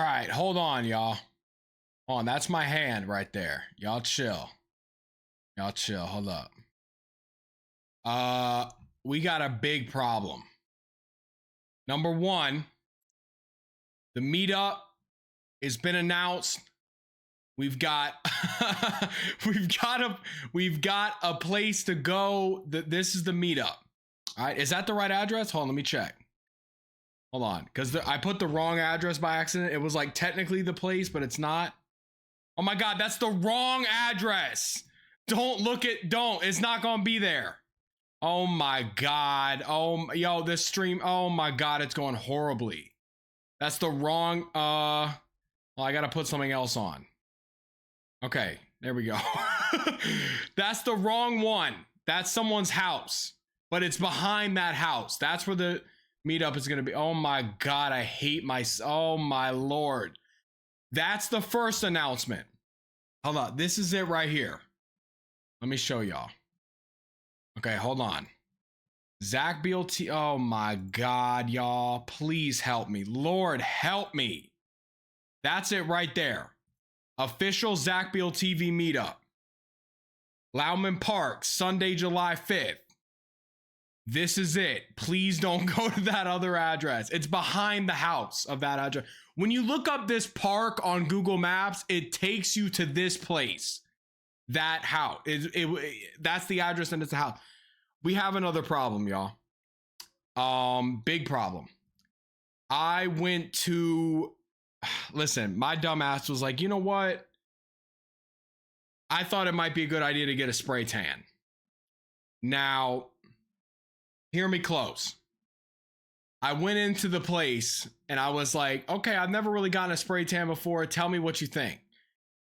All right, hold on, y'all. Hold on, that's my hand right there. Y'all chill. Y'all chill. Hold up. We got a big problem. Number one, the meetup has been announced. We've got we've got a place to go. This is the meetup. All right, is that the right address? Hold on, let me check. Hold on, because I put the wrong address by accident. It was like technically the place, but it's not. Oh my God, that's the wrong address. Don't. It's not gonna be there. Oh my God. Oh, yo, this stream. Oh my God, it's going horribly. That's the wrong. Well, I gotta put something else on. Okay, there we go. That's the wrong one. That's someone's house, but it's behind that house. That's where the meetup is gonna be. Oh my God, I hate oh my Lord. That's the first announcement. Hold on, this is it right here. Let me show y'all. Okay, hold on. Zach BLT. Oh my God, y'all. Please help me. Lord, help me. That's it right there. Official Zach Beal TV meetup. Lauman Park, Sunday, July 5th. This is it. Please don't go to that other address. It's behind the house of that address. When you look up this park on Google Maps, it takes you to this place. That house. That's the address and it's the house. We have another problem, y'all. Big problem. I went to, listen, my dumbass was like, you know what? I thought it might be a good idea to get a spray tan. Now, hear me close. I went into the place and I was like, okay, I've never really gotten a spray tan before. Tell me what you think.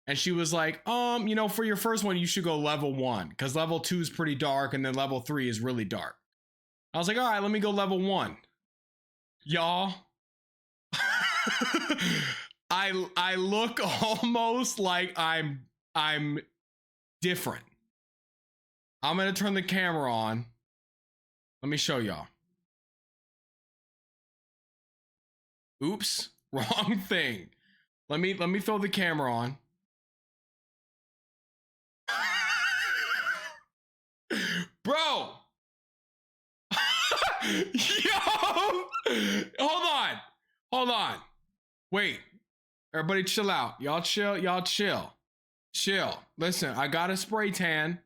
And she was like, you know, for your first one, you should go level 1 because level 2 is pretty dark and then level 3 is really dark. I was like, all right, let me go level 1. Y'all, I look almost like I'm different. I'm gonna turn the camera on. Let me show y'all. Oops, wrong thing. Let me throw the camera on. Bro. Yo. Hold on. Wait. Everybody chill out. Y'all chill. Listen, I got a spray tan.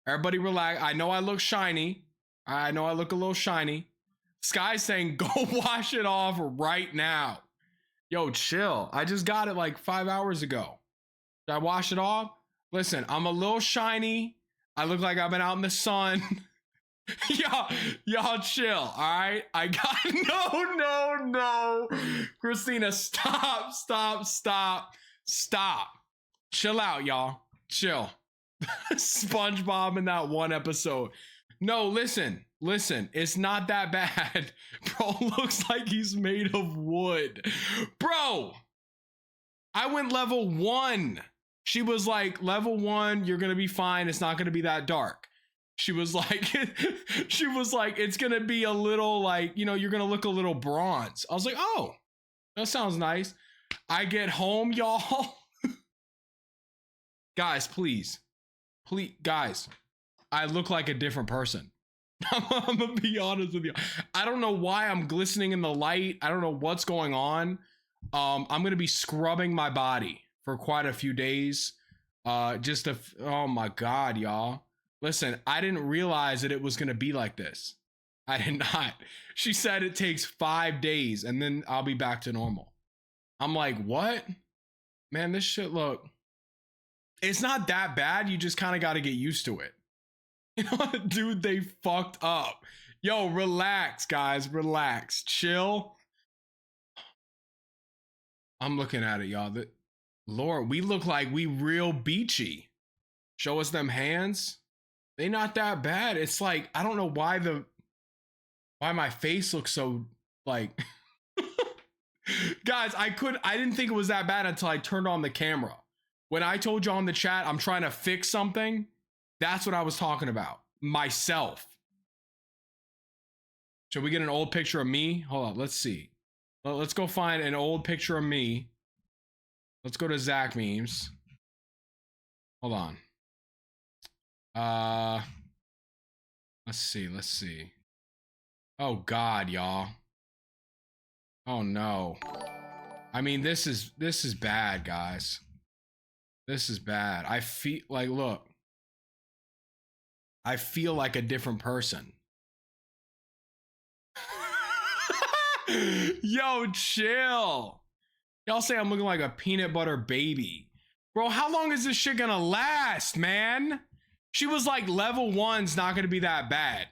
Everybody relax. I know I look shiny. I know I look a little shiny. Sky's saying go wash it off right now. Yo, chill. I just got it like 5 hours ago. Did I wash it off? Listen, I'm a little shiny. I look like I've been out in the sun. y'all chill, all right? I got no. Christina, stop. Chill out, y'all. Chill. SpongeBob in that one episode. No, listen. It's not that bad. Bro looks like he's made of wood. Bro, I went level 1. She was like, level 1, you're gonna be fine. It's not gonna be that dark. She was like, it's gonna be a little like, you know, you're gonna look a little bronze. I was like, oh, that sounds nice. I get home, y'all. Guys, please, guys, I look like a different person. I'm gonna be honest with you. I don't know why I'm glistening in the light. I don't know what's going on. I'm gonna be scrubbing my body for quite a few days. Oh my God, y'all. Listen, I didn't realize that it was gonna be like this. I did not. She said it takes 5 days and then I'll be back to normal. I'm like, what? Man, this shit look. It's not that bad. You just kind of got to get used to it. You know what, dude? They fucked up. Yo, relax, guys. Relax. Chill. I'm looking at it, y'all. Lord, we look like we real beachy. Show us them hands. They not that bad. It's like, I don't know why my face looks so like guys, I didn't think it was that bad until I turned on the camera. When I told you on the chat I'm trying to fix something, that's what I was talking about. Myself. Should we get an old picture of me? Hold on, let's see. Let's go find an old picture of me. Let's go to Zach memes. Hold on. Let's see. Oh God, y'all. Oh no. I mean, this is bad, guys. This is bad. I feel like, look. I feel like a different person. Yo, chill. Y'all say I'm looking like a peanut butter baby. Bro, how long is this shit gonna last, man? She was like, level 1's not gonna be that bad.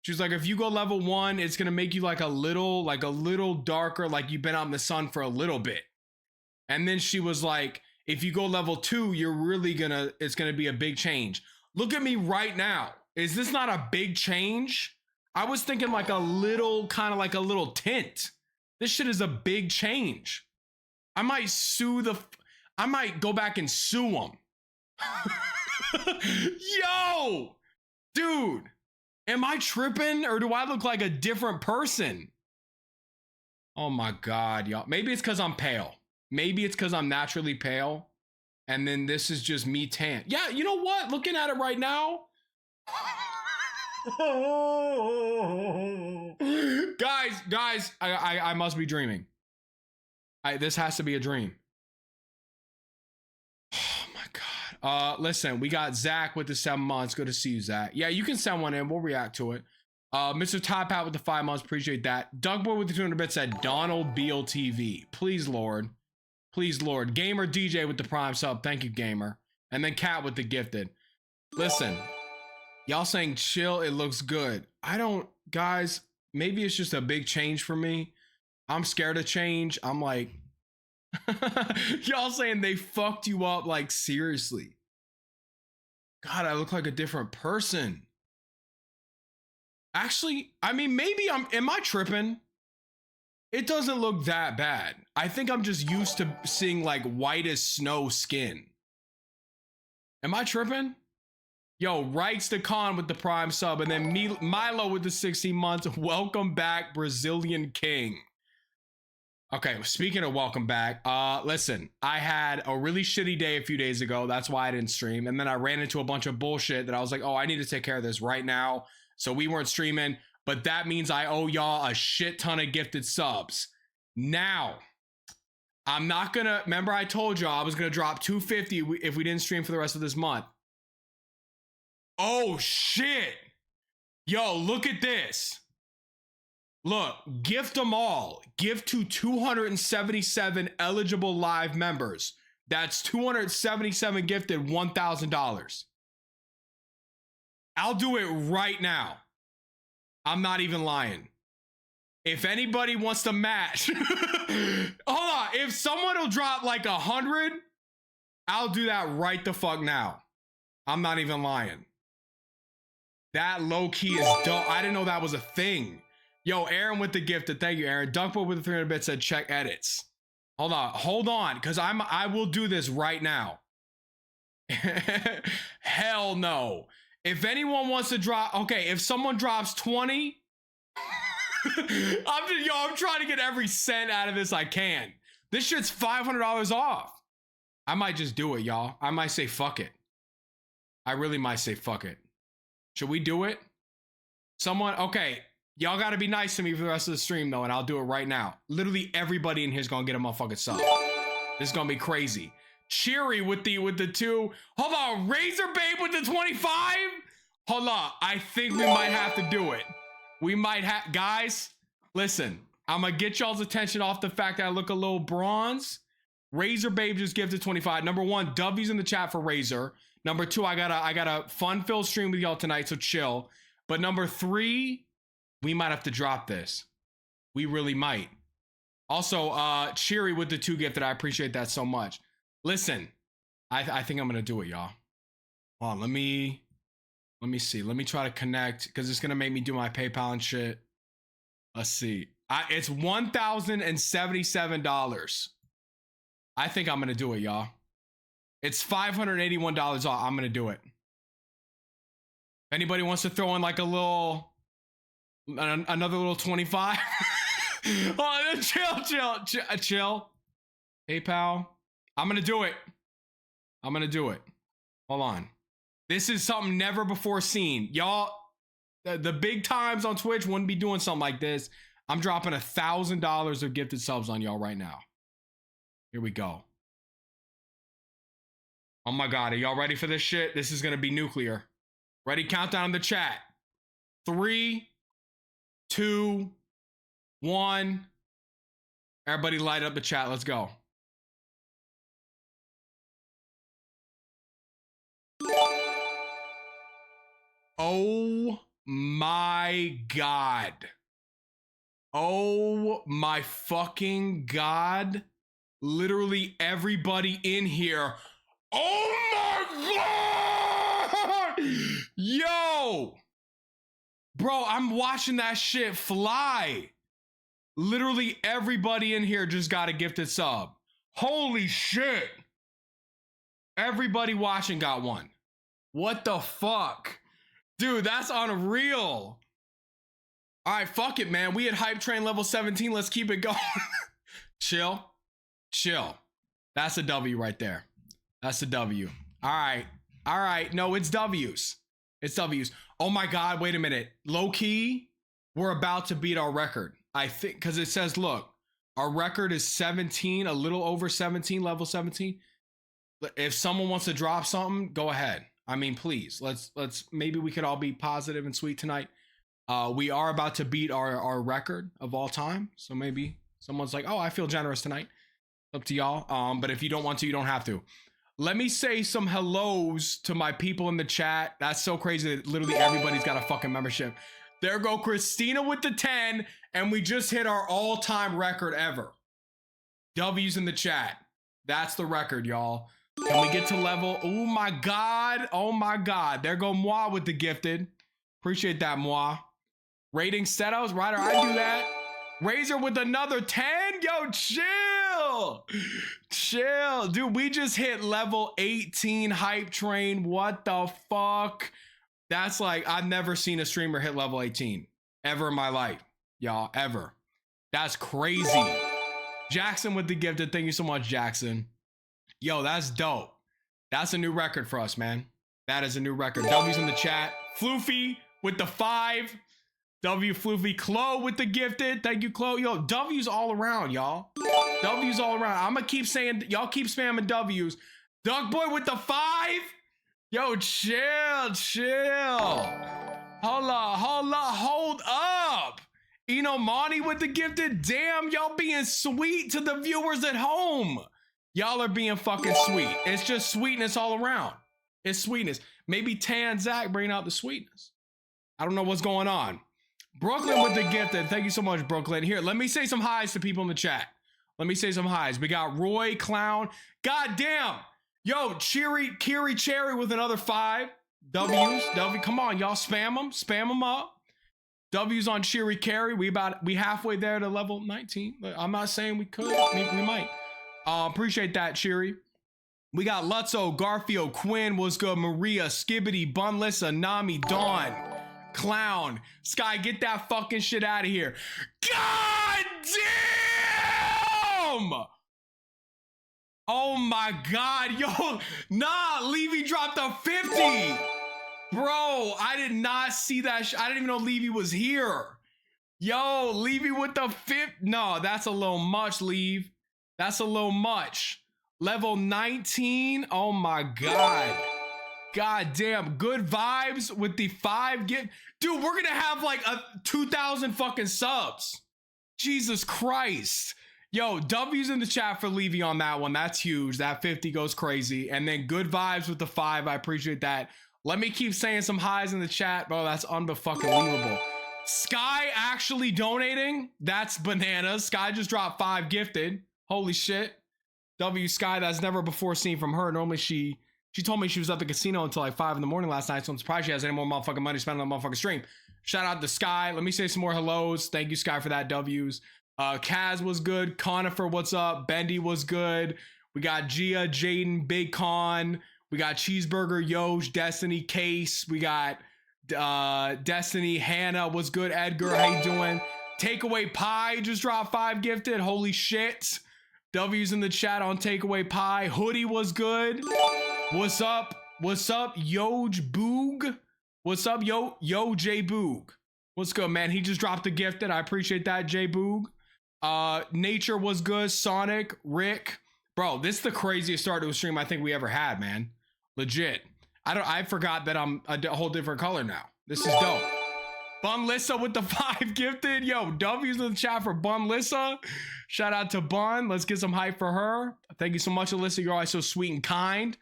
She was like, if you go level 1, it's gonna make you like a little darker, like you've been out in the sun for a little bit. And then she was like, if you go level 2, it's gonna be a big change. Look at me right now. Is this not a big change? I was thinking like a little, kind of like a little tint. This shit is a big change. I might go back and sue them. Yo, dude, am I tripping or do I look like a different person? Oh my God, y'all. Maybe it's because I'm pale. Maybe it's because I'm naturally pale. And then this is just me tan. Yeah, you know what? Looking at it right now. guys, I must be dreaming. This has to be a dream. Oh my God. Listen, we got Zach with the 7 months. Good to see you, Zach. Yeah, you can send one in. We'll react to it. Mr. Top Hat with the 5 months. Appreciate that. Dougboy with the 200 bits said Donald Beal TV. Please, Lord. Please, Lord. Gamer DJ with the prime sub. Thank you, Gamer. And then Cat with the gifted. Listen, y'all saying chill, it looks good. Guys, maybe it's just a big change for me. I'm scared of change. I'm like, y'all saying they fucked you up, like seriously. God, I look like a different person. Actually, I mean, maybe am I tripping? It doesn't look that bad. I think I'm just used to seeing like white as snow skin. Am I tripping? Yo, Rights to Con with the prime sub, and then Milo with the 16 months. Welcome back, Brazilian King. Okay, speaking of welcome back, listen, I had a really shitty day a few days ago. That's why I didn't stream. And then I ran into a bunch of bullshit that I was like, oh, I need to take care of this right now. So we weren't streaming, but that means I owe y'all a shit ton of gifted subs. Now, I'm not gonna, remember I told y'all I was gonna drop 250 if we didn't stream for the rest of this month. Oh shit. Yo, look at this. Look, gift them all. Gift to 277 eligible live members. That's 277 gifted $1,000. I'll do it right now. I'm not even lying. If anybody wants to match, hold on. If someone will drop like 100, I'll do that right the fuck now. I'm not even lying. That low key is dope. I didn't know that was a thing. Yo, Aaron with the gifted. Thank you, Aaron. Dunkboy with the 300 bits said check edits. Hold on, because I will do this right now. Hell no. If anyone wants to drop, okay, if someone drops 20, I'm trying to get every cent out of this I can. This shit's $500 off. I might just do it, y'all. I might say fuck it. I really might say fuck it. Should we do it? Someone, okay. Y'all gotta be nice to me for the rest of the stream though, and I'll do it right now. Literally everybody in here is gonna get a motherfucking sub. This is gonna be crazy. Cheery with the 2. Hold on, Razor Babe with the 25? Hold on, I think we might have to do it. We might have, guys, listen. I'm gonna get y'all's attention off the fact that I look a little bronze. Razor Babe just gifted 25. Number 1, W's in the chat for Razor. Number 2, I got a fun-filled stream with y'all tonight, so chill. But number 3, we might have to drop this. We really might. Also, Cheery with the 2 gifted. I appreciate that so much. Listen, I think I'm gonna do it, y'all. Hold on, let me see. Let me try to connect because it's gonna make me do my PayPal and shit. Let's see. It's $1,077. I think I'm gonna do it, y'all. It's $581 off. I'm gonna do it. Anybody wants to throw in like a little, another little 25? Oh, chill. PayPal. I'm gonna do it. Hold on. This is something never before seen. Y'all, the big times on Twitch wouldn't be doing something like this. I'm dropping $1,000 of gifted subs on y'all right now. Here we go. Oh my God, are y'all ready for this shit? This is gonna be nuclear. Ready? Countdown in the chat. 3, 2, 1. Everybody light up the chat. Let's go. Oh my God. Oh my fucking God. Literally everybody in here. Oh my God. Yo. Bro, I'm watching that shit fly. Literally everybody in here just got a gifted sub. Holy shit. Everybody watching got one. What the fuck? Dude, that's unreal. All right, fuck it, man. We at Hype Train level 17. Let's keep it going. Chill. That's a W right there. That's a W. All right. No, it's W's. Oh my God, wait a minute. Low key, we're about to beat our record. I think, because it says, look, our record is 17, a little over 17, level 17. If someone wants to drop something, go ahead. I mean, please, let's maybe we could all be positive and sweet tonight. We are about to beat our record of all time. So maybe someone's like, oh, I feel generous tonight. Up to y'all. But if you don't want to, you don't have to. Let me say some hellos to my people in the chat. That's so crazy that literally everybody's got a fucking membership. There go Christina with the 10, and we just hit our all-time record ever. W's in the chat. That's the record, y'all. Can we get to level? Oh my God. There go Moi with the gifted. Appreciate that, Moi. Rating setups, Ryder, I do that. Razor with another 10. Yo, chill. Dude, we just hit level 18 Hype Train. What the fuck? That's like, I've never seen a streamer hit level 18 ever in my life, y'all, ever. That's crazy. Jackson with the gifted. Thank you so much, Jackson. Yo, that's dope. That's a new record for us, man. That is a new record. W's in the chat. Floofy with the 5. W Floofy. Chloe with the gifted. Thank you, Chloe. Yo, W's all around, y'all. W's all around. I'm gonna keep saying, y'all keep spamming W's. Duck Boy with the 5. Yo, chill. Hold up. Monty with the gifted. Damn, y'all being sweet to the viewers at home. Y'all are being fucking sweet. It's just sweetness all around. It's sweetness. Maybe Tan Zach bringing out the sweetness. I don't know what's going on. Brooklyn with the gifted. Thank you so much, Brooklyn. Here, let me say some highs to people in the chat. We got Roy Clown. God damn. Yo, Kiri Cherry with another 5. W's. Come on, y'all. Spam them up. W's on Cheery Carry. We halfway there to level 19. I'm not saying we could. We might. Appreciate that, Cheery. We got Lutzo, Garfield, Quinn, what's good? Maria, Skibbity, Bunlissa, Nami, Dawn, Clown, Sky, get that fucking shit out of here. God damn! Oh my God, yo, nah, Levy dropped a 50. Bro, I did not see that. I didn't even know Levy was here. Yo, Levy with the 50. No, that's a little much, Leave. That's a little much. Level 19. Oh my God. God damn. Good vibes with the 5 gift. Dude, we're gonna have like 2,000 fucking subs. Jesus Christ. Yo, W's in the chat for Levy on that one. That's huge. That 50 goes crazy. And then good vibes with the 5. I appreciate that. Let me keep saying some highs in the chat, bro. That's unbelievable. Sky actually donating. That's bananas. Sky just dropped 5 gifted. Holy shit. W Sky, that's never before seen from her. Normally she told me she was at the casino until like 5 in the morning last night, so I'm surprised she has any more motherfucking money to spend on the motherfucking stream. Shout out to Sky. Let me say some more hellos. Thank you, Sky, for that W's. Kaz was good. Conifer, what's up? Bendy was good. We got Gia, Jaden, Big Con. We got Cheeseburger, Yosh, Destiny, Case. We got Destiny, Hannah was good. Edgar, how you doing? Takeaway Pie just dropped 5 gifted. Holy shit. W's in the chat on Takeaway Pie. Hoodie was good. What's up? What's up, Yoj Boog? What's up, Yo J Boog? What's good, man? He just dropped a gifted. I appreciate that, J Boog. Nature was good. Sonic, Rick. Bro, this is the craziest start to a stream I think we ever had, man. Legit. I forgot that I'm a whole different color now. This is dope. Bun Lissa with the 5 gifted. Yo, W's in the chat for Bun Lissa. Shout out to Bun. Let's get some hype for her. Thank you so much, Alyssa. You're always so sweet and kind.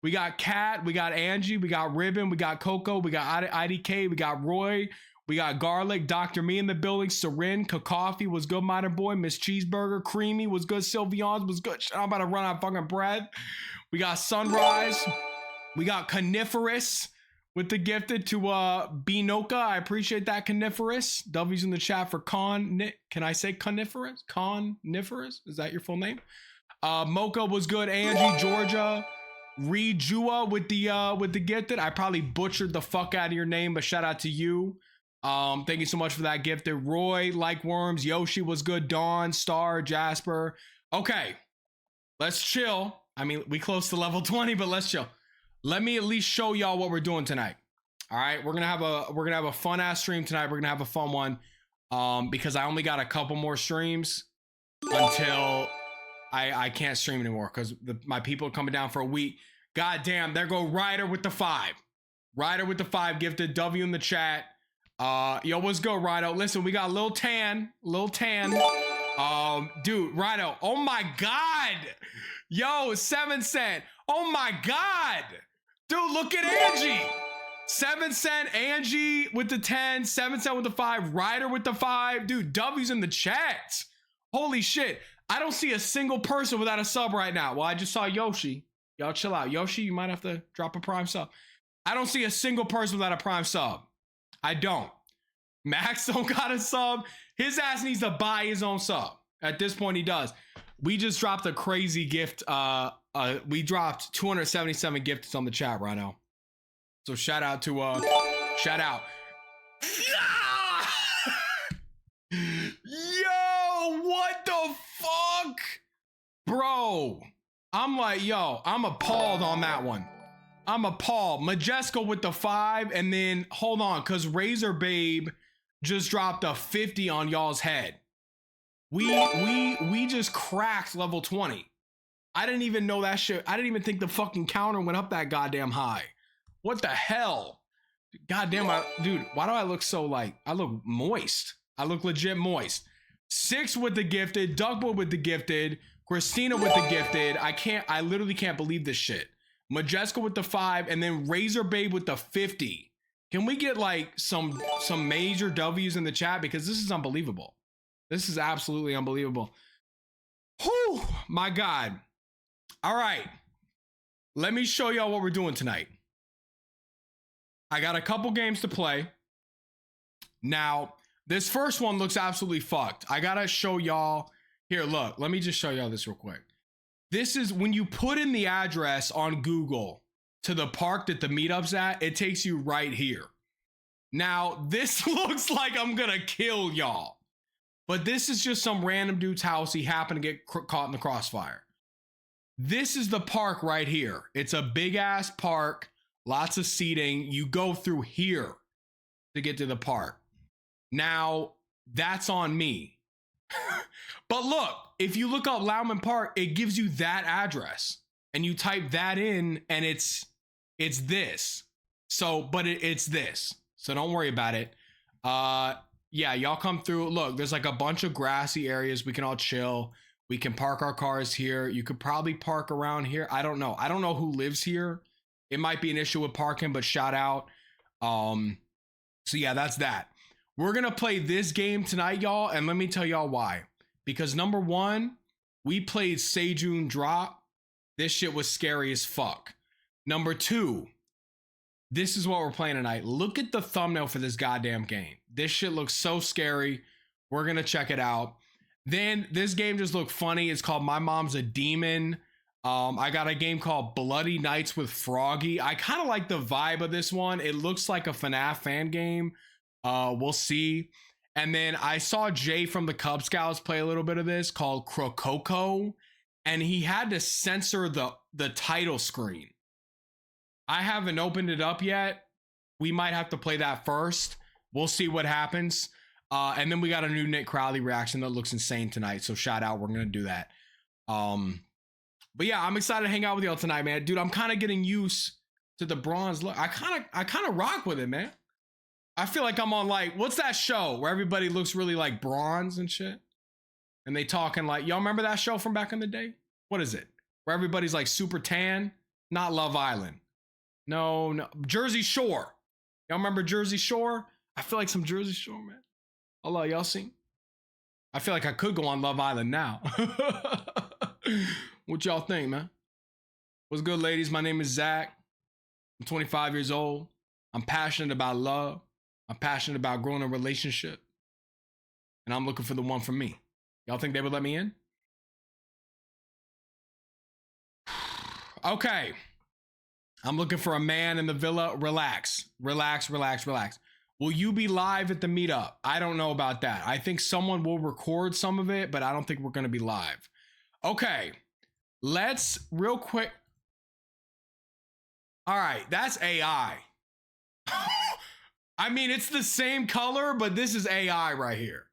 We got Kat, we got Angie, we got Ribbon, we got Coco, we got IDK, we got Roy, we got Garlic, Dr. Me in the building, Sarin, Coffee was good, Modern Boy, Miss Cheeseburger, Creamy was good, Sylvians was good. I'm about to run out of fucking breath. We got Sunrise, we got Coniferous with the gifted to Binoka. I appreciate that, Coniferous. W's in the chat for Can I say Coniferous? Coniferous? Is that your full name? Mocha was good, Angie, Georgia. Rejua with the gifted. I probably butchered the fuck out of your name, but shout out to you. Thank you so much for that gifted. Roy, like worms. Yoshi was good. Dawn, Star, Jasper. Okay, let's chill. I mean, we close to level 20, but let's chill. Let me at least show y'all what we're doing tonight. All right, we're gonna have a fun ass stream tonight. We're gonna have a fun one. Because I only got a couple more streams until I can't stream anymore because my people are coming down for a week. God damn, there go Ryder with the 5. Ryder with the 5 gifted. W in the chat. Yo, what's good, Ryder? Listen, we got Lil Tan. Dude, Ryder. Oh my God. Yo, 7 cent. Oh my God. Dude, look at Angie. 7 cent, Angie with the 10, 7 cent with the 5, Ryder with the 5. Dude, W's in the chat. Holy shit. I don't see a single person without a sub right now. Well, I just saw Yoshi. Y'all chill out. Yoshi, you might have to drop a prime sub. I don't see a single person without a prime sub. I don't. Max don't got a sub. His ass needs to buy his own sub. At this point, he does. We just dropped a crazy gift. We dropped 277 gifts on the chat right now. So shout out to shout out. Yo, what the fuck? Bro, I'm like, yo, I'm appalled on that one. I'm appalled. Majesco with the 5, and then hold on, because Razor Babe just dropped a 50 on y'all's head. We just cracked level 20. I didn't even know that shit. I didn't even think the fucking counter went up that goddamn high. What the hell? Goddamn, dude, why do I look so like, I look moist. I look legit moist. 6 with the gifted, Duckboy with the gifted, Christina with the gifted. I literally can't believe this shit. Majesco with the 5, and then Razor Babe with the 50. Can we get like some major W's in the chat? Because this is unbelievable. This is absolutely unbelievable. Whew, my God. All right. Let me show y'all what we're doing tonight. I got a couple games to play. Now, this first one looks absolutely fucked. I gotta show y'all. Here, look. Let me just show y'all this real quick. This is when you put in the address on Google to the park that the meetup's at, it takes you right here. Now, this looks like I'm gonna kill y'all. But this is just some random dude's house. He happened to get caught in the crossfire. This is the park right here. It's a big ass park. Lots of seating. You go through here to get to the park. Now, that's on me. But look, if you look up Lauman Park, it gives you that address. And you type that in, and it's this. So, but it's this. So don't worry about it. Yeah, y'all come through. Look, there's like a bunch of grassy areas. We can all chill. We can park our cars here. You could probably park around here. I don't know. I don't know who lives here. It might be an issue with parking, but shout out. So yeah, that's that. We're going to play this game tonight, y'all. And let me tell y'all why. Because number one, we played Sejun Drop. This shit was scary as fuck. Number two, this is what we're playing tonight. Look at the thumbnail for this goddamn game. This shit looks so scary. We're going to check it out. Then this game just looked funny. It's called My Mom's a Demon. I got a game called Bloody Nights with Froggy. I kind of like the vibe of this one. It looks like a FNAF fan game. We'll see. And then I saw Jay from the Cub Scouts play a little bit of this called Crococo, and he had to censor the title screen. I haven't opened it up yet. We might have to play that first. We'll see what happens. And then we got a new Nick Crowley reaction that looks insane tonight. So shout out, we're gonna do that. But yeah, I'm excited to hang out with y'all tonight, man. Dude, I'm kind of getting used to the bronze look. I kind of rock with it, man. I feel like I'm on like, what's that show where everybody looks really like bronze and shit? And they talking like, y'all remember that show from back in the day? What is it? Where everybody's like super tan? Not Love Island. No. Jersey Shore. Y'all remember Jersey Shore? I feel like some Jersey Shore, man. Hello, y'all seen? I feel like I could go on Love Island now. What y'all think, man? What's good, ladies? My name is Zach. I'm 25 years old. I'm passionate about love. I'm passionate about growing a relationship. And I'm looking for the one for me. Y'all think they would let me in? Okay. I'm looking for a man in the villa. Relax. Will you be live at the meetup? I don't know about that. I think someone will record some of it, but I don't think we're going to be live. Okay. Let's real quick. All right. That's AI. I mean, it's the same color, but this is AI right here.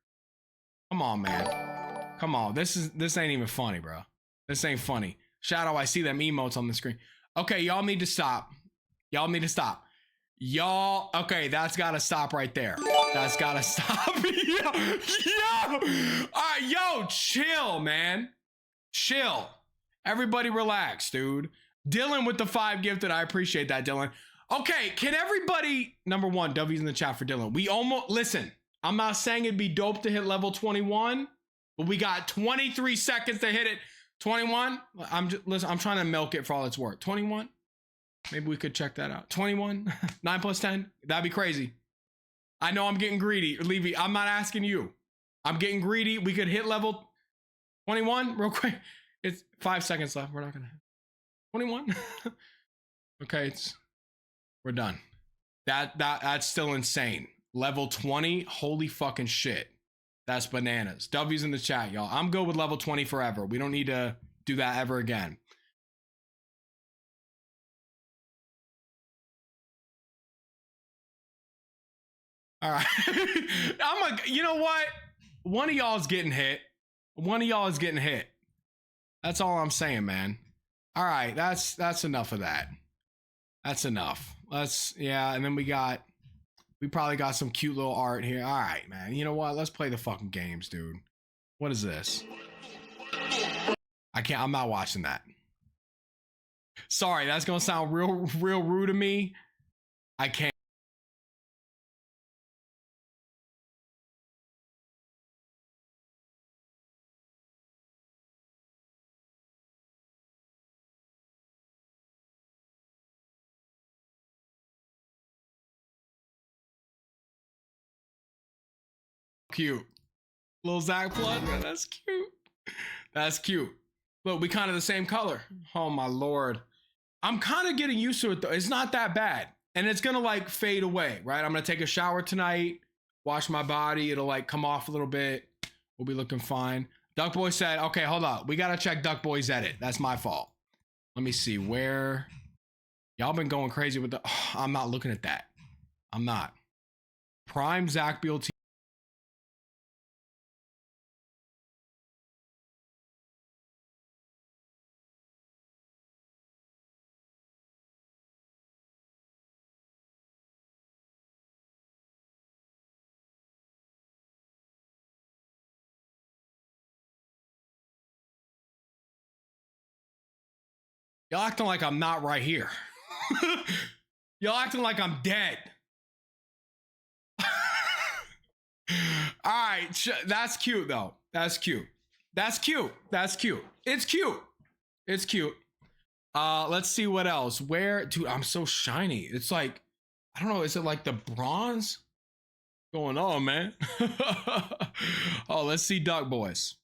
Come on, man. Come on. This ain't even funny, bro. This ain't funny. Shadow, I see them emotes on the screen. Okay, y'all need to stop. Okay, that's gotta stop right there. That's gotta stop. Yo. All right, yo, chill, man. Chill. Everybody relax, dude. Dylan with the 5 gifted. I appreciate that, Dylan. Okay, can everybody, number one, W's in the chat for Dylan. We almost, listen, I'm not saying it'd be dope to hit level 21, but we got 23 seconds to hit it. 21? Listen, I'm trying to milk it for all it's worth. 21? Maybe we could check that out. 21? 9 plus 10? That'd be crazy. I know I'm getting greedy. Levy, I'm not asking you. I'm getting greedy. We could hit level 21 real quick. It's 5 seconds left. We're not gonna hit 21. Okay, we're done. That's still insane. Level 20, holy fucking shit. That's bananas. W's in the chat, y'all. I'm good with level 20 forever. We don't need to do that ever again. All right. You know what? One of y'all is getting hit. That's all I'm saying, man. All right, that's enough of that. That's enough. And then we probably got some cute little art here. All right, man. You know what? Let's play the fucking games, dude. What is this? I'm not watching that. Sorry, that's gonna sound real rude to me. I can't. Cute. Little Zach plug. Yeah, that's cute. That's cute. Look, we kind of the same color. Oh my lord. I'm kind of getting used to it though. It's not that bad. And it's gonna like fade away, right? I'm gonna take a shower tonight, wash my body. It'll like come off a little bit. We'll be looking fine. Duck Boy said, okay, hold up. We gotta check Duck Boy's edit. That's my fault. Let me see where. Y'all been going crazy with the. Oh, I'm not looking at that. I'm not. Prime Zach Beal. Y'all acting like I'm not right here. Y'all acting like I'm dead. All right, that's cute though. That's cute. It's cute. Let's see what else. Dude, I'm so shiny. It's like, I don't know. Is it like the bronze? Going on, man. Oh, let's see Duck Boys.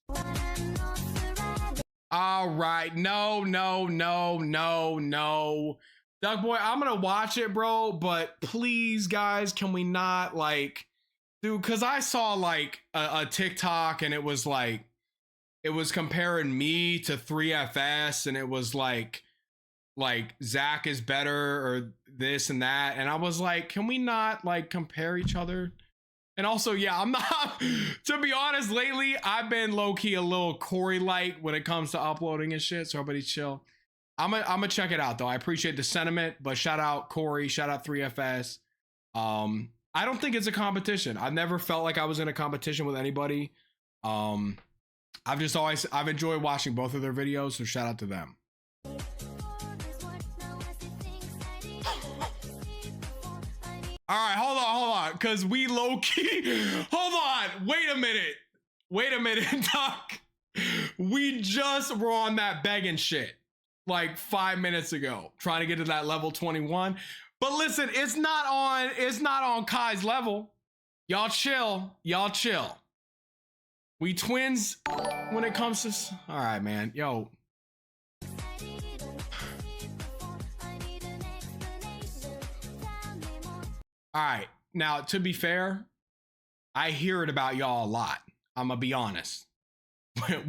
All right. No. Duck Boy, I'm gonna watch it, bro. But please, guys, can we not like Dude, because I saw like a TikTok and it was like, it was comparing me to 3FS and it was like Zach is better or this and that. And I was like, can we not like compare each other? And also, yeah, I'm not, to be honest, lately, I've been low-key a little Corey light when it comes to uploading and shit. So everybody chill. I'm gonna check it out though. I appreciate the sentiment, but shout out Corey, shout out 3FS. I don't think it's a competition. I've never felt like I was in a competition with anybody. I've enjoyed watching both of their videos, so shout out to them. All right, hold on, because we low-key, hold on, wait a minute, Doc. We just were on that begging shit like 5 minutes ago, trying to get to that level 21. But listen, it's not on Kai's level. Y'all chill. We twins when it comes to, all right, man, yo. All right, now to be fair, I hear it about y'all a lot. I'm gonna be honest.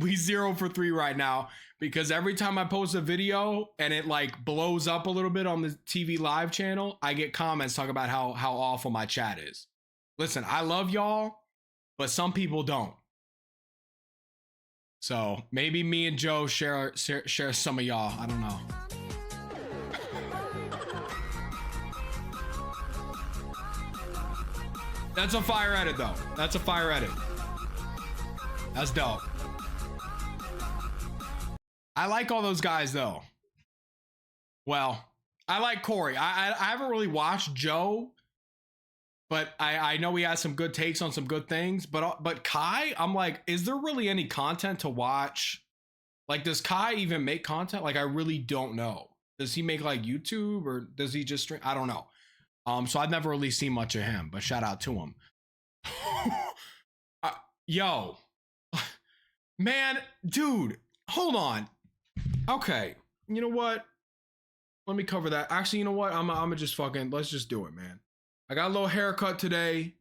We 0 for 3 right now because every time I post a video and it like blows up a little bit on the TV live channel, I get comments talking about how awful my chat is. Listen, I love y'all, but some people don't. So maybe me and Joe share some of y'all. I don't know. That's a fire edit though. That's a fire edit. That's dope. I like all those guys though. Well, I like Corey. I haven't really watched Joe, but I know he has some good takes on some good things. But Kai, I'm like, is there really any content to watch? Like, does Kai even make content? Like, I really don't know. Does he make like YouTube or does he just stream? I don't know. So I've never really seen much of him, but shout out to him. Yo, man, dude, hold on. Okay, you know what? Let me cover that. Actually, you know what? I'm just fucking, let's just do it, man. I got a little haircut today.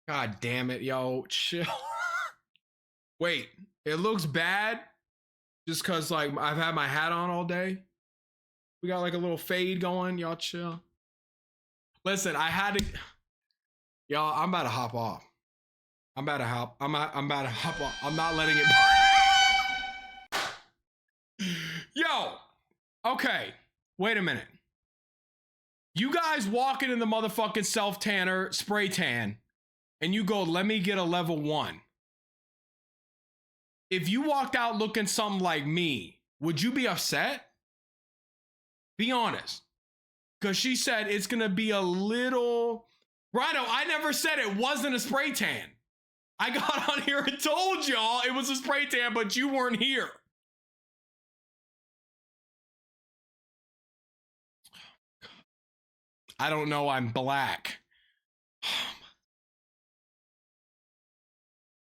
God damn it, yo, chill. Wait, it looks bad just cause like I've had my hat on all day. We got like a little fade going, y'all chill. Listen, I had to, y'all, I'm about to hop off. I'm about to hop off. I'm not letting it. Yo, okay, wait a minute. You guys walking in the motherfucking self tanner spray tan and you go, let me get a level 1. If you walked out looking something like me, would you be upset? Be honest. Because she said it's going to be a little... Rhino, I never said it wasn't a spray tan. I got on here and told y'all it was a spray tan, but you weren't here. I don't know, I'm black.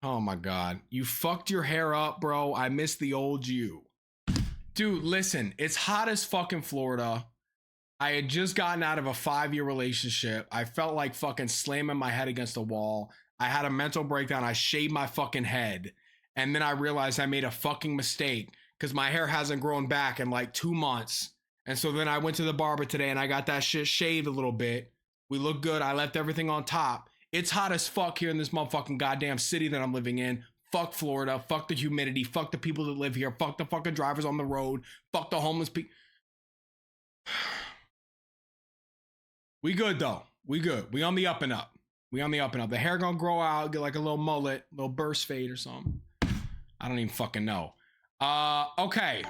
Oh my God. You fucked your hair up, bro. I miss the old you. Dude, listen, it's hot as fucking Florida. I had just gotten out of a 5-year relationship. I felt like fucking slamming my head against the wall. I had a mental breakdown. I shaved my fucking head. And then I realized I made a fucking mistake because my hair hasn't grown back in like 2 months. And so then I went to the barber today and I got that shit shaved a little bit. We look good. I left everything on top. It's hot as fuck here in this motherfucking goddamn city that I'm living in. Fuck Florida. Fuck the humidity. Fuck the people that live here. Fuck the fucking drivers on the road. Fuck the homeless people. We good though. We good. We on the up and up. We on the up and up. The hair gonna grow out, get like a little mullet, little burst fade or something. I don't even fucking know. Okay.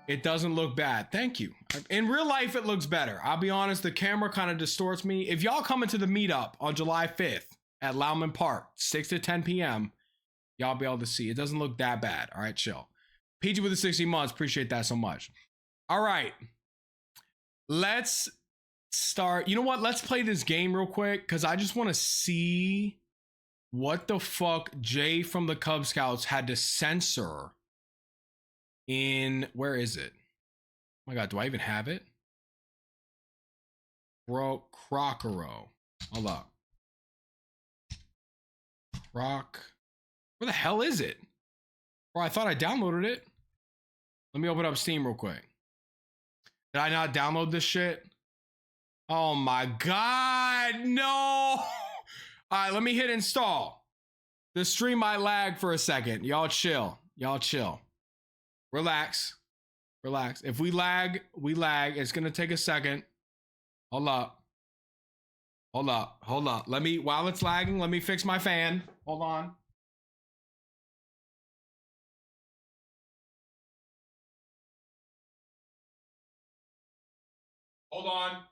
It doesn't look bad. Thank you. In real life, it looks better. I'll be honest, the camera kind of distorts me. If y'all coming to the meetup on July 5th at Lauman Park, 6 to 10 p.m., y'all be able to see. It doesn't look that bad. All right, chill. PG with the 60 months. Appreciate that so much. All right. Let's start. You know what? Let's play this game real quick because I just want to see what the fuck Jay from the Cub Scouts had to censor in, where is it? Oh my God, do I even have it? Bro, Crocoro. Hold up. Rock. Where the hell is it? Bro, I thought I downloaded it. Let me open up Steam real quick. Did I not download this shit? Oh my God, no. All right, let me hit install. The stream might lag for a second. Y'all chill. Y'all chill. Relax. Relax. If we lag, we lag. It's gonna take a second. Hold up. Hold up. Hold up. Let me, while it's lagging, let me fix my fan. Hold on. Hold on.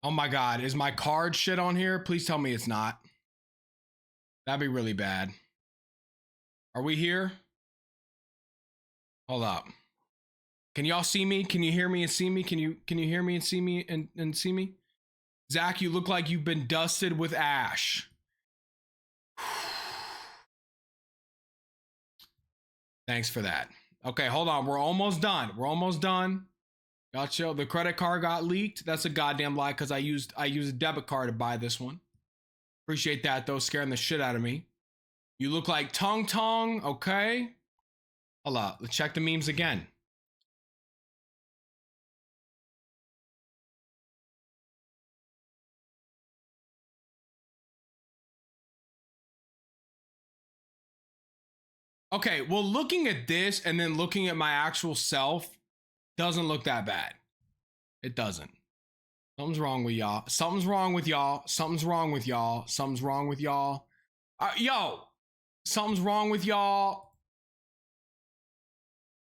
Oh my God, is my card shit on here? Please tell me it's not. That'd be really bad. Are we here? Hold up. Can y'all see me? Can you hear me and see me? Can you hear me and see me and see me? Zach, you look like you've been dusted with ash. Thanks for that. Okay, hold on. We're almost done. We're almost done. Y'all chill. The credit card got leaked. That's a goddamn lie because I used a debit card to buy this one. Appreciate that though, scaring the shit out of me. You look like Tong Tong, okay? Hold up. Let's check the memes again. Okay, well, looking at this and then looking at my actual self doesn't look that bad. It doesn't. Something's wrong with y'all. Something's wrong with y'all. Something's wrong with y'all. Something's wrong with y'all. Yo, something's wrong with y'all.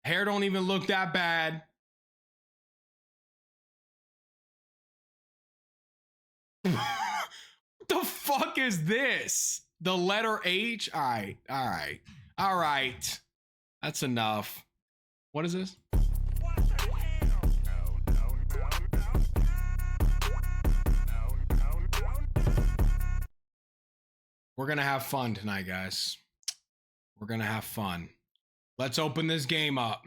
Hair don't even look that bad. What the fuck is this? The letter H? All right, all right, all right. That's enough. What is this? We're gonna have fun tonight, guys. We're gonna have fun. Let's open this game up.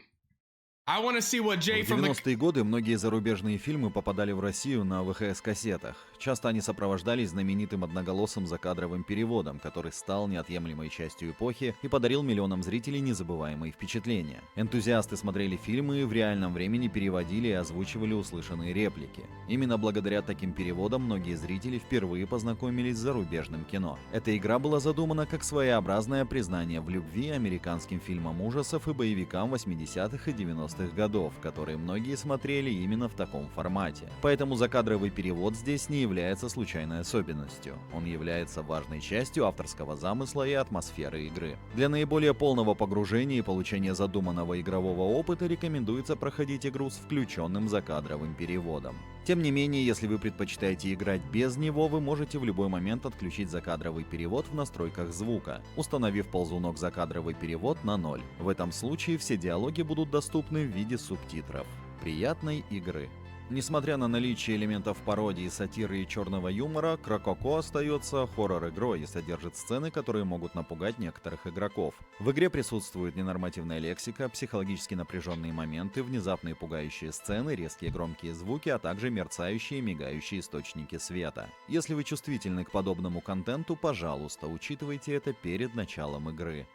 I want to see what Jay from the... В 90-е годы многие зарубежные фильмы попадали в Россию на ВХС-кассетах. Часто они сопровождались знаменитым одноголосым закадровым переводом, который стал неотъемлемой частью эпохи и подарил миллионам зрителей незабываемые впечатления. Энтузиасты смотрели фильмы и в реальном времени переводили и озвучивали услышанные реплики. Именно благодаря таким переводам многие зрители впервые познакомились с зарубежным кино. Эта игра была задумана как своеобразное признание в любви американским фильмам ужасов и боевикам 80-х и 90-х годов, которые многие смотрели именно в таком формате. Поэтому закадровый перевод здесь не является случайной особенностью. Он является важной частью авторского замысла и атмосферы игры. Для наиболее полного погружения и получения задуманного игрового опыта рекомендуется проходить игру с включенным закадровым переводом. Тем не менее, если вы предпочитаете играть без него, вы можете в любой момент отключить закадровый перевод в настройках звука, установив ползунок закадровый перевод на 0. В этом случае все диалоги будут доступны в виде субтитров. Приятной игры! Несмотря на наличие элементов пародии, сатиры и черного юмора, Крококо остается хоррор-игрой и содержит сцены, которые могут напугать некоторых игроков. В игре присутствует ненормативная лексика, психологически напряженные моменты, внезапные пугающие сцены, резкие громкие звуки, а также мерцающие и мигающие источники света. Если вы чувствительны к подобному контенту, пожалуйста, учитывайте это перед началом игры.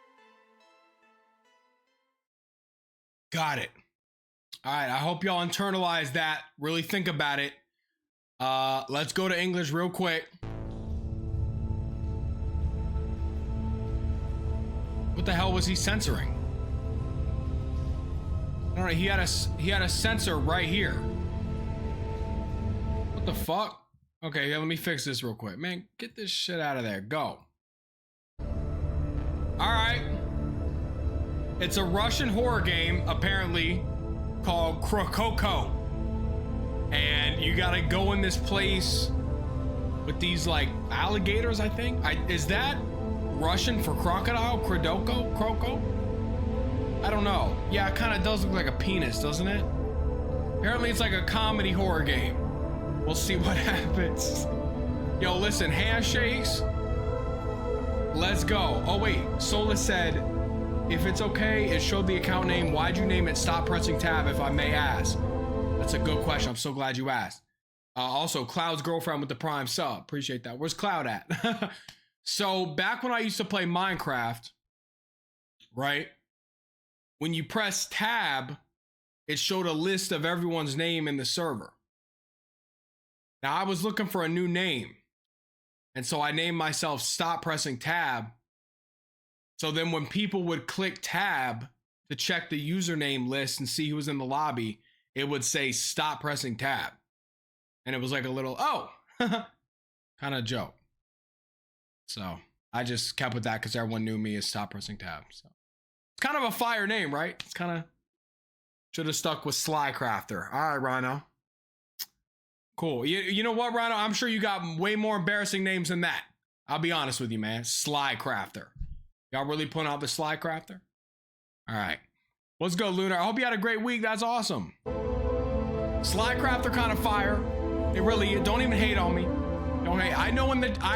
Got it. All right, I hope y'all internalize that. Really think about it. Let's go to English real quick. What the hell was he censoring? All right, he had a censor right here. What the fuck? Okay, yeah, let me fix this real quick. Man, get this shit out of there. Go. All right. It's a Russian horror game, apparently, called Krokoko. And you gotta go in this place with these like alligators, I think. Is that Russian for crocodile? Kroko? I don't know. Yeah, it kind of does look like a penis, doesn't it? Apparently it's like a comedy horror game. We'll see what happens. Yo, listen, handshakes. Let's go. Oh, wait. Solus said, if it's okay, it showed the account name. Why'd you name it Stop Pressing Tab, if I may ask? That's a good question. I'm so glad you asked. Also, Cloud's girlfriend with the Prime sub. Appreciate that. Where's Cloud at? So, back when I used to play Minecraft, right? When you press tab, it showed a list of everyone's name in the server. Now, I was looking for a new name. And so I named myself Stop Pressing Tab. So then when people would click tab to check the username list and see who was in the lobby, it would say Stop Pressing Tab. And it was like a little, oh, kind of joke. So I just kept with that because everyone knew me as Stop Pressing Tab. So it's kind of a fire name, right? It's kind of, should have stuck with Sly Crafter. All right, Rhino. Cool. You know what, Rhino? I'm sure you got way more embarrassing names than that. I'll be honest with you, man. Sly Crafter. Y'all really putting out the Sly Crafter? All right. Let's go, Lunar. I hope you had a great week. That's awesome. Sly Crafter kind of fire. It really is. Don't even hate on me. Don't hate. I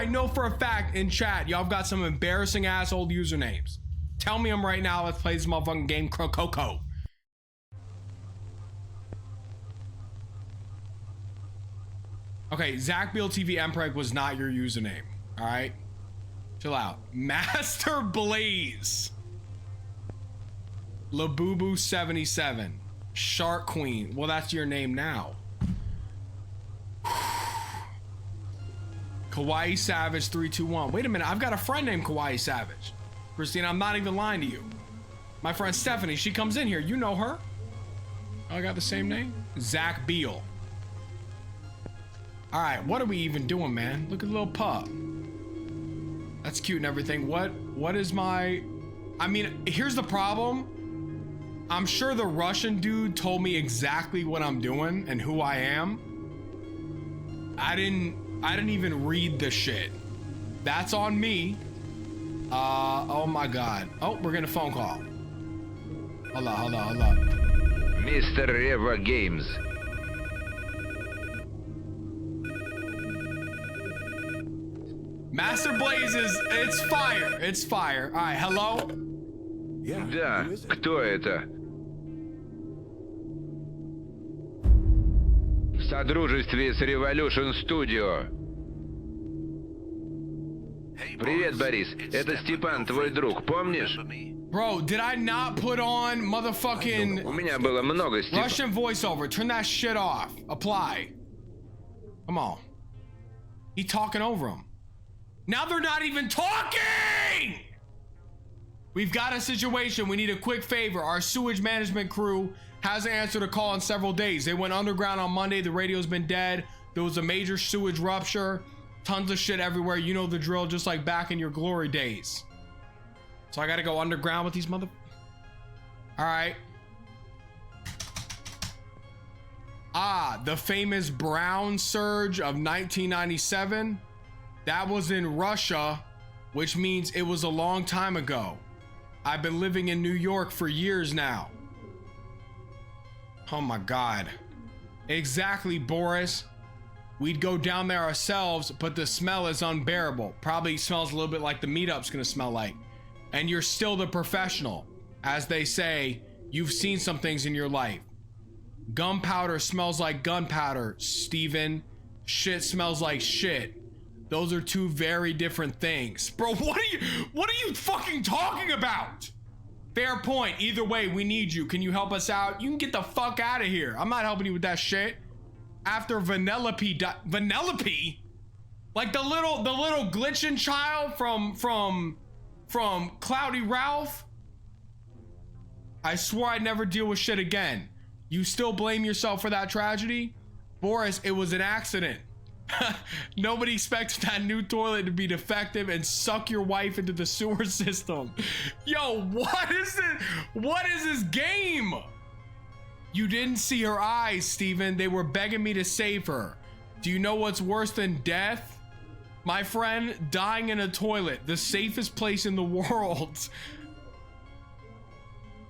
know for a fact in chat, y'all got some embarrassing ass old usernames. Tell me them right now. Let's play this motherfucking game, Coco. Okay, Zach Beal TV Mpreg was not your username. All right, chill out. Master Blaze, Labubu 77, Shark Queen. Well, that's your name now. Kawaii Savage 321. Wait a minute, I've got a friend named Kawaii Savage. Christina, I'm not even lying to you. My friend Stephanie, she comes in here. You know her. Oh, I got the same name. Zach Beal. All right, what are we even doing, man? Look at the little pup. That's cute and everything. What is my... I mean, here's the problem. I'm sure the Russian dude told me exactly what I'm doing and who I am. I didn't even read the shit. That's on me. Oh my God. Oh, we're getting a phone call. Hold on. Mr. Reva Games. Master Blazes, it's fire. All right, hello? Да, кто это? В содружестве с Revolution Studio. Привет, Борис. Это Степан, твой друг, помнишь? Bro, did I not put on motherfucking У меня было много Степан. Russian voiceover? Turn that shit off. Apply. Come on. He talking over him. Now they're not even talking! We've got a situation. We need a quick favor. Our sewage management crew hasn't answered a call in several days. They went underground on Monday. The radio's been dead. There was a major sewage rupture. Tons of shit everywhere. You know the drill, just like back in your glory days. So I gotta go underground with these mother... All right. Ah, the famous brown surge of 1997. That was in Russia, which means it was a long time ago. I've been living in New York for years now. Oh my God. Exactly, Boris. We'd go down there ourselves, but the smell is unbearable. Probably smells a little bit like the meetup's gonna smell like. And you're still the professional. As they say, you've seen some things in your life. Gunpowder smells like gunpowder, Steven. Shit smells like shit. Those are two very different things. Bro, what are you fucking talking about? Fair point. Either way, we need you. Can you help us out? You can get the fuck out of here. I'm not helping you with that shit. After Vanellope Vanellope? Like the little glitching child from Cloudy Ralph? I swore I'd never deal with shit again. You still blame yourself for that tragedy? Boris, it was an accident. Nobody expects that new toilet to be defective and suck your wife into the sewer system. Yo, what is it? What is this game? You didn't see her eyes, Steven. They were begging me to save her. Do you know what's worse than death? My friend, dying in a toilet, the safest place in the world.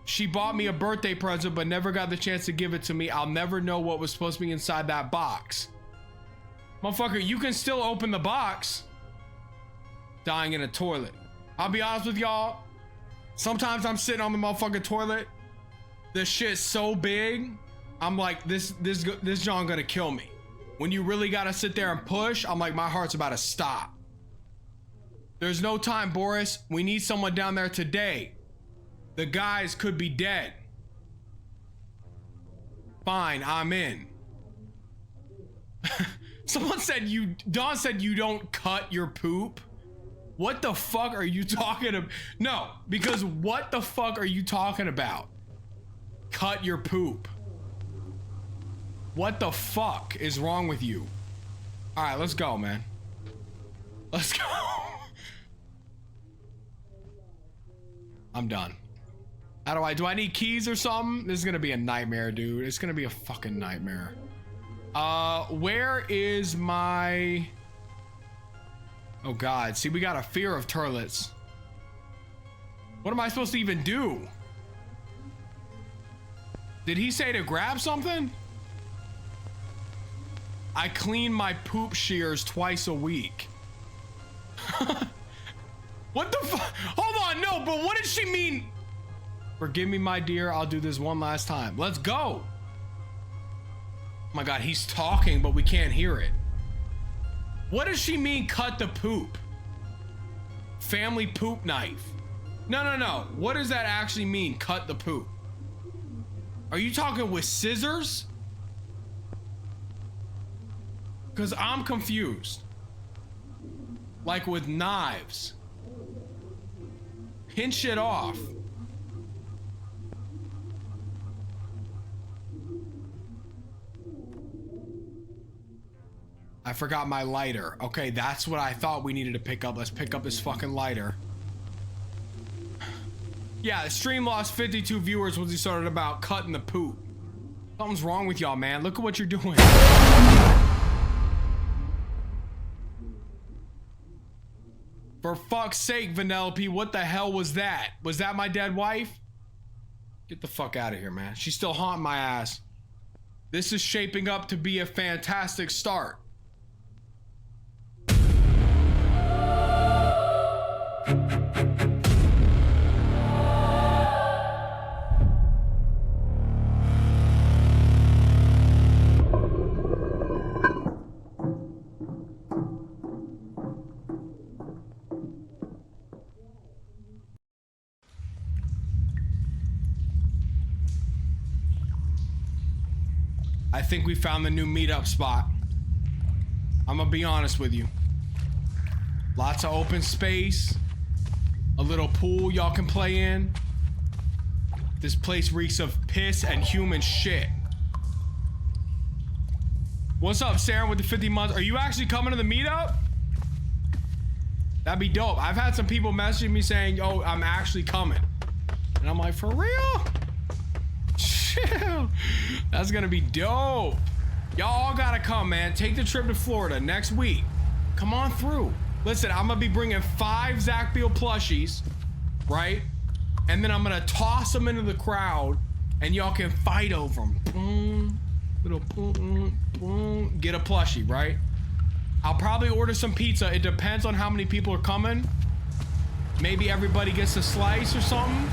She bought me a birthday present, but never got the chance to give it to me. I'll never know what was supposed to be inside that box. Motherfucker, you can still open the box. Dying in a toilet. I'll be honest with y'all. Sometimes I'm sitting on the motherfucking toilet. This shit's so big. I'm like, this John gonna kill me. When you really gotta sit there and push, I'm like, my heart's about to stop. There's no time, Boris. We need someone down there today. The guys could be dead. Fine, I'm in. Someone said Dawn said you don't cut your poop. What the fuck are you talking about? No, because what the fuck are you talking about? Cut your poop. What the fuck is wrong with you? All right, let's go, man. Let's go. I'm done. How do I need keys or something? This is gonna be a nightmare, dude. It's gonna be a fucking nightmare. Where is my... Oh God, see, we got a fear of turlets. What am I supposed to even do? Did he say to grab something? I clean my poop shears twice a week. What the fuck? Hold on, no, but what did she mean? Forgive me, my dear, I'll do this one last time. Let's go. Oh my God, he's talking, but we can't hear it. What does she mean, cut the poop? Family poop knife. No. What does that actually mean, cut the poop? Are you talking with scissors? Because I'm confused. Like with knives. Pinch it off. I forgot my lighter. Okay, that's what I thought we needed to pick up. Let's pick up this fucking lighter. Yeah, the stream lost 52 viewers when he started about cutting the poop. Something's wrong with y'all, man. Look at what you're doing. For fuck's sake, Vanellope, what the hell was that? Was that my dead wife? Get the fuck out of here, man. She's still haunting my ass. This is shaping up to be a fantastic start. I think we found the new meetup spot. I'm gonna be honest with you. Lots of open space. A little pool y'all can play in. This place reeks of piss and human shit. What's up, Sarah, with the 50 months? Are you actually coming to the meetup? That'd be dope. I've had some people messaging me saying, oh, I'm actually coming. And I'm like, for real? Chill. That's gonna be dope. Y'all all gotta come, man. Take the trip to Florida next week. Come on through. Listen, I'm gonna be bringing 5 Zach Beal plushies, right? And then I'm gonna toss them into the crowd and y'all can fight over them. Boom, little boom, boom. Get a plushie, right? I'll probably order some pizza. It depends on how many people are coming. Maybe everybody gets a slice or something.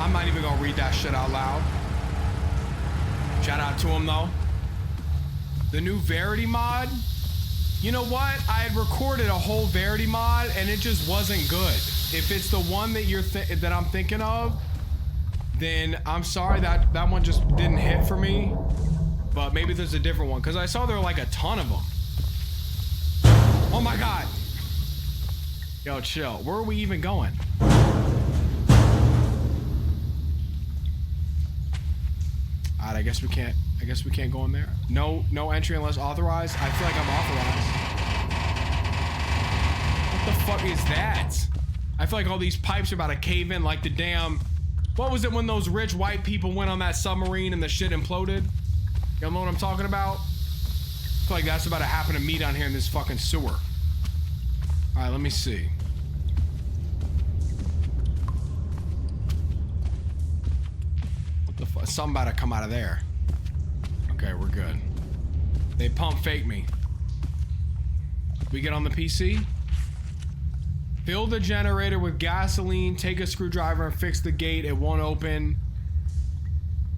I'm not even gonna read that shit out loud. Shout out to him though. The new Verity mod. You know what? I had recorded a whole Verity mod and it just wasn't good. If it's the one that that I'm thinking of, then I'm sorry that one just didn't hit for me. But maybe there's a different one because I saw there were like a ton of them. Oh my God. Yo, chill. Where are we even going? Alright, I guess we can't go in there. No entry unless authorized. I feel like I'm authorized. What the fuck is that? I feel like all these pipes are about to cave in like the damn... What was it when those rich white people went on that submarine and the shit imploded? Y'all know what I'm talking about? I feel like that's about to happen to me down here in this fucking sewer. Alright, let me see. What the fuck? Something about to come out of there. Okay, we're good. They pump fake me. We get on the PC. Fill the generator with gasoline. Take a screwdriver and fix the gate. It won't open.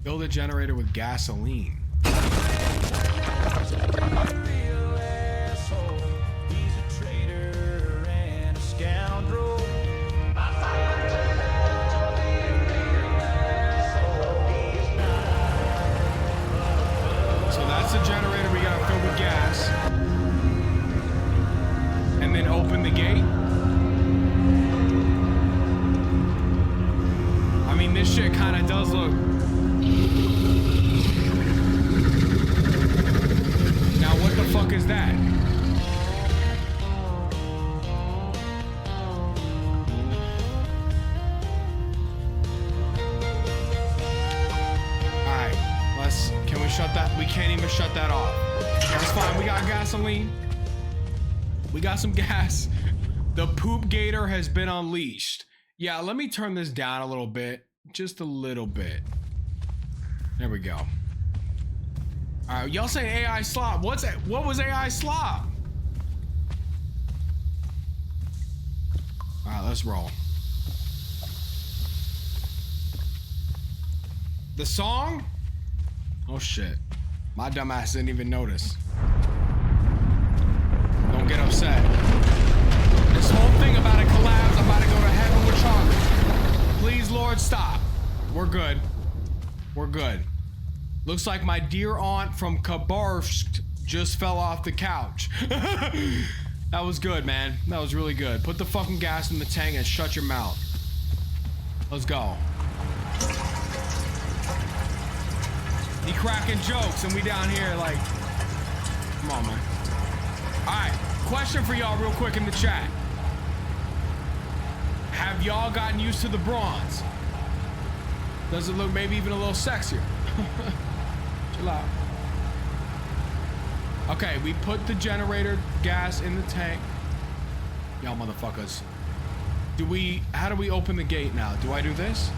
Fill the generator with gasoline. The generator we gotta fill with gas and then open the gate. I mean, this shit kind of does look. Now what the fuck is that? Can we shut that? We can't even shut that off. That's fine. We got gasoline. We got some gas. The poop gator has been unleashed. Yeah, let me turn this down a little bit. Just a little bit. There we go. All right, y'all say AI slop. What's that? What was AI slop? All right, let's roll. The song? Oh shit. My dumbass didn't even notice. Don't get upset. This whole thing about a collapse, I'm about to go to heaven with chocolate. Please, Lord, stop. We're good. We're good. Looks like my dear aunt from Khabarovsk just fell off the couch. That was good, man. That was really good. Put the fucking gas in the tank and shut your mouth. Let's go. He cracking jokes and we down here like, come on, man. All right, question for y'all real quick in the chat. Have y'all gotten used to the bronze? Does it look maybe even a little sexier? Chill out. Okay, we put the generator gas in the tank. Y'all motherfuckers. How do we open the gate now? Do I do this?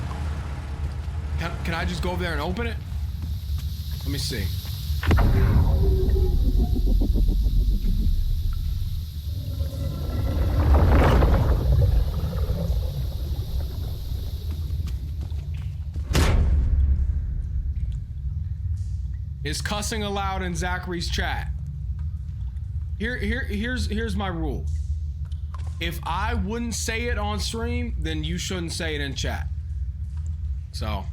Can I just go over there and open it? Let me see. Is cussing allowed in Zachary's chat? Here's my rule. If I wouldn't say it on stream, then you shouldn't say it in chat. So,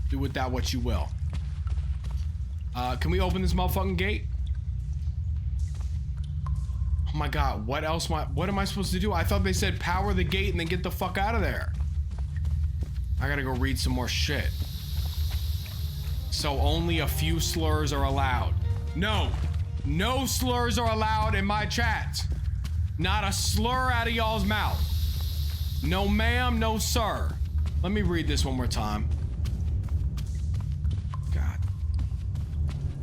do with that what you will. Can we open this motherfucking gate? Oh my god, what else what am I supposed to do? I thought they said power the gate and then get the fuck out of there. I gotta go read some more shit. So only a few slurs are allowed. No slurs are allowed in my chat. Not a slur out of y'all's mouth. No ma'am, no sir. Let me read this one more time. God.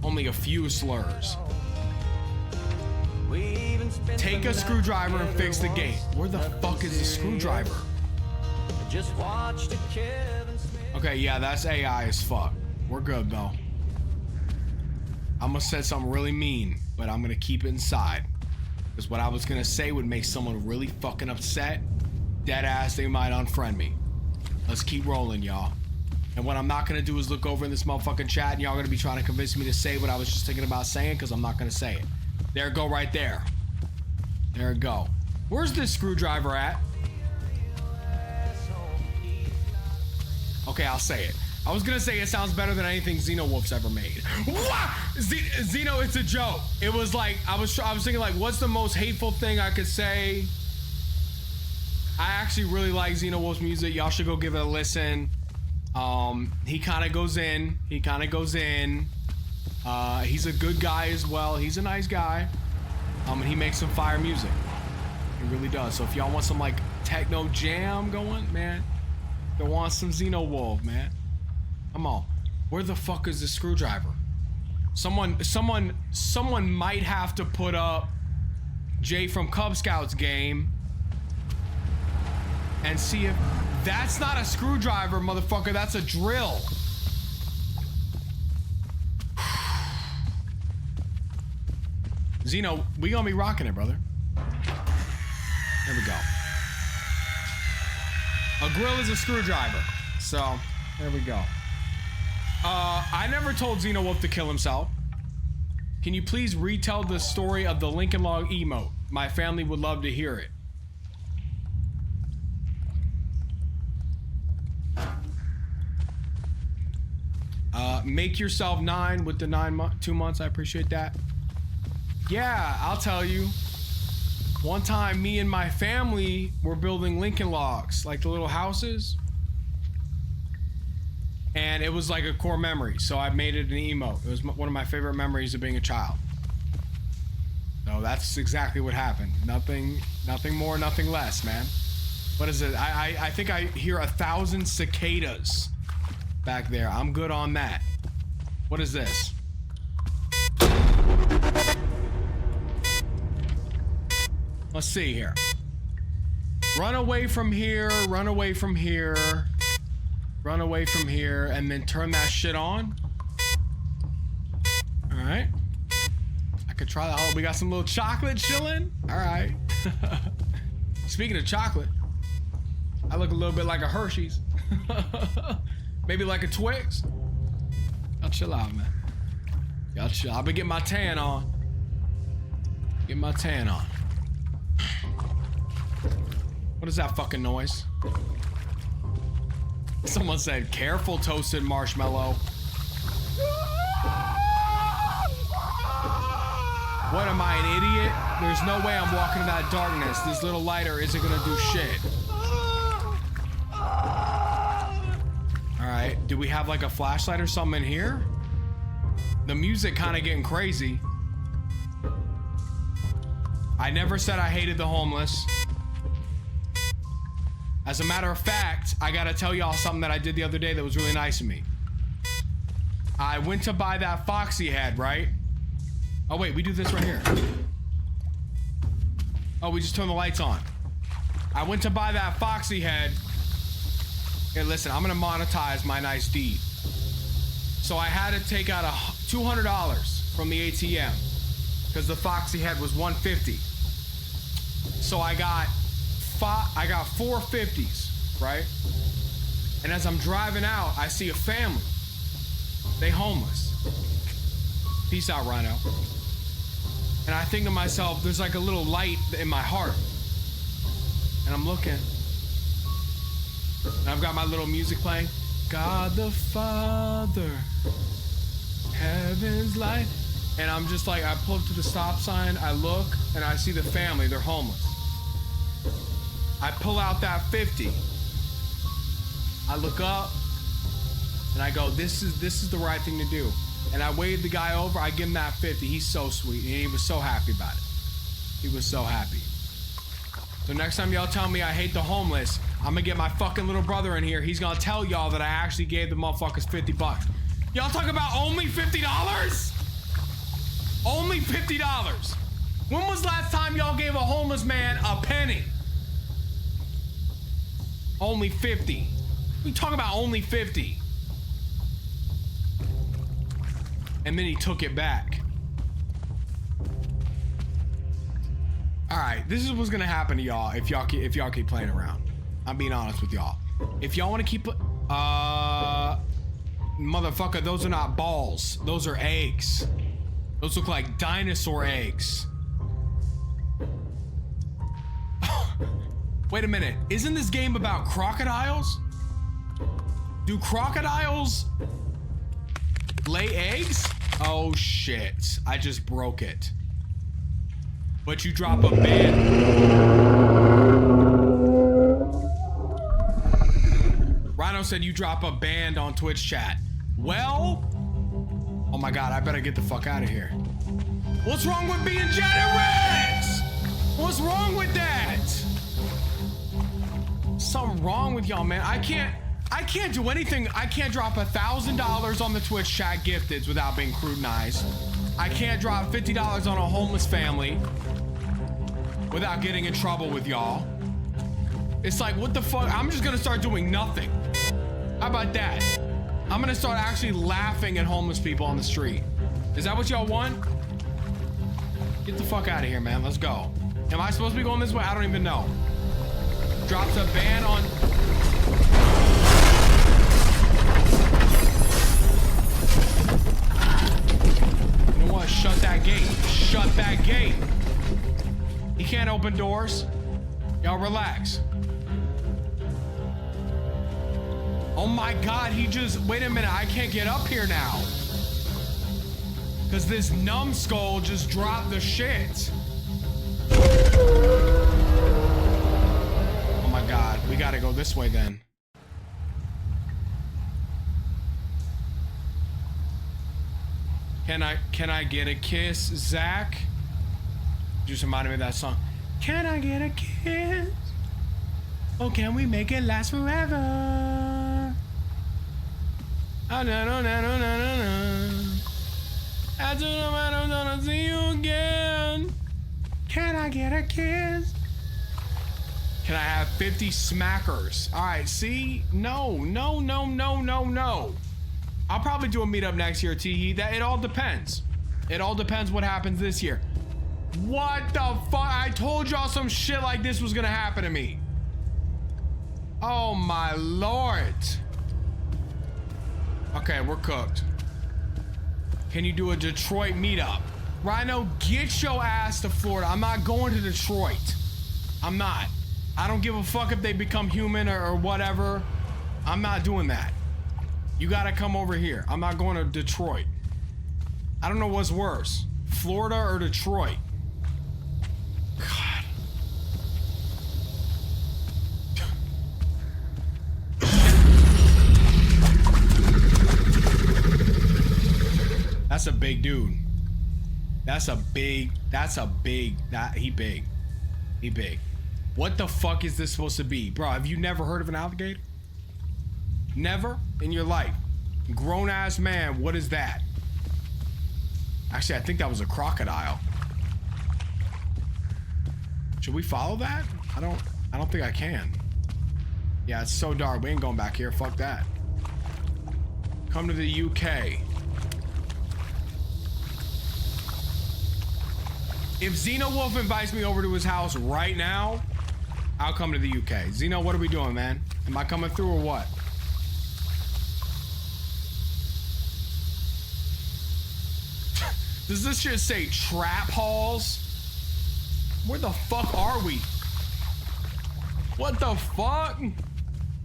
Only a few slurs. Take a screwdriver and fix the gate. Where the fuck is the screwdriver? Okay, yeah, that's AI as fuck. We're good, though. I'm gonna say something really mean, but I'm gonna keep it inside. Because what I was gonna say would make someone really fucking upset. Dead ass, they might unfriend me. Let's keep rolling, y'all. And what I'm not gonna do is look over in this motherfucking chat and y'all gonna be trying to convince me to say what I was just thinking about saying, because I'm not gonna say it. There it go right there. There it go. Where's this screwdriver at? Okay, I'll say it. I was gonna say it sounds better than anything Xenowolf's ever made. Xeno, it's a joke. It was like, I was thinking like, what's the most hateful thing I could say? I actually really like Xenowolf's music. Y'all should go give it a listen. He kind of goes in. He's a good guy as well. He's a nice guy. And he makes some fire music. He really does. So if y'all want some like techno jam going, man, go on some Xenowolf, man. Come on. Where the fuck is the screwdriver? Someone might have to put up Jay from Cub Scouts game and see if that's not a screwdriver, motherfucker. That's a drill. Zeno, we gonna be rocking it, brother. There we go. A grill is a screwdriver. So, there we go. I never told Xeno Wolf to kill himself. Can you please retell the story of the Lincoln Log emote? My family would love to hear it. Make yourself 9 with the 2 months. I appreciate that. Yeah, I'll tell you. One time, me and my family were building Lincoln Logs, like the little houses. And it was like a core memory, so I made it an emote. It was one of my favorite memories of being a child. So that's exactly what happened. Nothing more, nothing less, man. What is it? I think I hear 1,000 cicadas back there. I'm good on that. What is this? Let's see here. Run away from here, run away from here, run away from here, and then turn that shit on. All right. I could try that. Oh, we got some little chocolate chilling. All right. Speaking of chocolate, I look a little bit like a Hershey's. Maybe like a Twix. Y'all chill out, man. Y'all chill. I'll be getting my tan on. Get my tan on. What is that fucking noise? Someone said, careful, toasted marshmallow. What, am I an idiot? There's no way I'm walking in that darkness. This little lighter isn't gonna do shit. Alright, do we have like a flashlight or something in here? The music kind of getting crazy. I never said I hated the homeless. As a matter of fact, I gotta tell y'all something that I did the other day that was really nice of me. I went to buy that Foxy head, right? Oh wait, we do this right here. Oh, we just turn the lights on. I went to buy that Foxy head. Here, listen, I'm gonna monetize my nice deed. So I had to take out $200 from the ATM because the Foxy head was $150. So I got 4 50s, right? And as I'm driving out, I see a family. They homeless. Peace out, Rhino. And I think to myself, there's like a little light in my heart. And I'm looking. And I've got my little music playing. God the Father, heaven's light. And I'm just like, I pull up to the stop sign, I look, and I see the family, they're homeless. I pull out that 50. I look up, and I go, this is the right thing to do. And I wave the guy over, I give him that 50. He's so sweet, and he was so happy about it. He was so happy. So next time y'all tell me I hate the homeless, I'm gonna get my fucking little brother in here. He's gonna tell y'all that I actually gave the motherfuckers 50 bucks. Y'all talk about only $50? Only $50. When was last time y'all gave a homeless man a penny? Only 50. We talk about only 50. And then he took it back. All right, this is what's gonna happen to y'all if y'all keep playing around. I'm being honest with y'all. If y'all want to keep, motherfucker, those are not balls. Those are eggs. Those look like dinosaur eggs. Wait a minute. Isn't this game about crocodiles? Do crocodiles lay eggs? Oh shit. I just broke it. But you drop a band. Rhino said you drop a band on Twitch chat. Well, oh my god, I better get the fuck out of here. What's wrong with being generous? What's wrong with that? Something wrong with y'all, man. I can't do anything. I can't drop $1,000 on the Twitch chat gifteds without being scrutinized. I can't drop $50 on a homeless family without getting in trouble with y'all. It's like, what the fuck? I'm just gonna start doing nothing. How about that? I'm gonna start actually laughing at homeless people on the street. Is that what y'all want? Get the fuck out of here, man. Let's go. Am I supposed to be going this way? I don't even know. Drops a ban on... You know what? Shut that gate. Shut that gate. He can't open doors. Y'all relax. Oh my God, he just... Wait a minute, I can't get up here now. Because this numbskull just dropped the shit. Oh my God, we gotta go this way then. Can I get a kiss, Zach? Just reminded me of that song. Can I get a kiss? Oh, can we make it last forever? Oh, no, no, no, no, no, no, no. I don't know, I don't wanna see you again. Can I get a kiss? Can I have 50 smackers? All right, see? No, no, no, no, no, no. I'll probably do a meetup next year, Teehee. That it all depends. It all depends what happens this year. What the fuck? I told y'all some shit like this was gonna happen to me. Oh my Lord. Okay, we're cooked. Can you do a Detroit meetup? Rhino, get your ass to Florida. I'm not going to Detroit. I'm not. I don't give a fuck if they become human or whatever. I'm not doing that. You gotta come over here. I'm not going to Detroit. I don't know what's worse, Florida or Detroit. God. That's a big dude. He big. What the fuck is this supposed to be? Bro, have you never heard of an alligator? Never in your life? Grown ass man, what is that? Actually, I think that was a crocodile. Should we follow that? I don't think I can. Yeah, it's so dark. We ain't going back here. Fuck that. Come to the UK. If Xenowolf invites me over to his house right now, I'll come to the UK. Xeno, what are we doing, man? Am I coming through or what? Does this shit say trap halls? Where the fuck are we? What the fuck?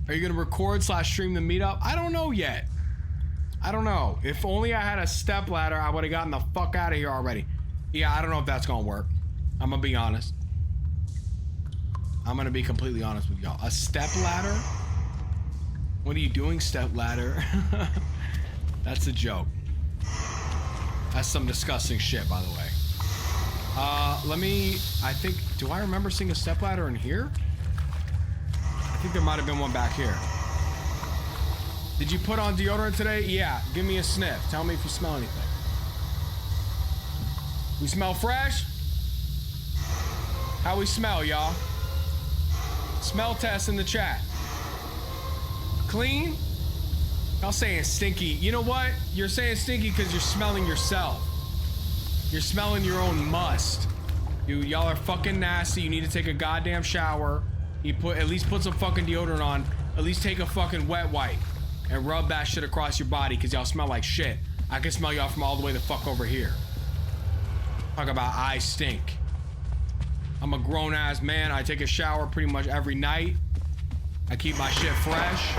Are you gonna record / stream the meetup? I don't know yet. I don't know. If only I had a step ladder, I would have gotten the fuck out of here already. Yeah, I don't know if that's gonna work. I'm gonna be honest. I'm gonna be completely honest with y'all. A step ladder? What are you doing, step ladder? That's a joke. That's some disgusting shit, by the way. I think, do I remember seeing a step ladder in here? I think there might have been one back here. Did you put on deodorant today? Yeah, give me a sniff. Tell me if you smell anything. We smell fresh? How we smell, y'all? Smell test in the chat. Clean? Y'all saying stinky. You know what? You're saying stinky because you're smelling yourself. You're smelling your own must. Y'all are fucking nasty. You need to take a goddamn shower. You at least put some fucking deodorant on. At least take a fucking wet wipe and rub that shit across your body because y'all smell like shit. I can smell y'all from all the way the fuck over here. Talk about I stink. I'm a grown ass man. I take a shower pretty much every night. I keep my shit fresh.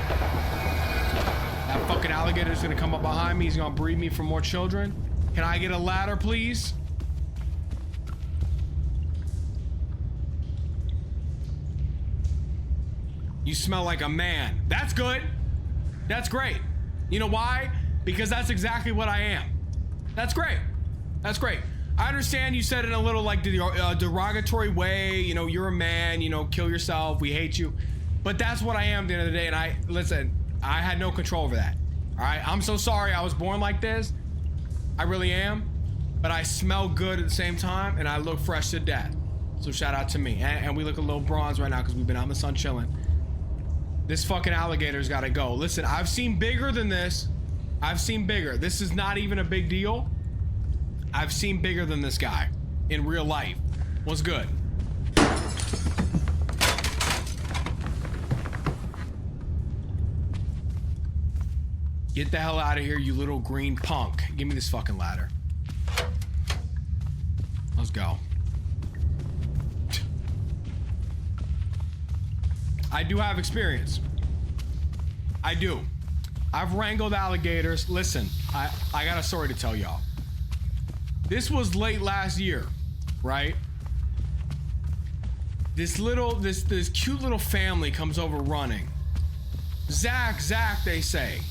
That fucking alligator is gonna come up behind me. He's gonna breed me for more children. Can I get a ladder, please? You smell like a man. That's good. That's great. You know why? Because that's exactly what I am. That's great. That's great. I understand you said it in a little like derogatory way. You know, you're a man, you know, kill yourself. We hate you. But that's what I am at the end of the day. And listen, I had no control over that. All right. I'm so sorry I was born like this. I really am. But I smell good at the same time and I look fresh to death. So shout out to me. And we look a little bronze right now because we've been out in the sun chilling. This fucking alligator's got to go. Listen, I've seen bigger than this. I've seen bigger. This is not even a big deal. I've seen bigger than this guy. in real life. What's good? Get the hell out of here, you little green punk. Give me this fucking ladder. Let's go. I do have experience. I do. I've wrangled alligators. Listen, I got a story to tell y'all. This was late last year, right? This cute little family comes over running. Zach, they say.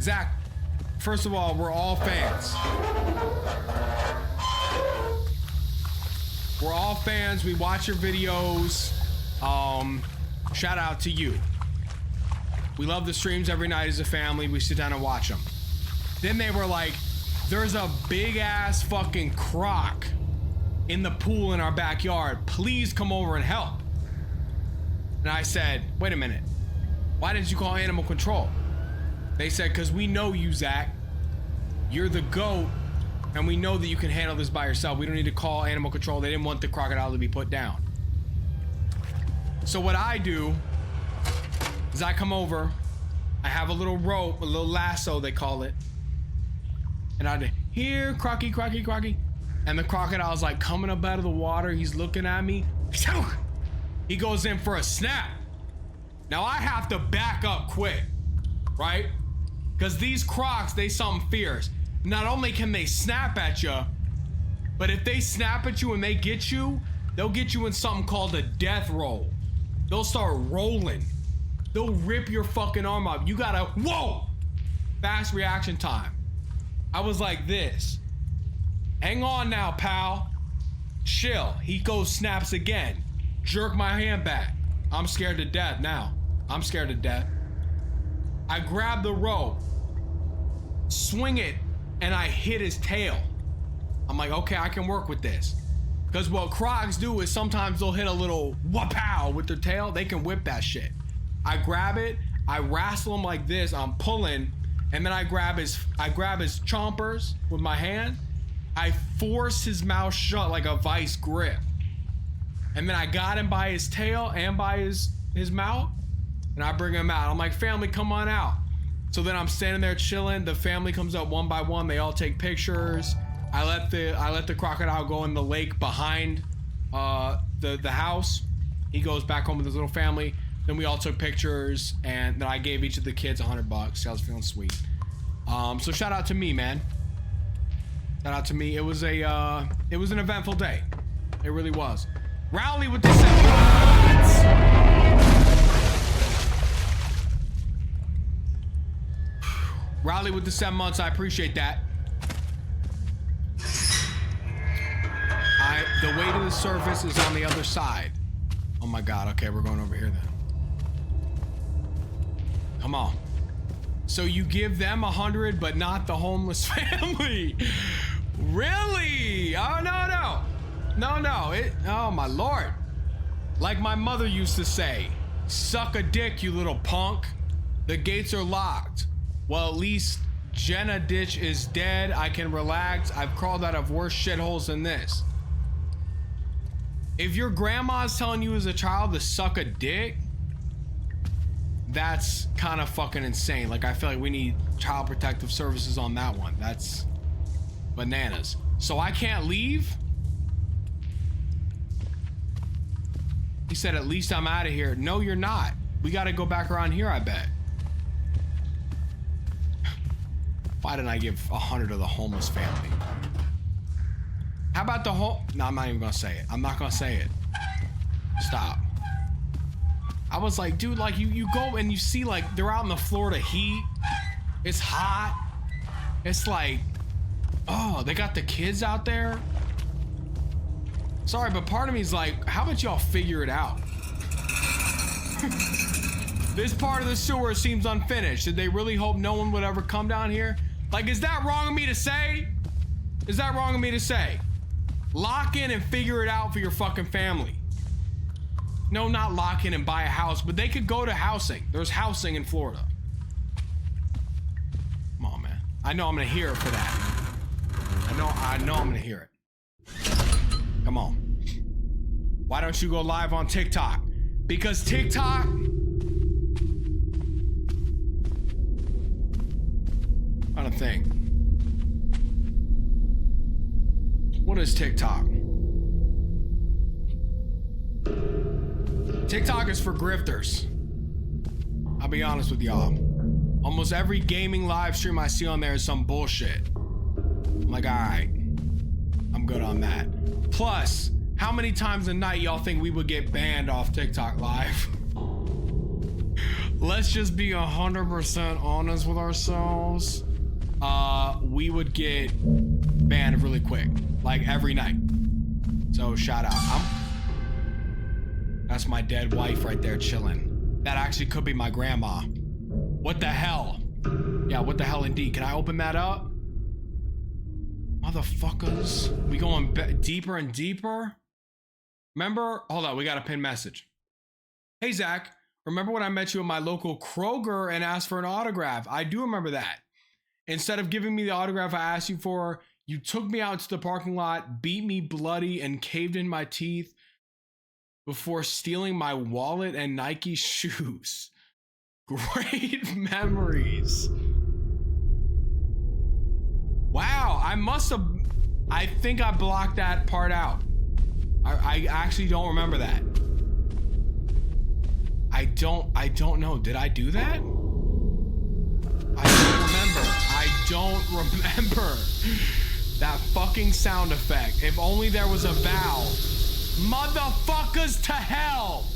Zach, first of all, we're all fans. We're all fans. We watch your videos. Shout out to you. We love the streams every night as a family. We sit down and watch them. Then they were like, there's a big ass fucking croc in the pool in our backyard. Please come over and help. And I said, wait a minute. Why didn't you call animal control? They said, because we know you, Zach. You're the GOAT, and we know that you can handle this by yourself. We don't need to call animal control. They didn't want the crocodile to be put down. So what I do is I come over. I have a little rope, a little lasso, they call it. And I do, here, crocky, crocky, crocky. And the crocodile's like coming up out of the water. He's looking at me. He goes in for a snap. Now I have to back up quick, right? Because these crocs, they something fierce. Not only can they snap at you, but if they snap at you and they get you, they'll get you in something called a death roll. They'll start rolling. They'll rip your fucking arm off. You gotta, whoa! Fast reaction time. I was like this. Hang on now, pal. Chill. He goes, snaps again. Jerk my hand back. I'm scared to death now. I'm scared to death. I grab the rope, swing it, and I hit his tail. I'm like, okay, I can work with this. Because what crocs do is sometimes they'll hit a little wha-pow with their tail. They can whip that shit. I grab it, I wrestle him like this, I'm pulling, and then I grab his chompers with my hand. I force his mouth shut like a vice grip. And then I got him by his tail and by his mouth, and I bring him out. I'm like, family, come on out. So then I'm standing there chilling. The family comes up one by one. They all take pictures. I let the crocodile go in the lake behind the house. He goes back home with his little family. Then we all took pictures, and then I gave each of the kids $100. I was feeling sweet. So shout out to me, man. Shout out to me. It was an eventful day. It really was. Rowley with the 7 months. Rowley with the 7 months. I appreciate that. The way to the surface is on the other side. Oh my God. Okay, we're going over here then. Come on. So you give them 100, but not the homeless family. Really? Oh, no. Oh my Lord. Like my mother used to say, suck a dick, you little punk. The gates are locked. Well, at least Jenna Ditch is dead. I can relax. I've crawled out of worse shitholes than this. If your grandma's telling you as a child to suck a dick, that's kind of fucking insane. Like, I feel like we need child protective services on that one. That's bananas. So I can't leave? He said, at least I'm out of here. No, you're not. We got to go back around here, I bet. Why didn't I give 100 to the homeless family? How about the whole... No, I'm not even gonna say it. I'm not gonna say it. Stop. I was like, dude, like you go and you see like they're out in the Florida heat. It's hot. It's like, oh, they got the kids out there. Sorry, but part of me is like, how about y'all figure it out? This part of the sewer seems unfinished. Did they really hope no one would ever come down here? Like, is that wrong of me to say? Is that wrong of me to say? Lock in and figure it out for your fucking family. No, not lock in and buy a house, but they could go to housing. There's housing in Florida. Come on, man. I know I'm gonna hear it for that. I know I'm gonna hear it. Come on. Why don't you go live on TikTok? Because TikTok... I don't think. What is TikTok? TikTok is for grifters. I'll be honest with y'all. Almost every gaming live stream I see on there is some bullshit. I'm like, all right, I'm good on that. Plus, how many times a night y'all think we would get banned off TikTok live? Let's just be 100% honest with ourselves. We would get banned really quick, like every night. So shout out. That's my dead wife right there chilling. That actually could be my grandma. What the hell? Yeah, what the hell indeed. Can I open that up? Motherfuckers. We going deeper and deeper? Remember? Hold on, we got a pinned message. Hey, Zach. Remember when I met you at my local Kroger and asked for an autograph? I do remember that. Instead of giving me the autograph I asked you for, you took me out to the parking lot, beat me bloody, and caved in my teeth before stealing my wallet and Nike shoes. Great memories. Wow, I think I blocked that part out. I actually don't remember that. I don't know. Did I do that? I don't remember that fucking sound effect. If only there was a valve. Motherfuckers to hell.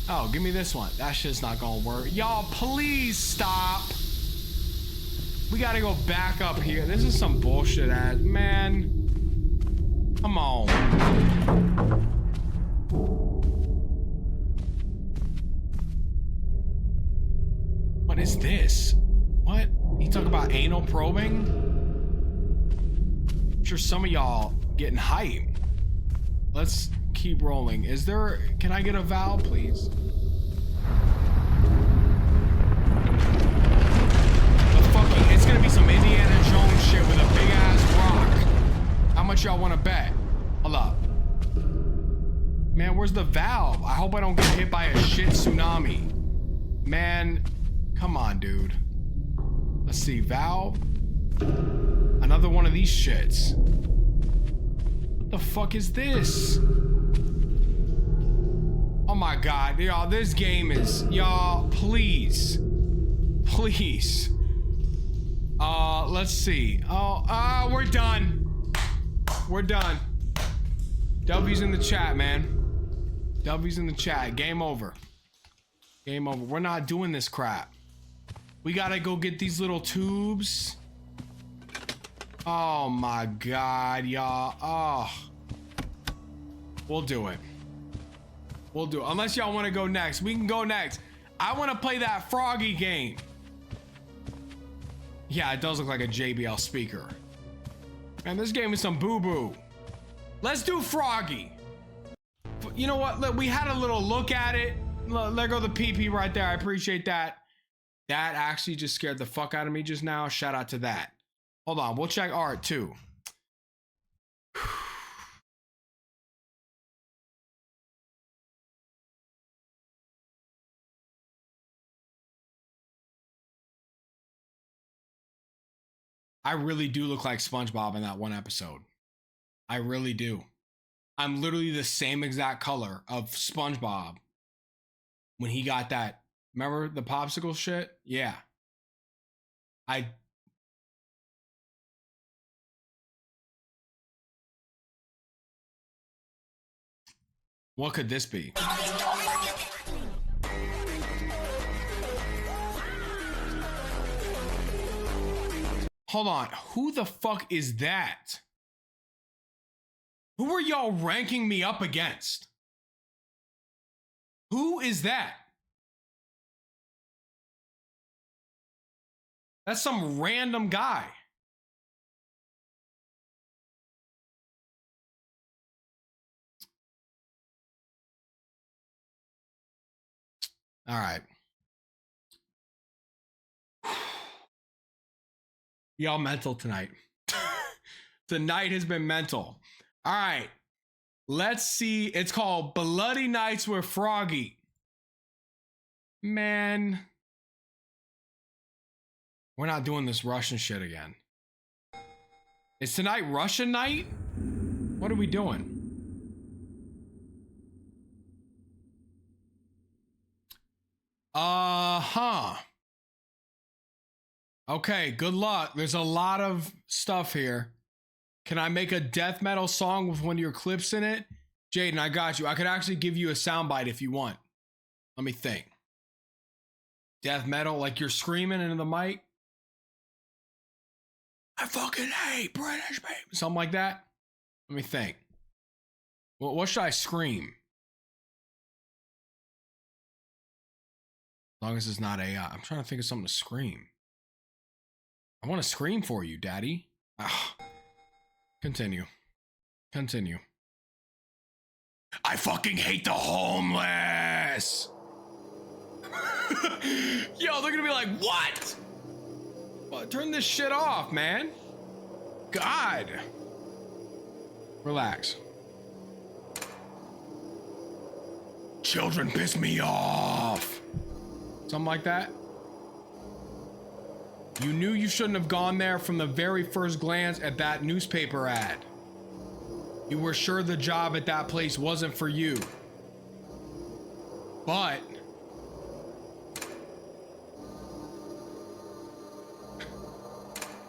Oh, give me this one. That shit's not gonna work. Y'all, please stop. We gotta go back up here. This is some bullshit ass, man. Come on. What is this? What? You talk about anal probing? I'm sure some of y'all getting hype. Let's keep rolling. Can I get a valve, please? It's gonna be some Indiana Jones shit with a big ass rock. How much y'all wanna bet? Hold up. Man, where's the valve? I hope I don't get hit by a shit tsunami. Man, come on, dude. Let's see, valve. Another one of these shits. What the fuck is this? Oh my god, y'all, this game is... Y'all, please. Please. Let's see. We're done. We're done. W's in the chat, man. W's in the chat. Game over. Game over. We're not doing this crap. We gotta go get these little tubes. Oh my god, y'all. Oh. We'll do it. We'll do it. Unless y'all want to go next. We can go next. I want to play that Froggy game. Yeah, it does look like a JBL speaker. Man, this game is some boo-boo. Let's do Froggy. You know what? Look, we had a little look at it. Let go the PP right there. I appreciate that. That actually just scared the fuck out of me just now. Shout out to that. Hold on. We'll check art too. I really do look like SpongeBob in that one episode. I really do. I'm literally the same exact color of SpongeBob when he got that. Remember the popsicle shit? Yeah. What could this be? Hold on. Who the fuck is that? Who are y'all ranking me up against? Who is that? That's some random guy. All right. Y'all mental tonight. Tonight has been mental. All right. Let's see. It's called Bloody Nights with Froggy. Man. We're not doing this Russian shit again. Is tonight Russian night? What are we doing? Uh-huh. Okay, good luck. There's a lot of stuff here. Can I make a death metal song with one of your clips in it? Jaden, I got you. I could actually give you a soundbite if you want. Let me think. Death metal, like you're screaming into the mic. I fucking hate British people. Something like that. Let me think. Well, what should I scream? As long as it's not AI. I'm trying to think of something to scream. I want to scream for you, Daddy. Ah. Continue. Continue. I fucking hate the homeless. Yo, they're gonna be like, what? Well, turn this shit off, man. God. Relax. Children piss me off. Something like that. You knew you shouldn't have gone there from the very first glance at that newspaper ad. You were sure the job at that place wasn't for you. But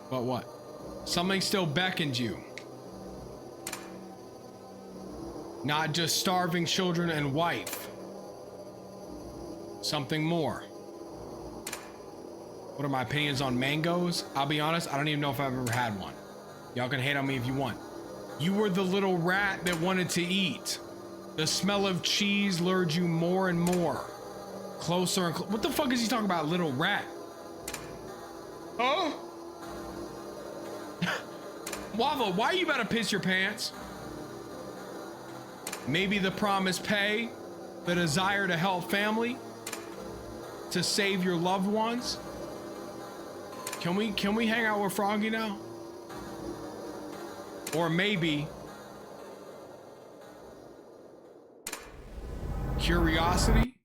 what? Something still beckons you. Not just starving children and wife. Something more. What are my opinions on mangoes? I'll be honest, I don't even know if I've ever had one. Y'all can hate on me if you want. You were the little rat that wanted to eat. The smell of cheese lured you more and more. Closer and what the fuck is he talking about, little rat? Huh? Waffle, why you better piss your pants? Maybe the promised pay, the desire to help family, to save your loved ones. Can we hang out with Froggy now? Or maybe curiosity?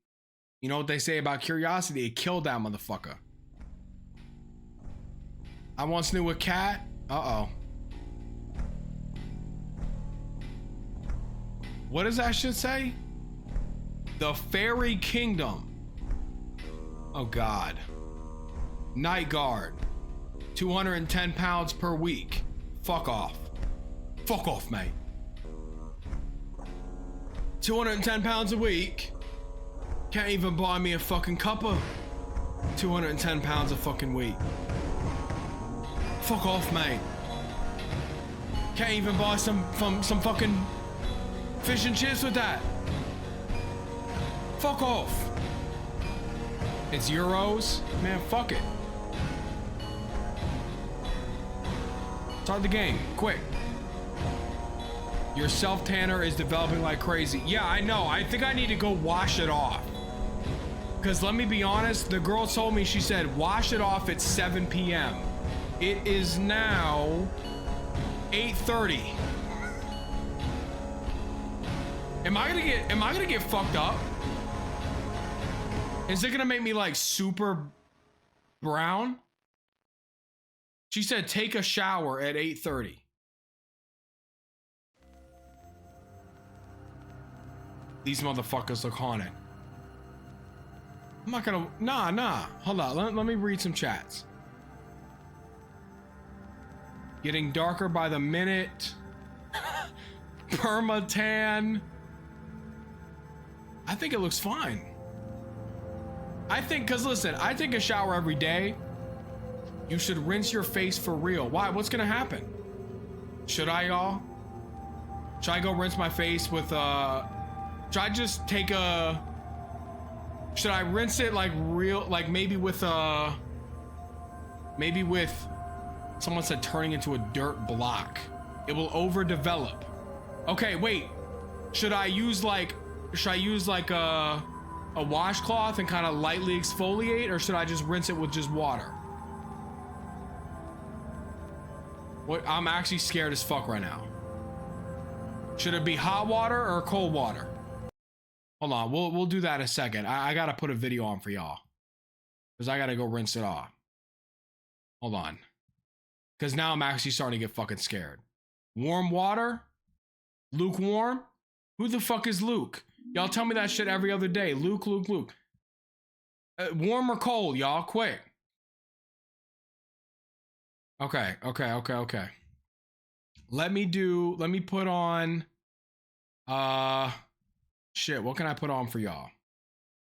You know what they say about curiosity? It killed that motherfucker. I once knew a cat. Uh-oh. What does that shit say? The Fairy Kingdom. Oh God. Night Guard. 210 pounds per week. Fuck off. Fuck off, mate. 210 pounds a week. Can't even buy me a fucking cuppa. 210 pounds a fucking week. Fuck off, mate. Can't even buy some fucking fish and chips with that. Fuck off. It's euros? Man, fuck it. Start the game, quick. Your self-tanner is developing like crazy. Yeah, I know. I think I need to go wash it off. Because let me be honest, the girl told me, she said, wash it off at 7 p.m. It is now 8:30. Am I gonna get fucked up? Is it gonna make me like super brown? She said take a shower at 8:30. These motherfuckers look haunted. I'm not gonna, nah. Hold on, let me read some chats. Getting darker by the minute. Permatan. I think it looks fine. I think, cause listen, I take a shower every day. You should rinse your face for real. Why? What's gonna happen? Should I, y'all? Should I go rinse my face with, should I just take a, should I rinse it like real, like maybe with, someone said turning into a dirt block. It will overdevelop. Okay, wait. Should I use like a washcloth and kind of lightly exfoliate, or should I just rinse it with just water? What? I'm actually scared as fuck right now. Should it be hot water or cold water? Hold on, we'll do that in a second. I gotta put a video on for y'all. Because I gotta go rinse it off. Hold on. Because now I'm actually starting to get fucking scared. Warm water? Lukewarm? Who the fuck is Luke? Y'all tell me that shit every other day. Luke. Warm or cold, y'all? Quick. Okay. Let me put on, shit, what can I put on for y'all?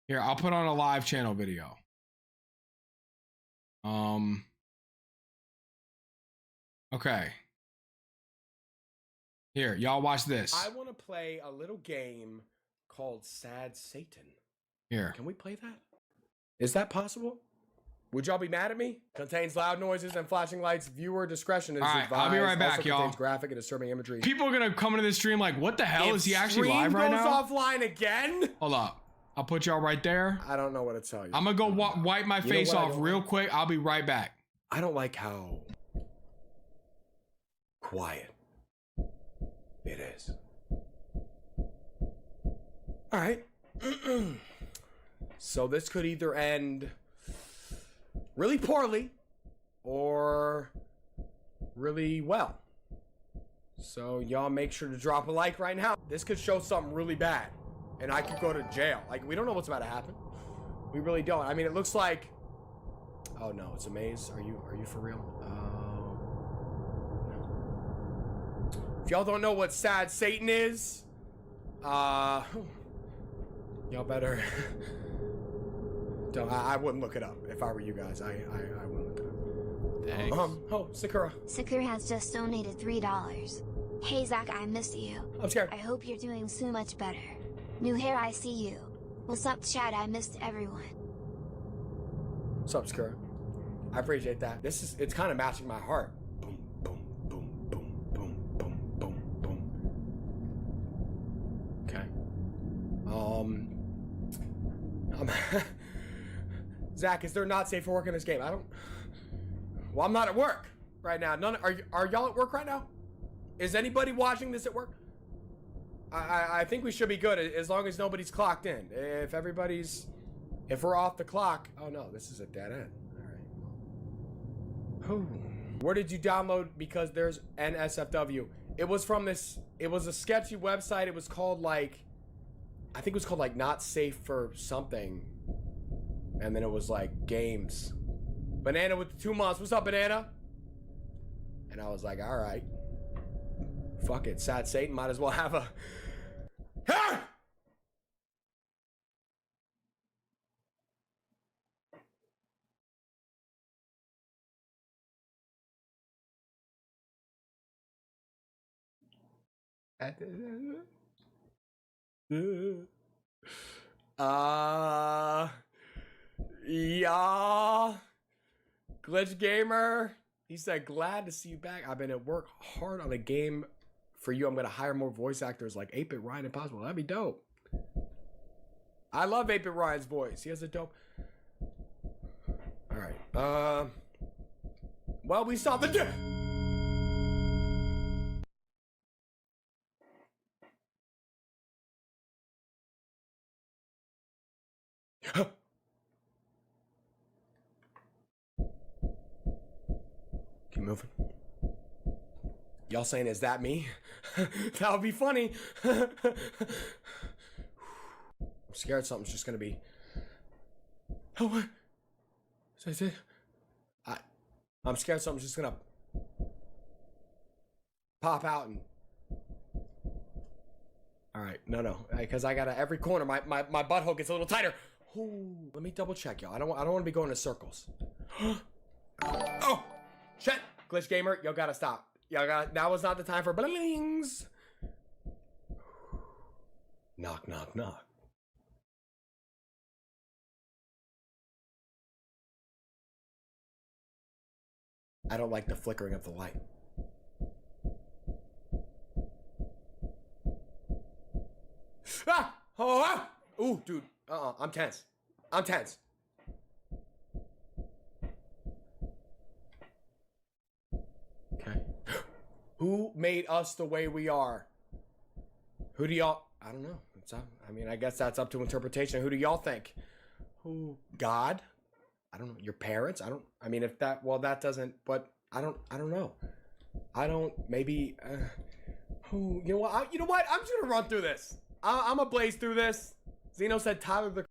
Here, I'll put on a live channel video. Okay. Here, y'all watch this. I want to play a little game called Sad Satan. Here. Can we play that? Is that possible? Would y'all be mad at me? Contains loud noises and flashing lights. Viewer discretion is advised. I'll be right back, also y'all. Contains graphic and disturbing imagery. People are gonna come into this stream like, what the hell? Is he actually live right now? Stream goes offline again? Hold up. I'll put y'all right there. I don't know what to tell you. I'm gonna go wipe my face off real quick. I'll be right back. I don't like how quiet it is. All right. So this could either end really poorly or really well. So y'all make sure to drop a like right now. This could show something really bad and I could go to jail. Like, we don't know what's about to happen. We really don't. I mean, it looks like, oh no, it's a maze. Are you for real? If y'all don't know what Sad Satan is, y'all better don't. I wouldn't look it up if I were you guys. I wouldn't look it up. Thanks. Oh, Sakura. Sakura has just donated $3. Hey Zach, I missed you. I'm scared. I hope you're doing so much better. New hair, I see you. What's up, Chad? I missed everyone. What's up, Sakura? I appreciate that. It's kind of matching my heart. Boom, boom, boom, boom, boom, boom, boom, boom. Okay. Zach, is there not safe for work in this game? Well, I'm not at work right now. Are y'all at work right now? Is anybody watching this at work? I think we should be good as long as nobody's clocked in. If we're off the clock, oh no, this is a dead end. All right. Where did you download? Because there's NSFW. It was from this. It was a sketchy website. It was called I think it was called Not Safe for something. And then it was games. Banana with the 2 months. What's up, Banana? And I was like, all right. Fuck it. Sad Satan might as well have a... Ah! Yeah. Glitch Gamer. He said, glad to see you back. I've been at work hard on a game for you. I'm going to hire more voice actors like 8-Bit Ryan if possible. That'd be dope. I love 8-Bit Ryan's voice. He has a dope... All right. Well, we saw the... Keep moving. Y'all saying, is that me? That would be funny. I'm scared something's just gonna be... Oh, what? Is it? I'm scared something's just gonna pop out and... All right, no, because I gotta, every corner, my butthole gets a little tighter. Ooh, let me double check, y'all. I don't want to be going in circles. Oh, shit, Glitch Gamer, y'all gotta stop. Now was not the time for blings. Knock, knock, knock. I don't like the flickering of the light. Ah! Oh, ah! Ooh, dude. I'm tense. I'm tense. Okay. Who made us the way we are? Who do y'all? I don't know. It's up. I mean, I guess that's up to interpretation. Who do y'all think? Who? God? I don't know. Your parents? I don't. I mean, if that. Well, that doesn't. But I don't. I don't know. I don't. Maybe. Who? You know what? You know what? I'm just gonna run through this. I'm gonna blaze through this. Zeno said Tyler the.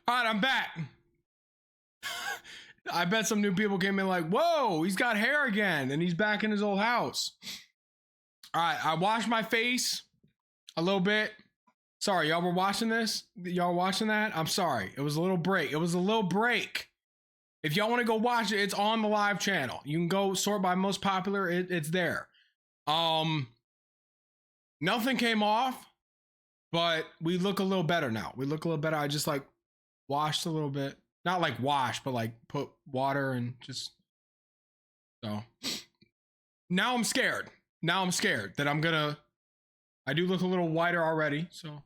All right, I'm back. I bet some new people came in like, whoa, he's got hair again, and he's back in his old house. All right, I washed my face a little bit. Sorry, y'all were watching this? Y'all watching that? I'm sorry. It was a little break. It was a little break. If y'all want to go watch it, it's on the live channel. You can go sort by most popular. It's there. Nothing came off, but we look a little better now. We look a little better. I just like washed a little bit. Not like wash, but like put water and just so. Now I'm scared. Now I'm scared that I do look a little whiter already. So,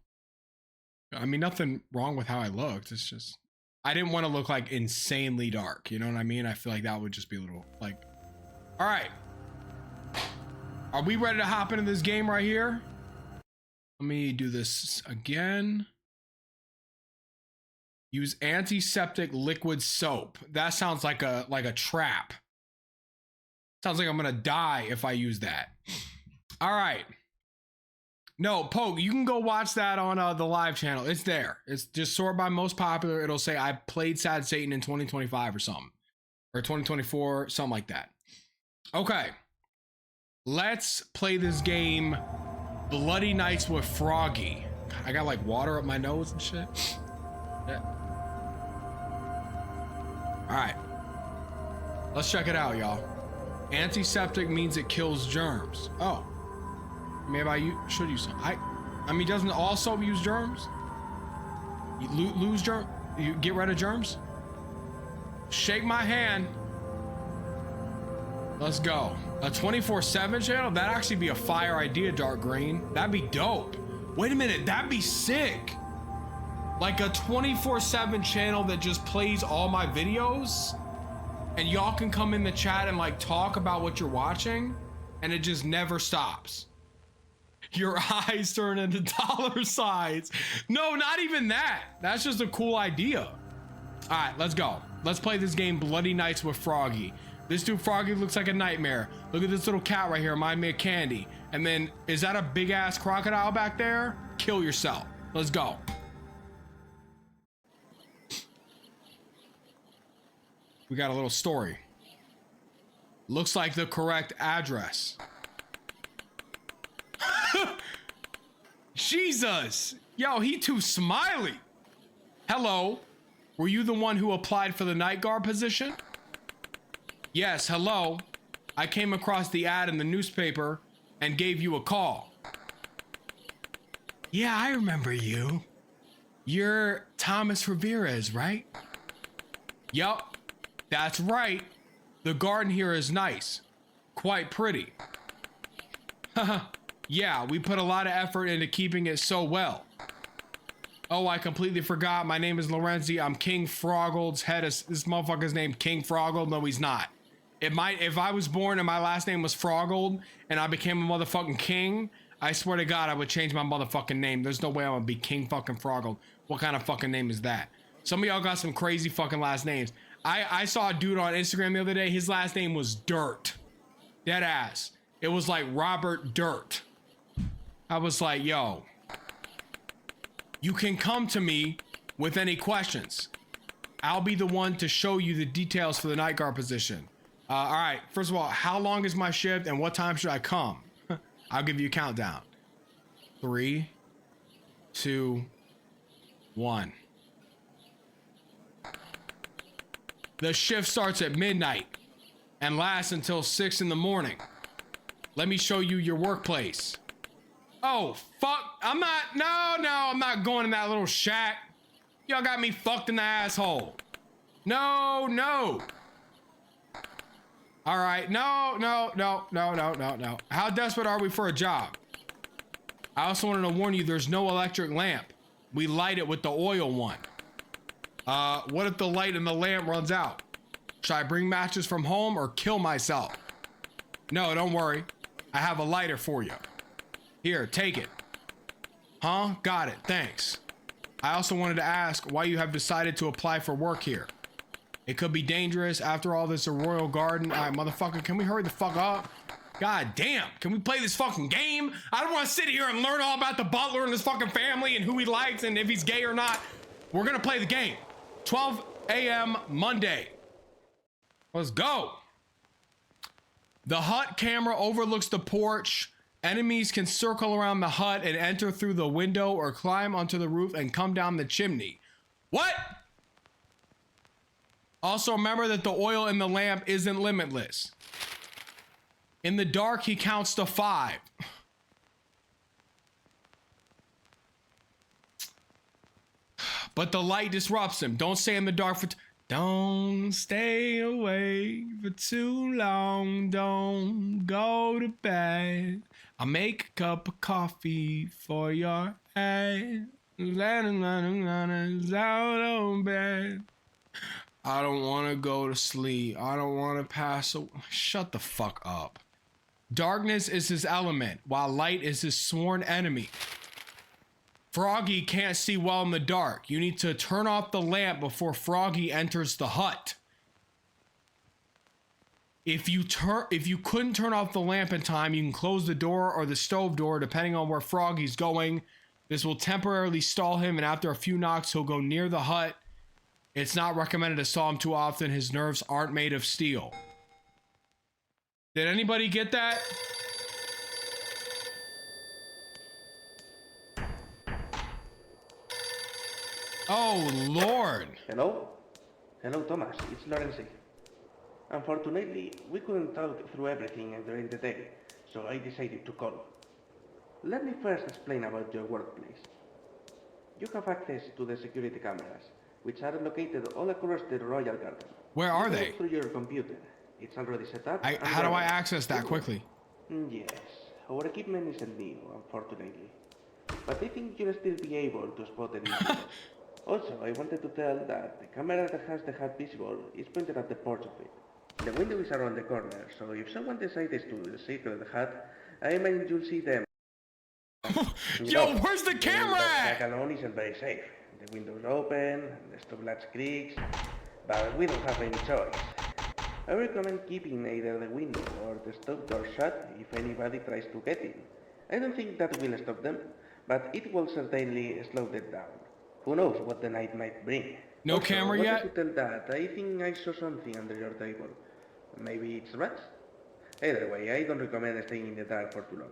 I mean, nothing wrong with how I looked. It's just, I didn't want to look like insanely dark. You know what I mean? I feel like that would just be a little like, all right. Are we ready to hop into this game right here? Let me do this again. Use antiseptic liquid soap. That sounds like a trap. Sounds like I'm gonna die if I use that. All right. No, Poke, you can go watch that on the live channel. It's there. It's just sort by most popular. It'll say I played Sad Satan in 2025 or something. Or 2024, something like that. Okay. Let's play this game Bloody Nights with Froggy. God, I got like water up my nose and shit. Yeah. All right. Let's check it out, y'all. Antiseptic means it kills germs. Oh. Maybe I should use some. I mean, doesn't all soap use germs? You lose germ? You get rid of germs? Shake my hand. Let's go. A 24/7 channel? That'd actually be a fire idea, Dark Green. That'd be dope. Wait a minute, that'd be sick. Like a 24/7 channel that just plays all my videos, and y'all can come in the chat and like talk about what you're watching, and it just never stops. Your eyes turn into dollar signs. No, not even that. That's just a cool idea. All right, let's go. Let's play this game, Bloody Nights with Froggy. This dude Froggy looks like a nightmare. Look at this little cat right here, remind me of Candy. And then, is that a big ass crocodile back there? Kill yourself. Let's go. We got a little story. Looks like the correct address. Jesus. Yo, he too smiley. Hello. Were you the one who applied for the night guard position? Yes, hello. I came across the ad in the newspaper and gave you a call. Yeah, I remember you. You're Thomas Ramirez, right? Yup, that's right. The garden here is nice. Quite pretty. Haha. Yeah, we put a lot of effort into keeping it so well. Oh, I completely forgot. My name is Lorenzi. I'm King Froggold's head. This motherfucker's named King Froggold. No, he's not. It might, if I was born and my last name was Froggold and I became a motherfucking king, I swear to God, I would change my motherfucking name. There's no way I'm gonna be King fucking Froggold. What kind of fucking name is that? Some of y'all got some crazy fucking last names. I saw a dude on Instagram the other day. His last name was Dirt. Dead ass. It was like Robert Dirt. I was like, yo, you can come to me with any questions. I'll be the one to show you the details for the night guard position. All right, first of all, how long is my shift and what time should I come? I'll give you a countdown. 3, 2, 1. The shift starts at midnight and lasts until 6 in the morning. Let me show you your workplace. Oh, fuck. I'm not going in that little shack. Y'all got me fucked in the asshole. No. All right, no. How desperate are we for a job? I also wanted to warn you, there's no electric lamp. We light it with the oil one. What if the light in the lamp runs out? Should I bring matches from home or kill myself? No, don't worry. I have a lighter for you. Here, take it. Huh? Got it. Thanks. I also wanted to ask why you have decided to apply for work here. It could be dangerous. After all, this is a royal garden. All right, motherfucker, can we hurry the fuck up? God damn, can we play this fucking game? I don't want to sit here and learn all about the butler and his fucking family and who he likes and if he's gay or not. We're gonna play the game. 12 a.m. Monday. Let's go. The hut camera overlooks the porch. Enemies can circle around the hut and enter through the window or climb onto the roof and come down the chimney. What? Also remember that the oil in the lamp isn't limitless. In the dark, he counts to 5. But the light disrupts him. Don't stay in the dark for don't stay awake for too long. Don't go to bed. I'll make a cup of coffee for your head. Out of bed. I don't want to go to sleep. I don't want to pass away. Shut the fuck up. Darkness is his element, while light is his sworn enemy. Froggy can't see well in the dark. You need to turn off the lamp before Froggy enters the hut. If you couldn't turn off the lamp in time, you can close the door or the stove door depending on where Froggy's going. This will temporarily stall him, and after a few knocks, he'll go near the hut. It's not recommended to stall him too often. His nerves aren't made of steel. Did anybody get that? Oh, Lord. Hello? Hello, Thomas. It's Lorenzi. Unfortunately, we couldn't talk through everything during the day, so I decided to call. Let me first explain about your workplace. You have access to the security cameras, which are located all across the Royal Garden. Where are they? Through your computer. It's already set up. How do I access that quickly? Yes, our equipment isn't new, unfortunately. But I think you'll still be able to spot anything. Also, I wanted to tell that the camera that has the hut visible is pointed at the porch of it. The window is around the corner, so if someone decides to circle the hut, I imagine you'll see them. Yo, where's the camera That at? alone isn't very safe. The window's open, the stove latch creaks, but we don't have any choice. I recommend keeping either the window or the stove door shut if anybody tries to get in. I don't think that will stop them, but it will certainly slow them down. Who knows what the night might bring. No Also, camera I yet? wanted to tell that I think I saw something under your table. Maybe it's rats? Either way, I don't recommend staying in the dark for too long.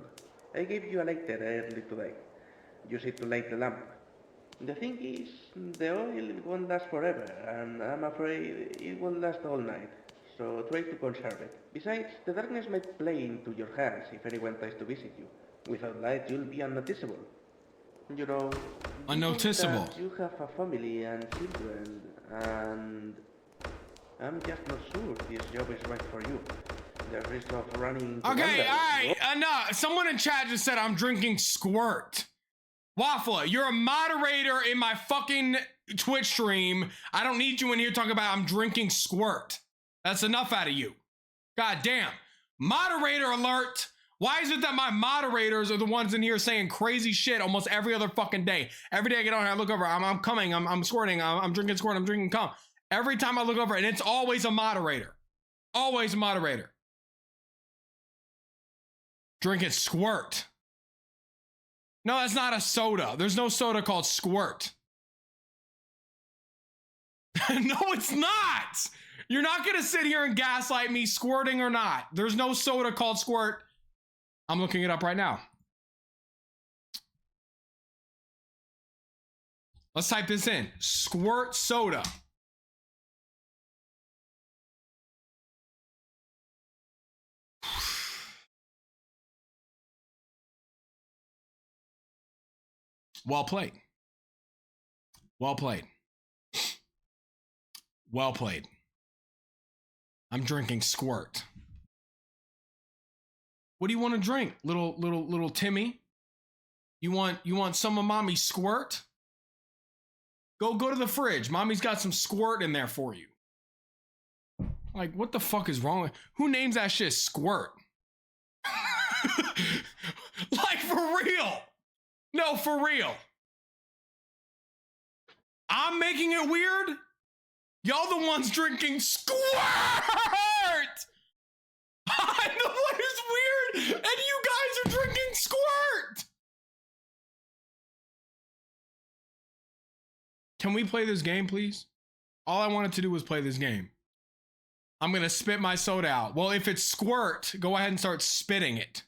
I gave you a lighter early today. Use it to light the lamp. The thing is, the oil won't last forever, and I'm afraid it won't last all night. So try to conserve it. Besides, the darkness might play into your hands if anyone tries to visit you. Without light, you'll be unnoticeable. You know, Unnoticeable. you have a family and children, and I'm just not sure this job is right for you. The risk of running into Okay, vandals, alright, enough. Someone in chat just said I'm drinking squirt. Waffle, you're a moderator in my fucking Twitch stream. I don't need you in here talking about I'm drinking squirt. That's enough out of you. God damn. Moderator alert. Why is it that my moderators are the ones in here saying crazy shit almost every other fucking day? Every day I get on here, I look over, I'm coming, I'm squirting, I'm drinking squirt, I'm drinking cum. Every time I look over, and it's always a moderator. Always a moderator. Drinking squirt. No, that's not a soda. There's no soda called squirt. No, it's not. You're not gonna sit here and gaslight me, squirting or not. There's no soda called squirt. I'm looking it up right now. Let's type this in. Squirt soda. Well played. Well played. Well played. I'm drinking squirt. What do you want to drink, little Timmy? You want some of mommy's squirt? Go to the fridge. Mommy's got some squirt in there for you. Like, what the fuck is wrong with who names that shit squirt? Like, for real. No, for real. I'm making it weird. Y'all the ones drinking squirt. I'm the one who's weird, and you guys are drinking squirt. Can we play this game, please? All I wanted to do was play this game. I'm gonna spit my soda out. Well, if it's squirt, go ahead and start spitting it.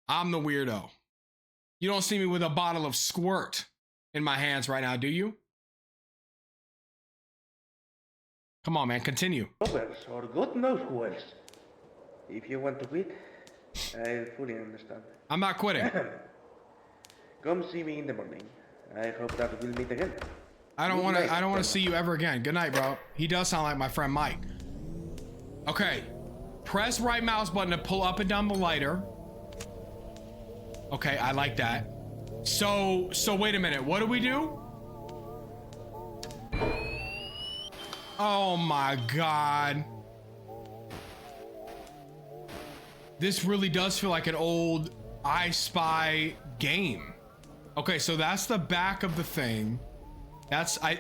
I'm the weirdo. You don't see me with a bottle of squirt in my hands right now, do you? Come on, man, continue. Robbers, or God knows who else. If you want to quit, I fully understand. I'm not quitting. Come see me in the morning. I hope that we'll meet again. I don't want to see you ever again. Good night, bro. He does sound like my friend Mike. Okay. Press right mouse button to pull up and down the lighter. Okay, I like that. So wait a minute. What do we do? Oh my God. This really does feel like an old I Spy game. Okay, so that's the back of the thing.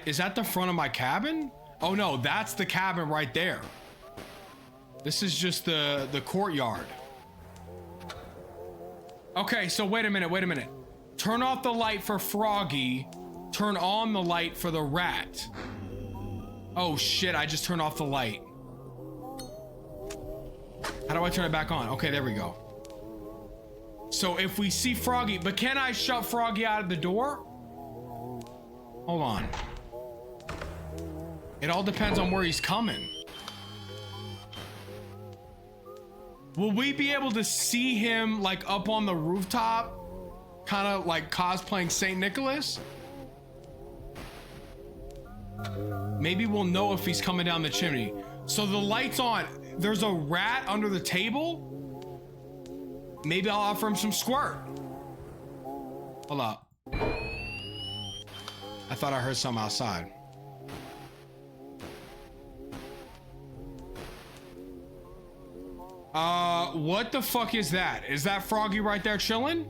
Is that the front of my cabin? Oh no, that's the cabin right there. This is just the courtyard. Okay, so wait a minute. Turn off the light for Froggy. Turn on the light for the rat. Oh shit, I just turned off the light. How do I turn it back on? Okay, there we go. So if we see Froggy, but can I shut Froggy out of the door? Hold on. It all depends on where he's coming. Will we be able to see him like up on the rooftop? Kind of like cosplaying St. Nicholas? Maybe we'll know if he's coming down the chimney. So the light's on. There's a rat under the table. Maybe I'll offer him some squirt. Hold up. I thought I heard something outside. What the fuck is that? Is that Froggy right there chilling?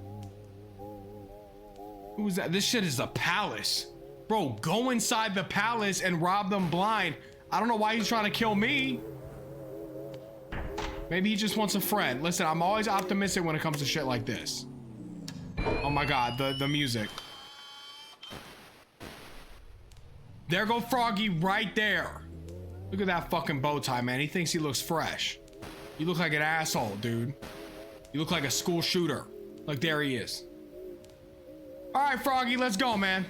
Who's that? This shit is a palace. Bro, go inside the palace and rob them blind. I don't know why he's trying to kill me. Maybe he just wants a friend. Listen, I'm always optimistic when it comes to shit like this. Oh my God, the music. There go Froggy right there. Look at that fucking bow tie, man. He thinks he looks fresh. You look like an asshole, dude. You look like a school shooter. Look, there he is. All right, Froggy, let's go, man.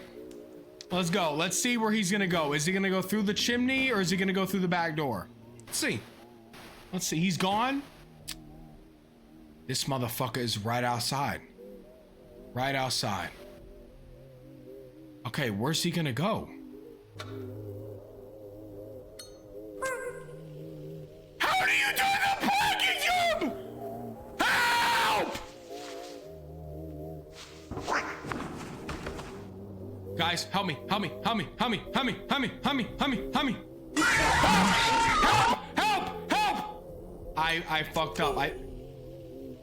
Let's go. Let's see where he's gonna go. Is he gonna go through the chimney or is he gonna go through the back door? Let's see. Let's see. He's gone. This motherfucker is right outside. Right outside. Okay, where's he gonna go? How do you do the parking jump? Help! Guys, help me, help me, help me, help me, help me, help me, help me, help me, help me. Help! Help! Help! I fucked up.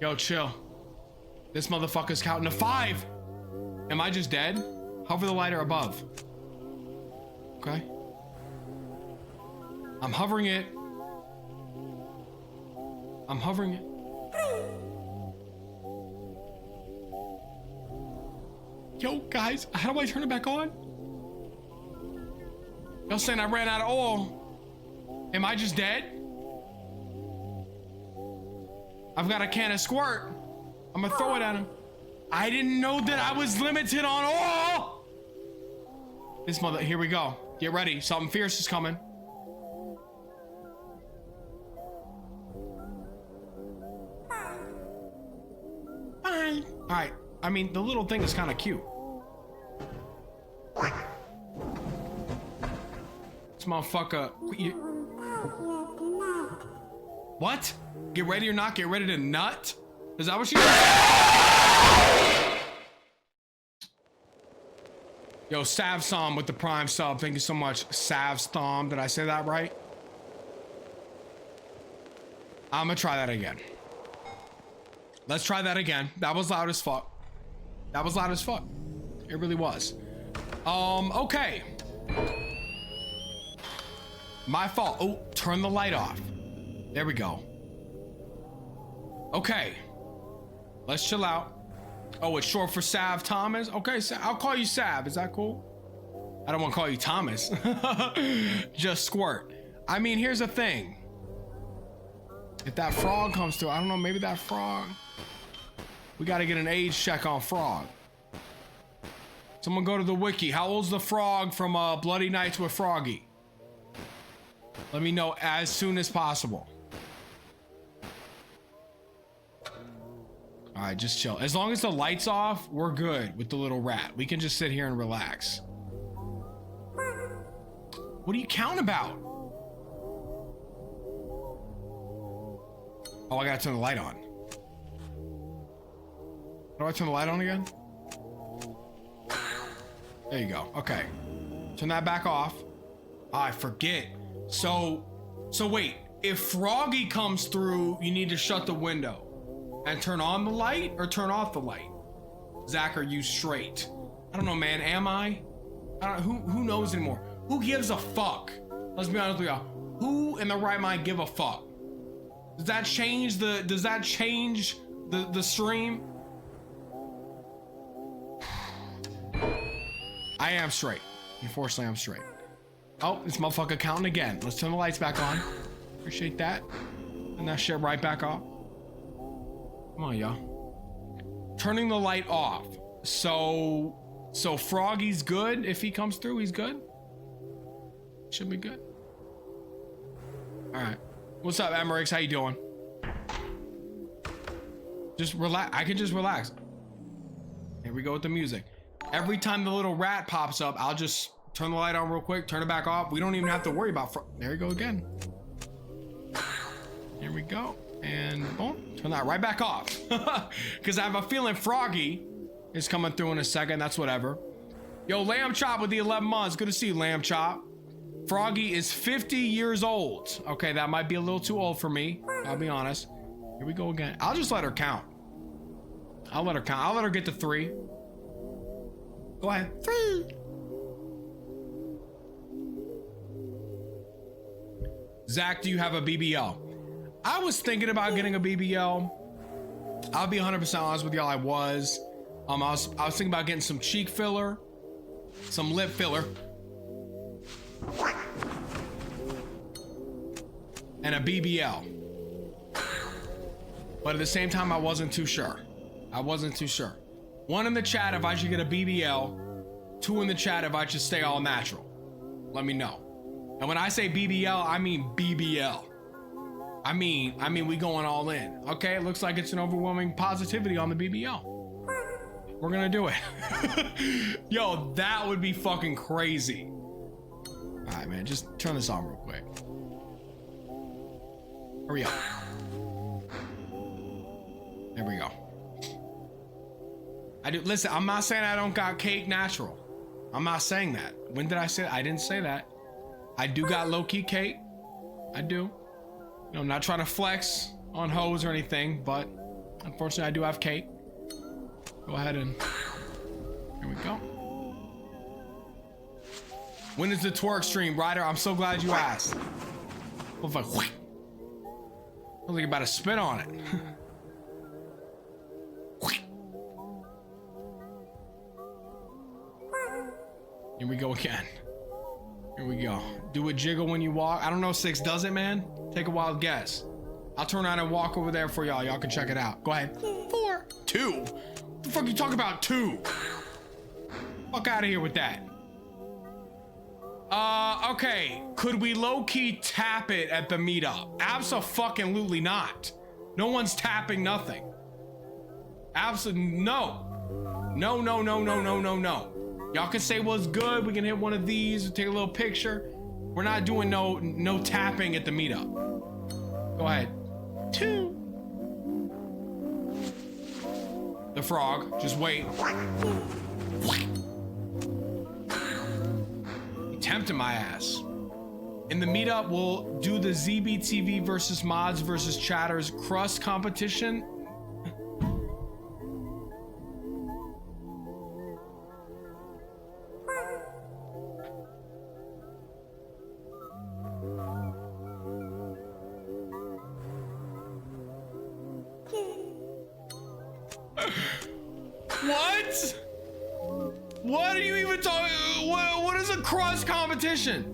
Yo, chill. This motherfucker's counting to 5. Am I just dead? Hover the lighter above. Okay. I'm hovering it. I'm hovering it. Yo, guys, how do I turn it back on? Y'all saying I ran out of oil. Am I just dead? I've got a can of squirt. I'm gonna throw it at him. I didn't know that I was limited on oil. This mother, here we go. Get ready, something fierce is coming. Bye. All right, I mean, the little thing is kind of cute. This motherfucker, what? Get ready or not, get ready to nut? Is that what she said? Yo, Savstom with the Prime sub. Thank you so much, Savstom. Did I say that right? I'm gonna try that again. Let's try that again. That was loud as fuck. That was loud as fuck. It really was. Okay. My fault. Oh, turn the light off. There we go. Okay. Let's chill out. Oh, it's short for Sav Thomas? Okay, I'll call you Sav. Is that cool? I don't want to call you Thomas. Just Squirt. I mean, here's the thing. If that frog comes through, I don't know, maybe that frog. We got to get an age check on frog. Someone go to the wiki. How old's the frog from Bloody Nights with Froggy? Let me know as soon as possible. All right, just chill. As long as the light's off, we're good with the little rat. We can just sit here and relax. What are you counting about? Oh, I gotta turn the light on. How do I turn the light on again? There you go. Okay. Turn that back off. Oh, I forget. So wait. If Froggy comes through, you need to shut the window and turn on the light or turn off the light. Zach, are you straight? I don't know, man. Am I? I don't. Who knows anymore? Who gives a fuck? Let's be honest with y'all. Who in the right mind give a fuck? Does that change the? Does that change the stream? I am straight. Unfortunately, I'm straight. Oh, this motherfucker counting again. Let's turn the lights back on. Appreciate that. And that shit right back off. Come on, y'all. Turning the light off. So Froggy's good. If he comes through, he's good. Should be good. All right. What's up, Emerix? How you doing? Just relax. I can just relax. Here we go with the music. Every time the little rat pops up, I'll just turn the light on real quick, turn it back off. We don't even have to worry about there you go again. Here we go. And boom, turn that right back off. Because I have a feeling Froggy is coming through in a second. That's whatever. Yo, Lamb Chop with the 11 months. Good to see you, Lamb Chop. Froggy is 50 years old. Okay, that might be a little too old for me. I'll be honest. Here we go again. I'll just let her count. I'll let her count. I'll let her get to 3. Go ahead. 3. Zach, do you have a BBL? I was thinking about getting a BBL. I'll be 100% honest with y'all. I was thinking about getting some cheek filler, some lip filler, and a BBL. But at the same time, I wasn't too sure. 1 in the chat if I should get a BBL. 2 in the chat if I should stay all natural. Let me know. And when I say BBL, I mean BBL. I mean we going all in. Okay, it looks like it's an overwhelming positivity on the BBL. We're gonna do it. Yo, that would be fucking crazy. All right, man, just turn this on real quick. Hurry up. There we go. Listen, I'm not saying I don't got cake natural. I'm not saying that. When did I say that? I didn't say that. I do got low-key cake. I do. You know, I'm not trying to flex on hoes or anything, but unfortunately I do have cake. Go ahead and here we go. When is the twerk stream, Ryder? I'm so glad you asked. Looks like, whoosh. Looks like you're about to spit on it. Here we go again. Here we go. Do a jiggle when you walk. I don't know, 6 does it, man? Take a wild guess. I'll turn around and walk over there for y'all. Y'all can check it out. Go ahead. 4. 2. What the fuck you talking about 2? Fuck out of here with that. Okay. Could we low-key tap it at the meetup? Abso-fucking-lutely not. No one's tapping nothing. Absolutely no. No. Y'all can say what's good. We can hit one of these, take a little picture. We're not doing no tapping at the meetup. Go ahead. 2. The frog. Just wait. He tempted my ass. In the meetup, we'll do the ZBTV versus mods versus chatters crust competition. What? What are you even talking? What is a crust competition?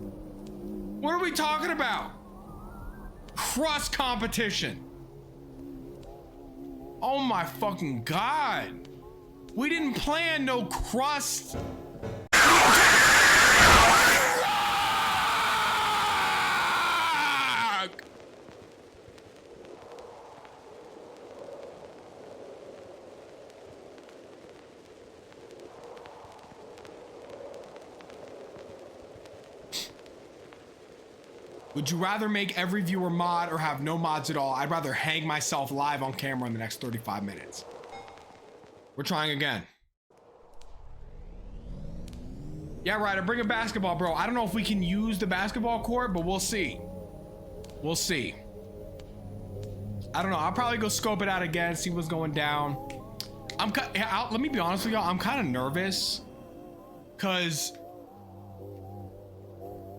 What are we talking about? Crust competition. Oh my fucking God. We didn't plan no crust. Would you rather make every viewer mod or have no mods at all? I'd rather hang myself live on camera in the next 35 minutes. We're trying again. Yeah, Ryder, bring a basketball, bro. I don't know if we can use the basketball court, but we'll see. We'll see. I don't know. I'll probably go scope it out again, see what's going down. Let me be honest with y'all. I'm kind of nervous because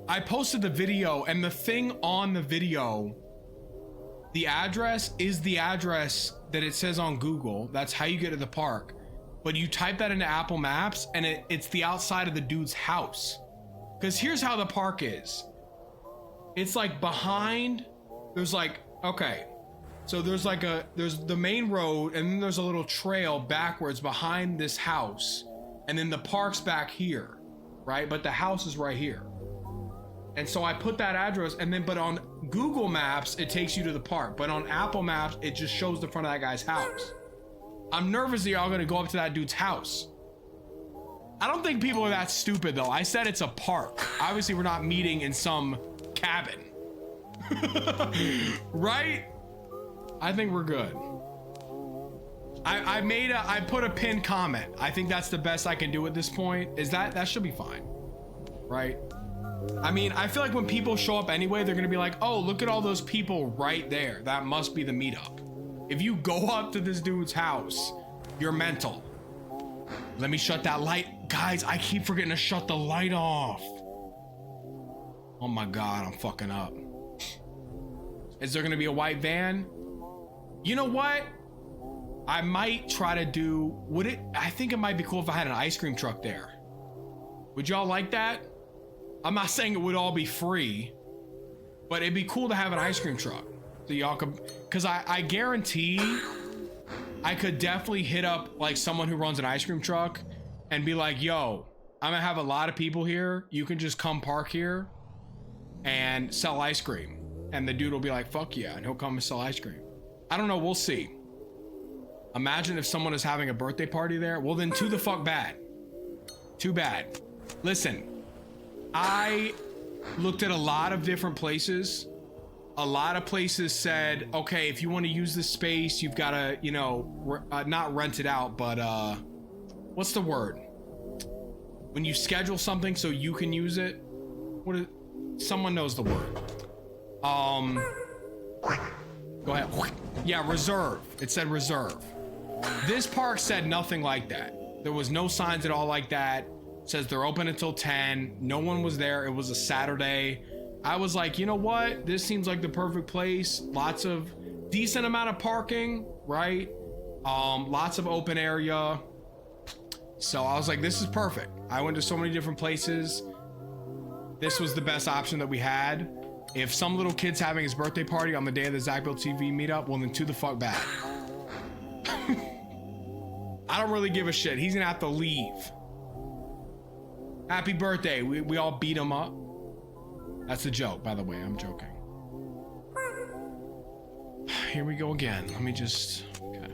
I posted the video, and the thing on the video, the address is the address that it says on Google. That's how you get to the park. But you type that into Apple Maps, and it's the outside of the dude's house. Because here's how the park is. It's like behind, there's like, okay. So there's the main road, and then there's a little trail backwards behind this house. And then the park's back here, right? But the house is right here. And so I put that address, and then, but on Google Maps, it takes you to the park. But on Apple Maps, it just shows the front of that guy's house. I'm nervous that y'all gonna go up to that dude's house. I don't think people are that stupid though. I said it's a park. Obviously, we're not meeting in some cabin. Right? I think we're good. I put a pinned comment. I think that's the best I can do at this point. Is that should be fine. Right? I mean, I feel like when people show up anyway, they're gonna be like, oh, look at all those people right there. That must be the meetup. If you go up to this dude's house, you're mental. Let me shut that light. Guys, I keep forgetting to shut the light off. Oh my God, I'm fucking up. Is there gonna be a white van? You know what? I might try to do, I think it might be cool if I had an ice cream truck there. Would y'all like that? I'm not saying it would all be free, but it'd be cool to have an ice cream truck. So y'all could, cause I guarantee I could definitely hit up like someone who runs an ice cream truck and be like, yo, I'm gonna have a lot of people here. You can just come park here and sell ice cream. And the dude will be like, fuck yeah. And he'll come and sell ice cream. I don't know. We'll see. Imagine if someone is having a birthday party there. Well, then too the fuck bad. Too bad. Listen, I looked at a lot of different places. A lot of places said, okay, if you want to use this space, you've got to, you know, not rent it out, but what's the word? When you schedule something so you can use it. Someone knows the word. Go ahead. Yeah, reserve. It said reserve. This park said nothing like that. There was no signs at all like that. It says they're open until 10. No one was there. It was a Saturday. I was like, you know what? This seems like the perfect place. Lots of decent amount of parking, right? Lots of open area. So I was like, this is perfect. I went to so many different places. This was the best option that we had. If some little kid's having his birthday party on the day of the Zachville TV meetup, well then to the fuck bad. I don't really give a shit. He's gonna have to leave. Happy birthday. We all beat him up. That's a joke, by the way. I'm joking. Here we go again. Let me just, okay.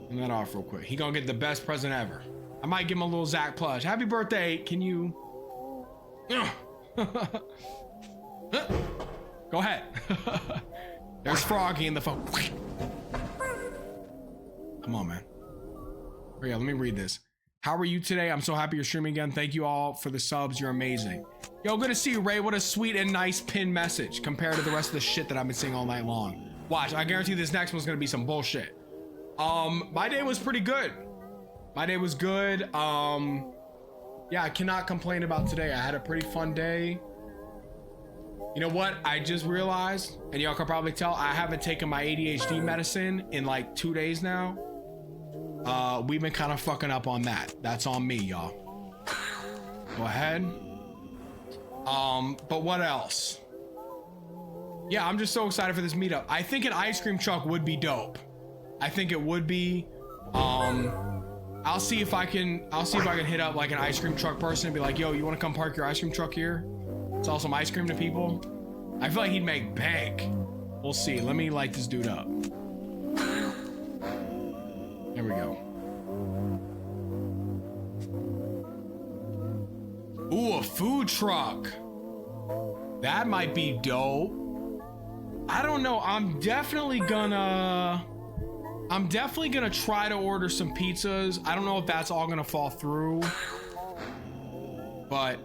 Turn that off real quick. He gonna get the best present ever. I might give him a little Zach plush. Happy birthday. Can you? Go ahead. There's Froggy in the phone. Come on, man. Oh yeah, let me read this. How are you today? I'm so happy you're streaming again. Thank you all for the subs. You're amazing. Yo, good to see you, Ray. What a sweet and nice pinned message compared to the rest of the shit that I've been seeing all night long. Watch, I guarantee this next one's gonna be some bullshit. My day was pretty good. My day was good. Yeah, I cannot complain about today. I had a pretty fun day. You know what? I just realized, and y'all can probably tell, I haven't taken my ADHD medicine in like 2 days now. We've been kind of fucking up on that. That's on me, y'all. Go ahead. But what else? Yeah, I'm just so excited for this meetup. I think an ice cream truck would be dope. I think it would be. I'll see if I can hit up like an ice cream truck person and be like, yo, you want to come park your ice cream truck here? Sell some ice cream to people. I feel like he'd make bank. We'll see. Let me light this dude up. There we go. Ooh, a food truck. That might be dope. I don't know. I'm definitely gonna try to order some pizzas. I don't know if that's all gonna fall through, but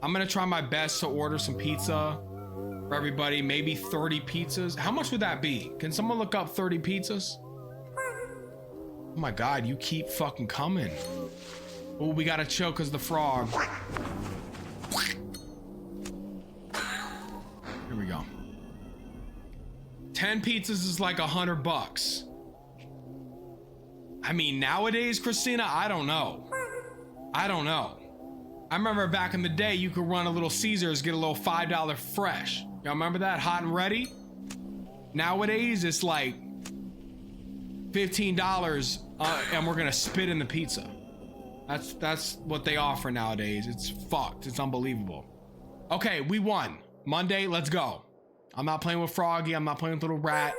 I'm gonna try my best to order some pizza for everybody. Maybe 30 pizzas. How much would that be? Can someone look up 30 pizzas? Oh my God, you keep fucking coming. Oh, we gotta chill because the frog. Here we go. 10 pizzas is like $100. I mean, nowadays, Christina, I don't know. I remember back in the day, you could run a Little Caesars, get a little $5 fresh. Y'all remember that? Hot and ready? Nowadays, it's like $15, and we're gonna spit in the pizza. That's what they offer nowadays. It's fucked. It's unbelievable. Okay, we won. Monday, let's go. I'm not playing with Froggy. I'm not playing with Little Rat.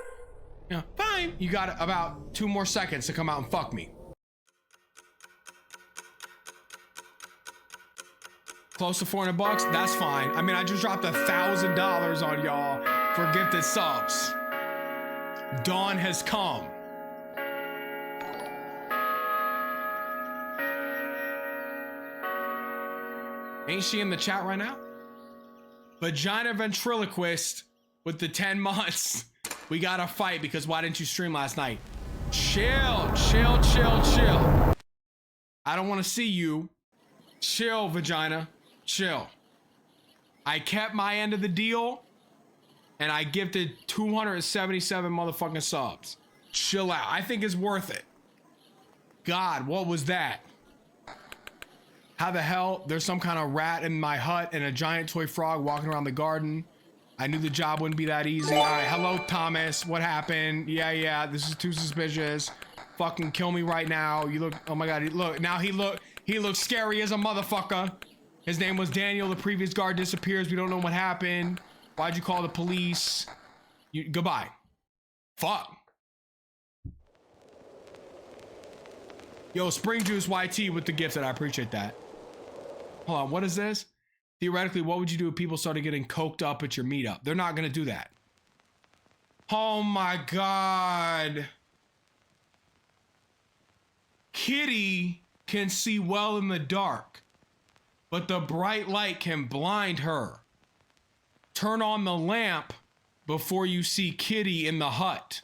Yeah, fine. You got about 2 more seconds to come out and fuck me. Close to $400? That's fine. I mean, I just dropped $1,000 on y'all for gifted subs. Dawn has come. Ain't she in the chat right now? Vagina ventriloquist with the 10 months. We gotta fight because why didn't you stream last night? Chill, chill, chill, chill. I don't want to see you. Chill, vagina. Chill. I kept my end of the deal and I gifted 277 motherfucking subs. Chill out. I think it's worth it. God, what was that? How the hell? There's some kind of rat in my hut and a giant toy frog walking around the garden. I knew the job wouldn't be that easy. All right, hello, Thomas. What happened? Yeah, this is too suspicious. Fucking kill me right now. You look, oh my God, look, now he looks scary as a motherfucker. His name was Daniel. The previous guard disappears. We don't know what happened. Why'd you call the police? Goodbye. Fuck. Yo, Spring Juice YT with the gifted. I appreciate that. Hold on, what is this? Theoretically, what would you do if people started getting coked up at your meetup? They're not gonna do that. Oh my God. Kitty can see well in the dark, but the bright light can blind her. Turn on the lamp before you see Kitty in the hut.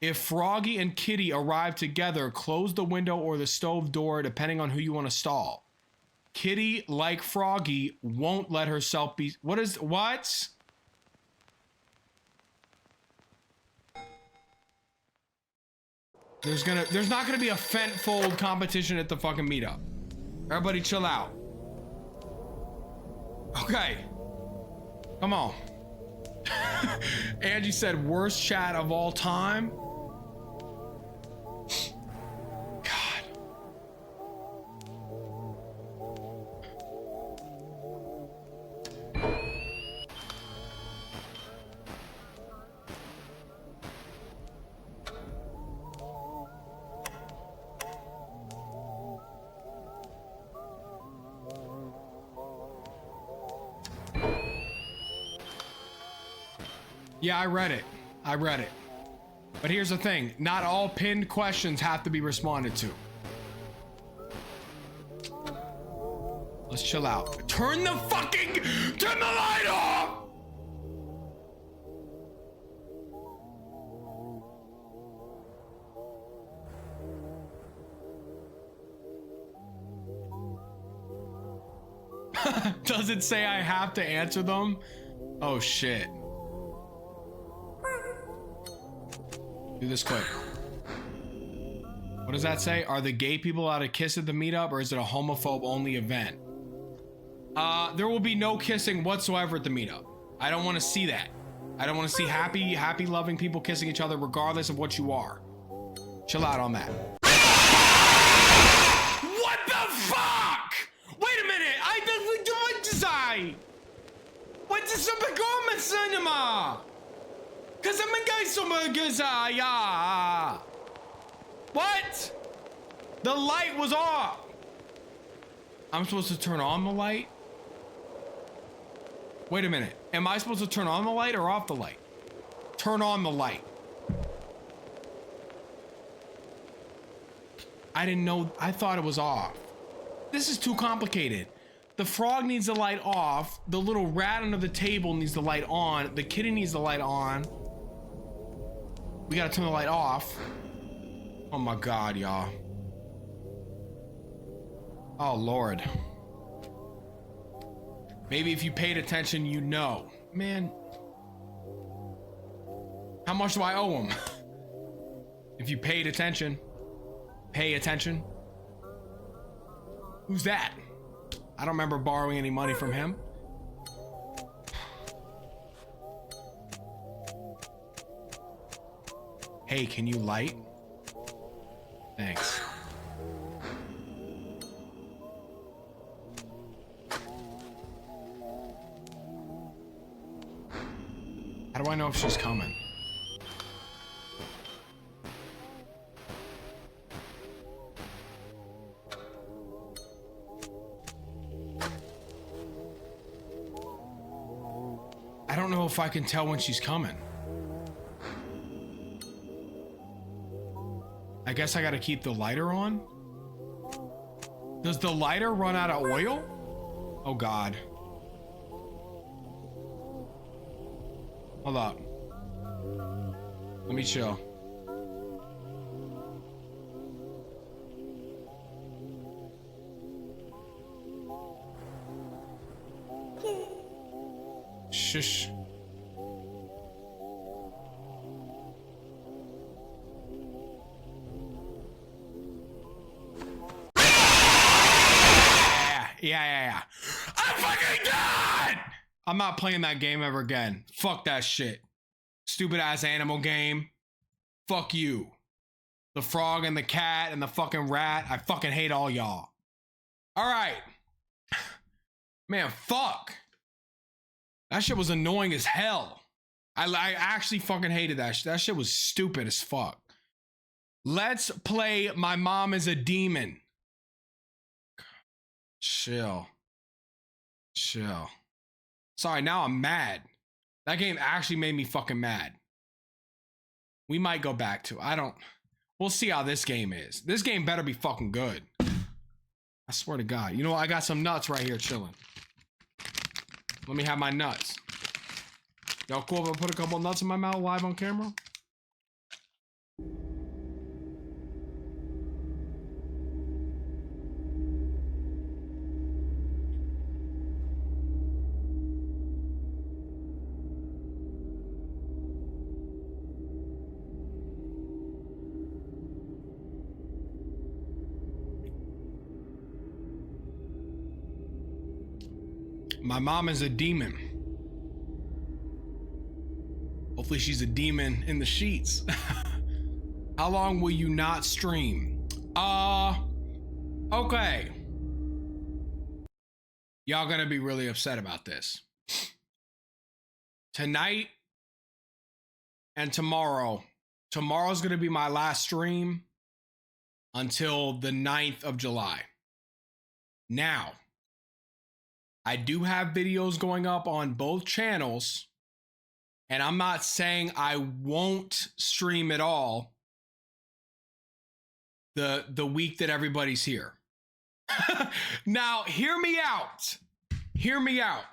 If Froggy and Kitty arrive together, close the window or the stove door, depending on who you want to stall. Kitty, like Froggy, won't let herself be... What? There's not gonna be a Fent Fold competition at the fucking meetup. Everybody chill out. Okay. Come on. Angie said worst chat of all time. Yeah, I read it. But here's the thing. Not all pinned questions have to be responded to. Let's chill out. Turn the light off! Does it say I have to answer them? Oh shit. Do this quick. What does that say? Are the gay people allowed to kiss at the meetup, or is it a homophobe only event? There will be no kissing whatsoever at the meetup. I don't want to see that. I don't want to see happy, loving people kissing each other regardless of what you are. Chill out on that. What the fuck? Wait a minute. What is some performance cinema? Cause I'm a guy some yeah. What? The light was off. I'm supposed to turn on the light? Wait a minute. Am I supposed to turn on the light or off the light? Turn on the light. I didn't know. I thought it was off. This is too complicated. The frog needs the light off. The little rat under the table needs the light on. The kitty needs the light on. We gotta turn the light off. Oh my God, y'all. Oh Lord. Maybe if you paid attention, you know. Man. How much do I owe him? If you paid attention. Pay attention. Who's that? I don't remember borrowing any money from him. Hey, can you light? Thanks. How do I know if she's coming? I don't know if I can tell when she's coming. I guess I gotta keep the lighter on. Does the lighter run out of oil? Oh God. Hold up. Let me chill. Shush. Yeah. I'm fucking done! I'm not playing that game ever again. Fuck that shit. Stupid ass animal game. Fuck you. The frog and the cat and the fucking rat. I fucking hate all y'all. Alright. Man, fuck. That shit was annoying as hell. I actually fucking hated that shit. That shit was stupid as fuck. Let's play My Mom is a Demon. Chill. Sorry, now I'm mad. That game actually made me fucking mad. We might go back to we'll see how this game is. This game better be fucking good. I swear to God. You know what? I got some nuts right here chilling. Let me have my nuts. Y'all cool if I put a couple nuts in my mouth live on camera? My mom is a demon. Hopefully she's a demon in the sheets. How long will you not stream? Okay. Y'all gonna be really upset about this. Tonight and tomorrow. Tomorrow's gonna be my last stream until the 9th of July. Now, I do have videos going up on both channels, and I'm not saying I won't stream at all the week that everybody's here. Now, hear me out. Hear me out.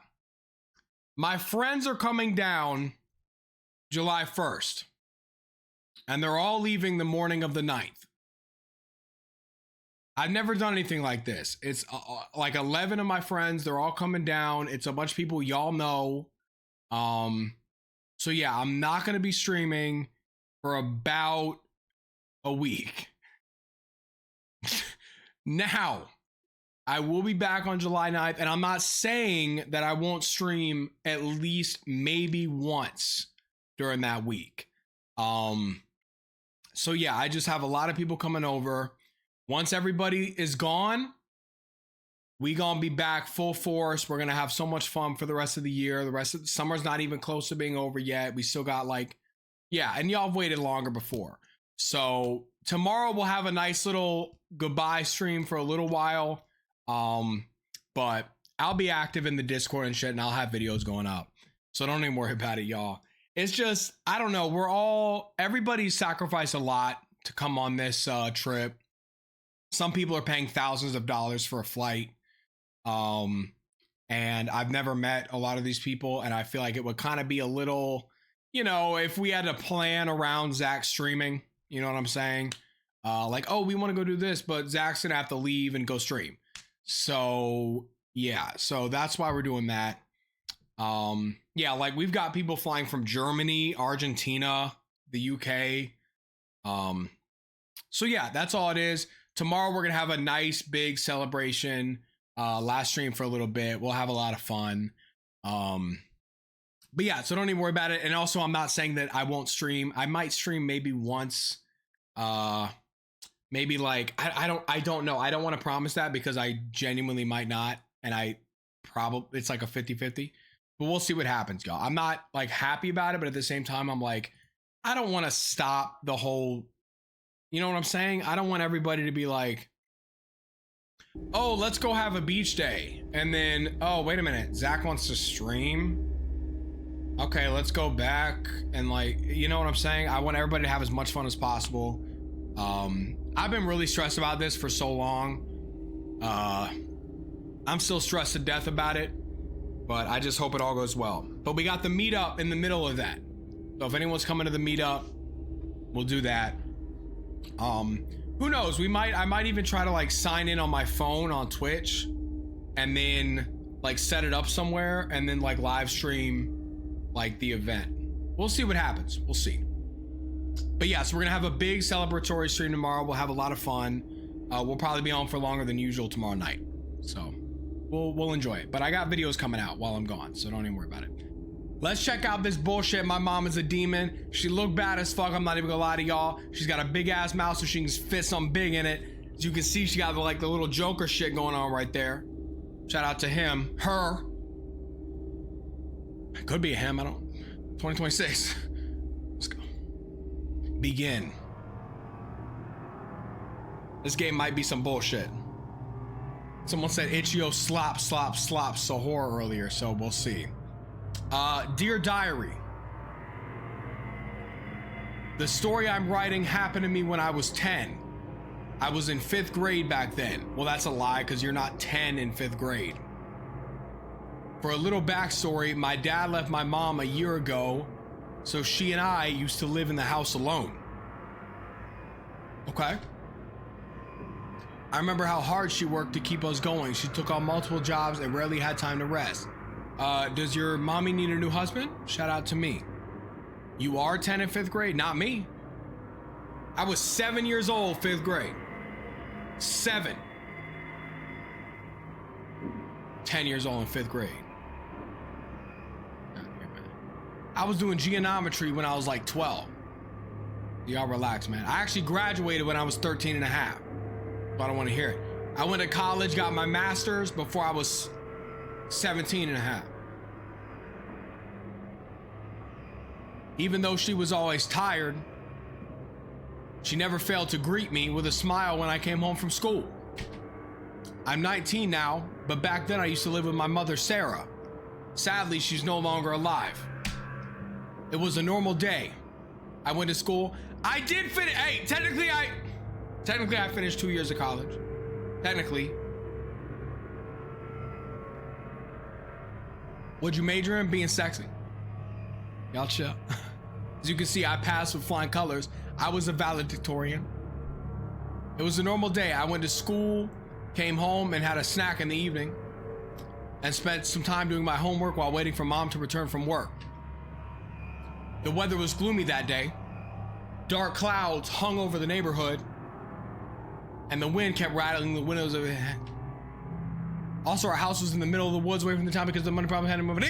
My friends are coming down July 1st, and they're all leaving the morning of the 9th. I've never done anything like this. It's like 11 of my friends. They're all coming down. It's a bunch of people y'all know. So yeah, I'm not going to be streaming for about a week. Now, I will be back on July 9th, and I'm not saying that I won't stream at least maybe once during that week. So yeah, I just have a lot of people coming over. Once everybody is gone, we gonna be back full force. We're gonna have so much fun for the rest of the year. The rest of the summer's not even close to being over yet. We still got and y'all have waited longer before. So tomorrow we'll have a nice little goodbye stream for a little while. But I'll be active in the Discord and shit, and I'll have videos going up. So don't even worry about it, y'all. It's just, I don't know. Everybody sacrificed a lot to come on this trip. Some people are paying thousands of dollars for a flight. And I've never met a lot of these people, and I feel like it would kind of be a little, if we had to plan around Zach streaming, you know what I'm saying? We want to go do this, but Zach's gonna have to leave and go stream. So yeah, so that's why we're doing that. We've got people flying from Germany, Argentina, the UK. So yeah, that's all it is. Tomorrow we're gonna have a nice big celebration. Last stream for a little bit. We'll have a lot of fun. But yeah, so don't even worry about it. And also, I'm not saying that I won't stream. I might stream maybe once. Maybe I don't know. I don't want to promise that because I genuinely might not. And it's like a 50-50. But we'll see what happens, y'all. I'm not happy about it, but at the same time, I'm I don't want to stop the whole, you know what I'm saying? I don't want everybody to be oh, let's go have a beach day. And then, oh, wait a minute. Zach wants to stream. Okay, let's go back. And you know what I'm saying? I want everybody to have as much fun as possible. I've been really stressed about this for so long. I'm still stressed to death about it, but I just hope it all goes well. But we got the meetup in the middle of that. So if anyone's coming to the meetup, we'll do that. Who knows? I might even try to sign in on my phone on Twitch and then set it up somewhere and then live stream the event. We'll see what happens. We'll see. But yeah, so we're gonna have a big celebratory stream tomorrow. We'll have a lot of fun. We'll probably be on for longer than usual tomorrow night. So we'll enjoy it. But I got videos coming out while I'm gone, so don't even worry about it. Let's check out this bullshit. My mom is a demon. She looked bad as fuck. I'm not even gonna lie to y'all. She's got a big ass mouth so she can fit something big in it. As you can see, she got the little Joker shit going on right there. Shout out to him. Her. Could be a him, I don't. 2026. Let's go. Begin. This game might be some bullshit. Someone said Ichio slop Sahor earlier, so we'll see. Dear Diary. The story I'm writing happened to me when I was 10. I was in 5th grade back then. Well, that's a lie because you're not 10 in 5th grade. For a little backstory, my dad left my mom a year ago, so she and I used to live in the house alone. Okay. I remember how hard she worked to keep us going. She took on multiple jobs and rarely had time to rest. Does your mommy need a new husband? Shout out to me. You are 10 in 5th grade, not me. I was 7 years old, 5th grade. 7. 10 years old in 5th grade. I was doing geometry when I was 12. Y'all relax, man. I actually graduated when I was 13 and a half. So I don't want to hear it. I went to college, got my master's before I was 17 and a half. Even though she was always tired, she never failed to greet me with a smile when I came home from school. I'm 19 now, but back then I used to live with my mother, Sarah. Sadly, she's no longer alive. It was a normal day. I went to school. I did finish. Hey, technically I finished 2 years of college. Technically. What'd you major in? Being sexy. Y'all chill. As you can see, I passed with flying colors. I was a valedictorian. It was a normal day. I went to school, came home, and had a snack in the evening. and spent some time doing my homework while waiting for mom to return from work. The weather was gloomy that day. Dark clouds hung over the neighborhood, and the wind kept rattling the windows of it. Also, our house was in the middle of the woods away from the town because the money problem hadn't moved.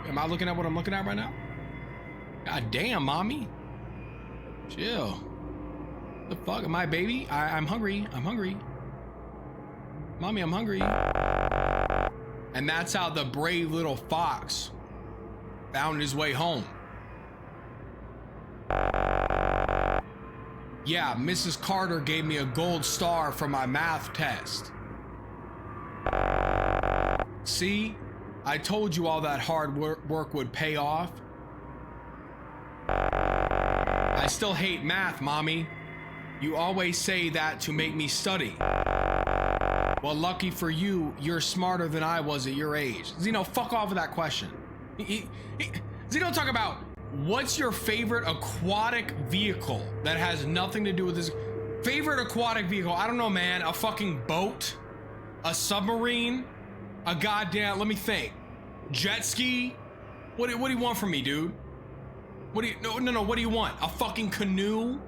Am I looking at what I'm looking at right now? God damn, mommy. Chill. The fuck? Am I a baby? I'm hungry. I'm hungry. Mommy, I'm hungry. And that's how the brave little fox found his way home. Yeah, Mrs. Carter gave me a gold star for my math test. See? I told you all that hard work would pay off. I still hate math, Mommy. You always say that to make me study. Well, lucky for you, you're smarter than I was at your age. Zeno, fuck off with that question. Zeno, talk about what's your favorite aquatic vehicle that has nothing to do with this. Favorite aquatic vehicle? I don't know, man. A fucking boat? A submarine? A goddamn, let me think. Jet ski? What do you want from me, dude? What do you, no, what do you want? A fucking canoe?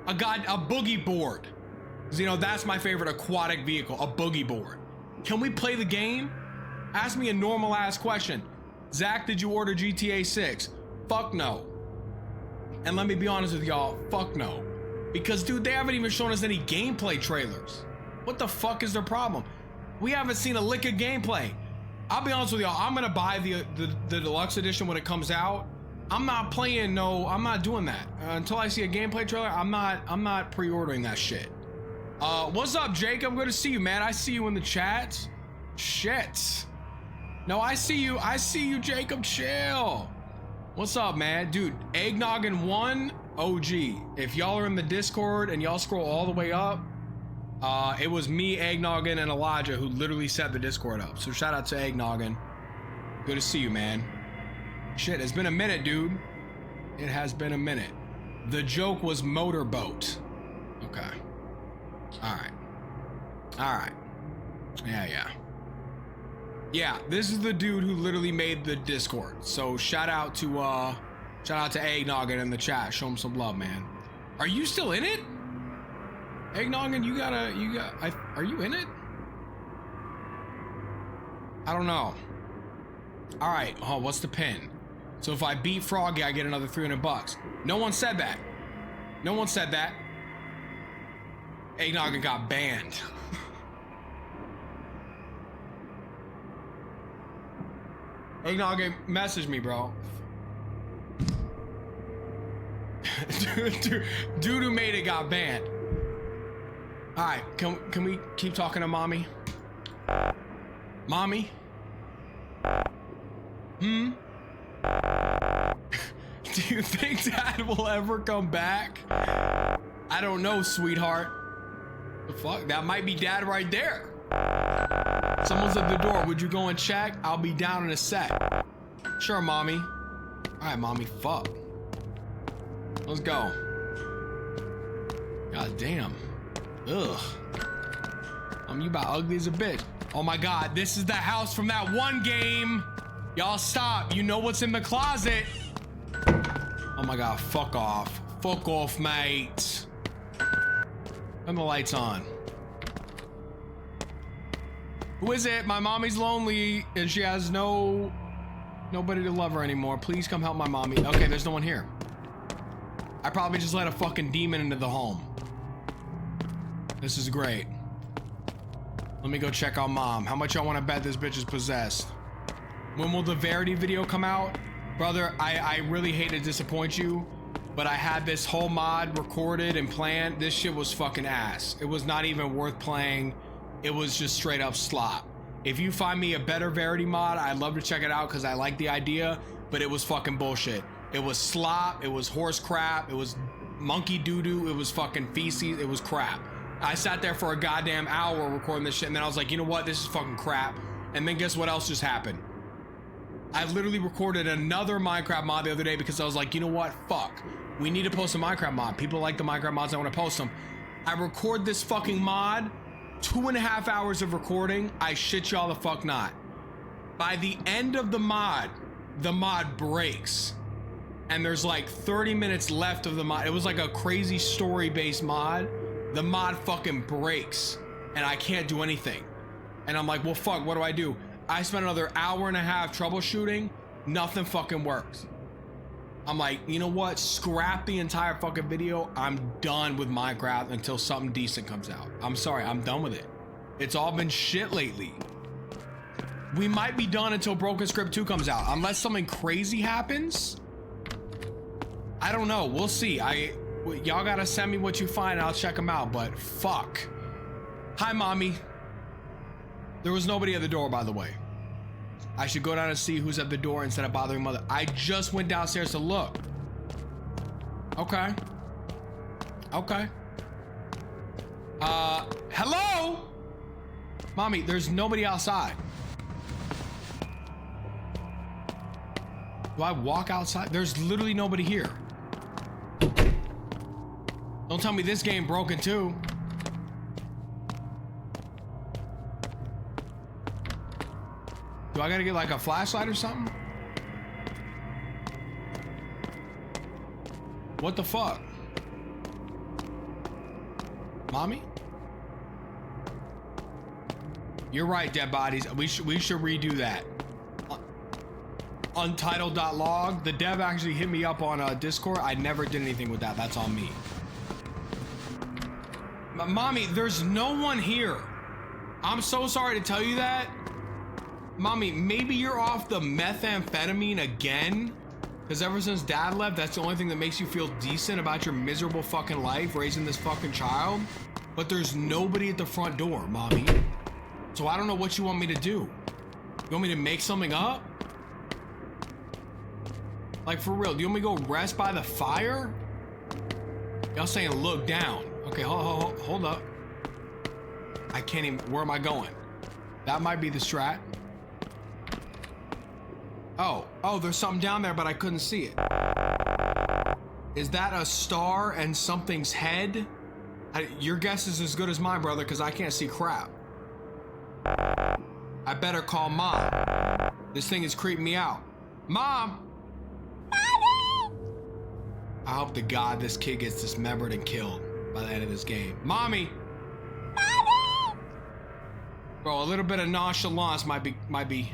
A boogie board. You know, that's my favorite aquatic vehicle, a boogie board. Can we play the game? Ask me a normal ass question. Zach, did you order GTA 6? Fuck no. And let me be honest with y'all, fuck no. Because dude, they haven't even shown us any gameplay trailers. What the fuck is their problem? We haven't seen a lick of gameplay. I'll be honest with y'all, I'm gonna buy the deluxe edition when it comes out. I'm not playing I'm not doing that. Until I see a gameplay trailer, I'm not pre-ordering that shit. What's up, Jacob? Good to see you, man. I see you in the chat. Shit. No, I see you, Jacob. Chill. What's up, man? Dude, Eggnoggin 1 OG. If y'all are in the Discord and y'all scroll all the way up, it was me, Eggnoggin, and Elijah who literally set the Discord up. So shout out to Eggnoggin. Good to see you, man. Shit, it's been a minute, dude. It has been a minute. The joke was motorboat. Okay. Alright. Yeah, this is the dude who literally made the Discord. So shout out to Eggnoggin in the chat. Show him some love, man. Are you still in it? Eggnoggin, are you in it? I don't know. Alright, what's the pin? So if I beat Froggy, I get another $300. No one said that. No one said that. Eggnoggin got banned. Eggnoggin, message me, bro. dude who made it got banned. Alright, can we keep talking to mommy? Mommy? Do you think Dad will ever come back? I don't know, sweetheart. The fuck? That might be Dad right there. Someone's at the door. Would you go and check? I'll be down in a sec. Sure, mommy. Alright, mommy. Fuck. Let's go. God damn. Ugh. You about ugly as a bitch. Oh my god, this is the house from that one game. Y'all stop. You know what's in the closet. Oh my god, fuck off. Fuck off, mate. Turn the lights on. Who is it? My mommy's lonely and she has nobody to love her anymore. Please come help my mommy. Okay, there's no one here. I probably just let a fucking demon into the home. This is great. Let me go check on mom. How much y'all want to bet this bitch is possessed? When will the Verity video come out? Brother, I really hate to disappoint you, but I had this whole mod recorded and planned. This shit was fucking ass. It was not even worth playing. It was just straight up slop. If you find me a better Verity mod, I'd love to check it out because I like the idea, but it was fucking bullshit. It was slop, it was horse crap, it was monkey doo-doo, it was fucking feces, it was crap. I sat there for a goddamn hour recording this shit, and then I was like, you know what, this is fucking crap. And then guess what else just happened? I literally recorded another Minecraft mod the other day because I was like, you know what, fuck. We need to post a Minecraft mod. People like the Minecraft mods, I want to post them. I record this fucking mod, 2.5 hours of recording. I shit y'all the fuck not. By the end of the mod breaks. And there's like 30 minutes left of the mod. It was like a crazy story-based mod. The mod fucking breaks. And I can't do anything. And I'm like, well, fuck, what do I do? I spent another 1.5 hours troubleshooting. Nothing fucking works. I'm like, you know what? Scrap the entire fucking video. I'm done with Minecraft until something decent comes out. I'm sorry, I'm done with it. It's all been shit lately. We might be done until Broken Script 2 comes out. Unless something crazy happens. I don't know. We'll see. Y'all gotta send me what you find. I'll check them out. But fuck. Hi, mommy. There was nobody at the door, by the way. I should go down and see who's at the door instead of bothering mother. I just went downstairs to look. Okay. Okay. Hello? Mommy, there's nobody outside. Do I walk outside? There's literally nobody here. Don't tell me this game broken too. Do I gotta get like a flashlight or something? What the fuck? Mommy? You're right, dead bodies. We should redo that. Untitled.log. The dev actually hit me up on Discord. I never did anything with that. That's on me. Mommy, there's no one here. I'm so sorry to tell you that. Mommy, maybe you're off the methamphetamine again? Because ever since dad left, that's the only thing that makes you feel decent about your miserable fucking life raising this fucking child. But there's nobody at the front door, mommy. So I don't know what you want me to do. You want me to make something up? Like, for real, do you want me to go rest by the fire? Y'all saying look down. Okay, hold up. I can't even, where am I going? That might be the strat. Oh, there's something down there, but I couldn't see it. Is that a star and something's head? Your guess is as good as mine, brother, because I can't see crap. I better call mom. This thing is creeping me out. Mom! Mommy! I hope to God this kid gets dismembered and killed by the end of this game. Mommy! Mommy! Bro, a little bit of nonchalance might be,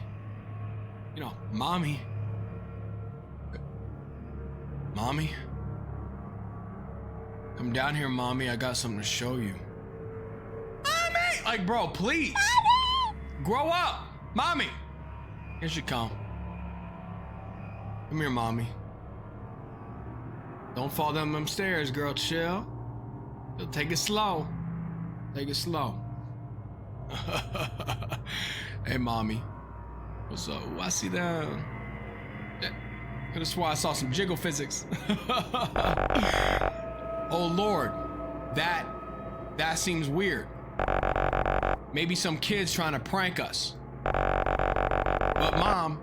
you know, mommy. Mommy? Come down here, mommy. I got something to show you. Mommy! Like, bro, please. Mommy! Grow up. Mommy. Here she come. Come here, mommy. Don't fall down them stairs, girl. Chill. You'll take it slow. Take it slow. Hey, mommy. What's up? Ooh, I see that. Could have swore I saw some jiggle physics. Oh Lord, that seems weird. Maybe some kids trying to prank us. But mom,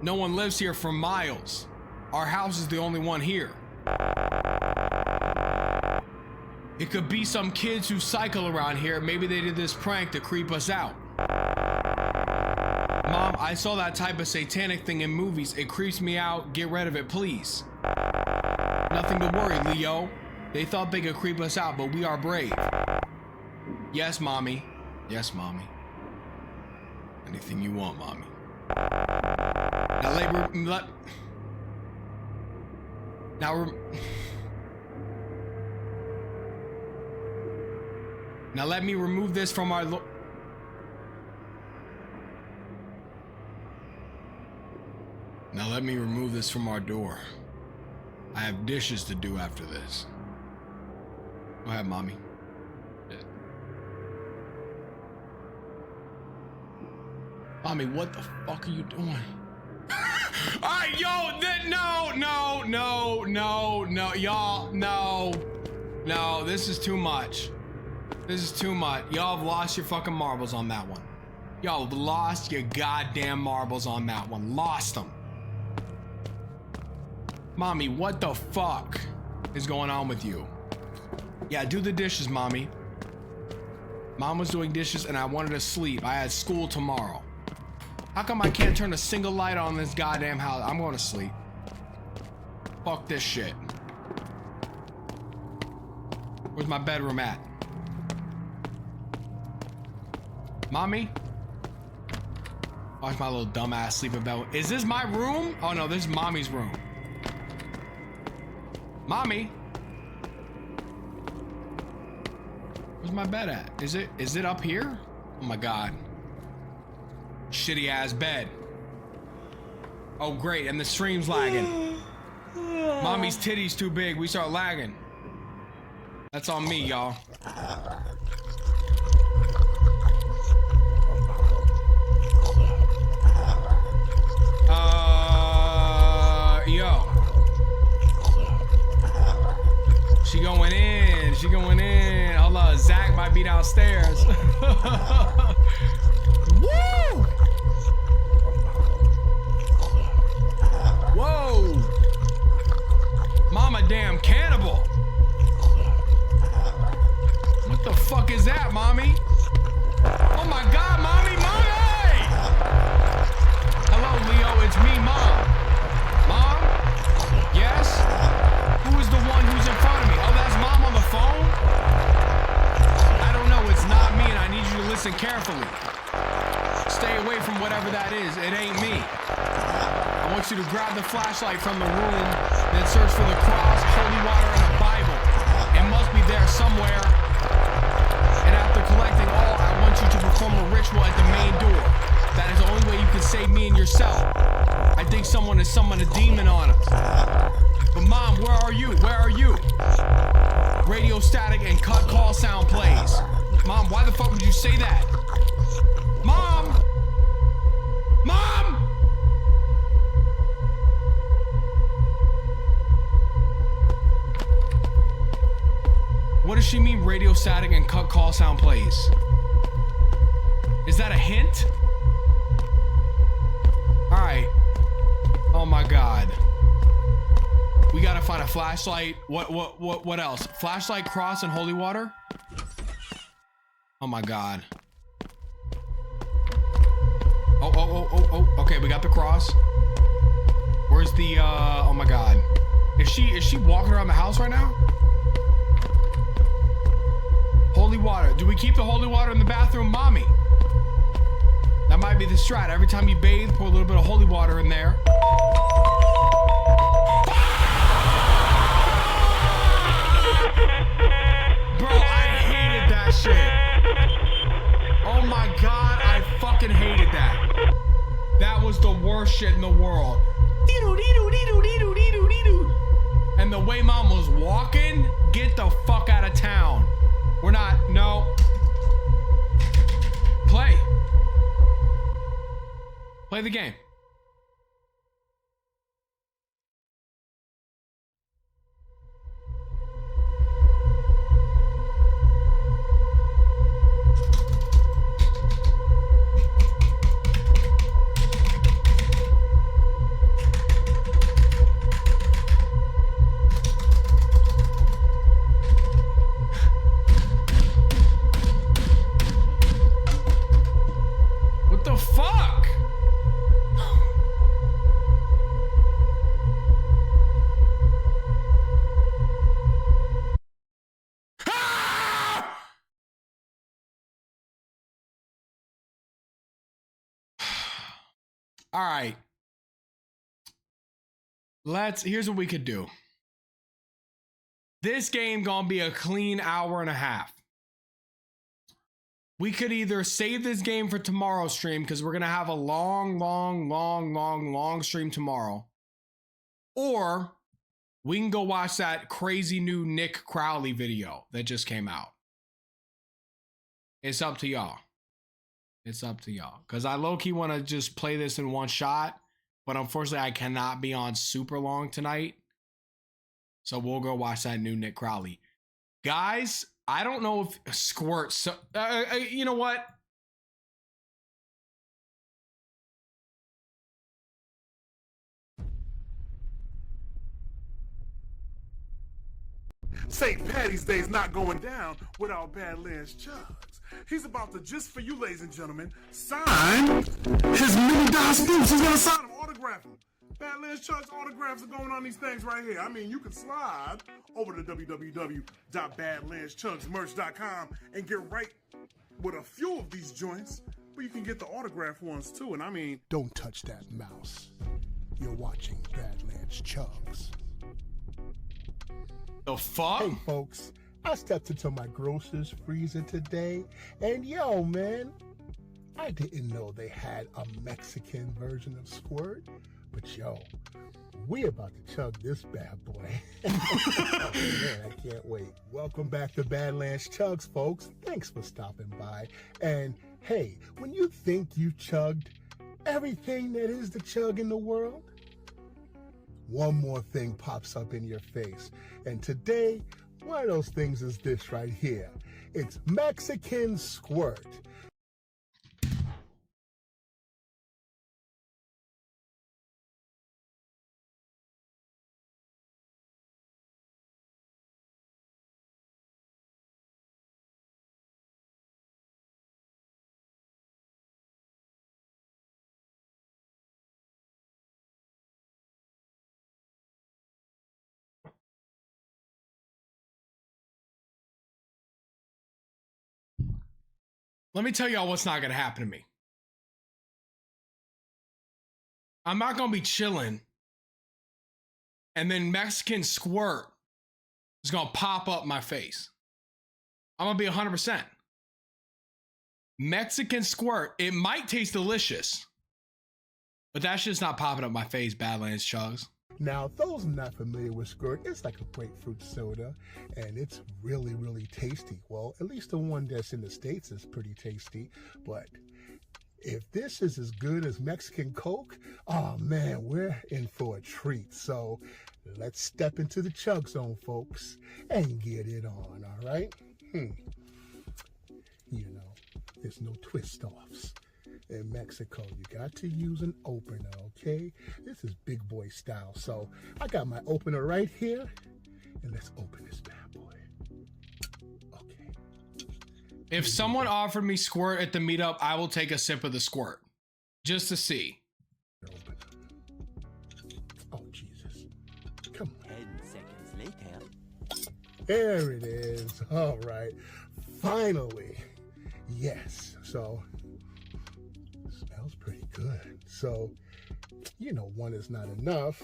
no one lives here for miles. Our house is the only one here. It could be some kids who cycle around here. Maybe they did this prank to creep us out. Mom, I saw that type of satanic thing in movies. It creeps me out. Get rid of it, please. Nothing to worry, Leo. They thought they could creep us out, but we are brave. Yes, mommy. Yes, mommy. Anything you want, mommy. Now let me remove this from our Now let me remove this from our door. I have dishes to do after this. Go ahead, mommy. Yeah. Mommy, what the fuck are you doing? Alright, yo, no, y'all, no, this is too much. This is too much. Y'all have lost your fucking marbles on that one. Y'all have lost your goddamn marbles on that one. Lost them. Mommy, what the fuck is going on with you? Yeah, do the dishes, mommy. Mom was doing dishes and I wanted to sleep. I had school tomorrow. How come I can't turn a single light on in this goddamn house? I'm going to sleep. Fuck this shit. Where's my bedroom at? Mommy? Watch my little dumbass sleeping bed. Is this my room? Oh no, this is mommy's room. Mommy? Where's my bed at? Is it up here? Oh my god. Shitty ass bed. Oh great, and the stream's lagging. Mommy's titty's too big, we start lagging. That's on me, y'all. Yo. She going in. She going in. Hold on. Zach might be downstairs. Woo! Whoa! Mama damn cannibal. What the fuck is that, mommy? Oh my god, mommy, mommy! Hello, Leo, it's me, mom. Mom? Yes? Who is the one who's in front of me? Oh, that's mom on the phone? I don't know, it's not me, and I need you to listen carefully. Stay away from whatever that is. It ain't me. I want you to grab the flashlight from the room, then search for the cross, holy water, and a Bible. It must be there somewhere. And after collecting all, I want you to perform a ritual at the main door. That is the only way you can save me and yourself. I think someone has summoned a demon on us. But mom, where are you? Where are you? Radio static and cut call sound plays. Mom, why the fuck would you say that? Mom! Mom! What does she mean radio static and cut call sound plays? Is that a hint? Alright. Oh my god. We gotta find a flashlight. What else? Flashlight, cross, and holy water? Oh my god. Oh. Okay, we got the cross. Where's the oh my god. Is she walking around the house right now? Holy water. Do we keep the holy water in the bathroom, mommy? That might be the strat. Every time you bathe, pour a little bit of holy water in there. Bro, I hated that shit. Oh my god, I fucking hated that. That was the worst shit in the world. And the way mom was walking, get the fuck out of town. We're not, no. Play. Play the game. What the fuck? Ah! All right. Here's what we could do. This game gonna be a clean hour and a half. We could either save this game for tomorrow's stream because we're gonna have a long stream tomorrow, or we can go watch that crazy new Nick Crowley video that just came out. It's up to y'all. It's up to y'all. Because I low-key want to just play this in one shot, but unfortunately I cannot be on super long tonight. So we'll go watch that new Nick Crowley. Guys, I don't know if Squirt... you know what? St. Patty's Day's not going down without Badlands Chugs. He's about to, just for you, ladies and gentlemen, sign his mini DOS boots. He's gonna sign them, autograph them. Badlands Chugs autographs are going on these things right here. I mean, you can slide over to www.badlandschugsmerch.com and get right with a few of these joints, but you can get the autograph ones too. And I mean, don't touch that mouse. You're watching Badlands Chugs. The fuck? Hey, folks. I stepped into my grocer's freezer today, and yo, man, I didn't know they had a Mexican version of Squirt, but yo, we about to chug this bad boy. Oh, man, I can't wait. Welcome back to Badlands Chugs, folks. Thanks for stopping by. And hey, when you think you've chugged everything that is the chug in the world, one more thing pops up in your face. And today, one of those things is this right here. It's Mexican Squirt. Let me tell y'all what's not gonna happen to me. I'm not gonna be chilling, and then Mexican Squirt is gonna pop up my face. I'm gonna be 100%. Mexican Squirt, it might taste delicious, but that shit's not popping up my face, Badlands Chugs. Now, those not familiar with Squirt, it's like a grapefruit soda, and it's really, really tasty. Well, at least the one that's in the States is pretty tasty, but if this is as good as Mexican Coke, oh man, we're in for a treat. So let's step into the chug zone, folks, and get it on, all right? You know, there's no twist-offs. In Mexico, you got to use an opener, okay? This is big boy style. So I got my opener right here, and let's open this bad boy. Okay. If someone offered me Squirt at the meetup, I will take a sip of the Squirt just to see. Open. Oh, Jesus. Come on. 10 seconds later. There it is. All right. Finally. Yes. So smells pretty good. So, you know, one is not enough.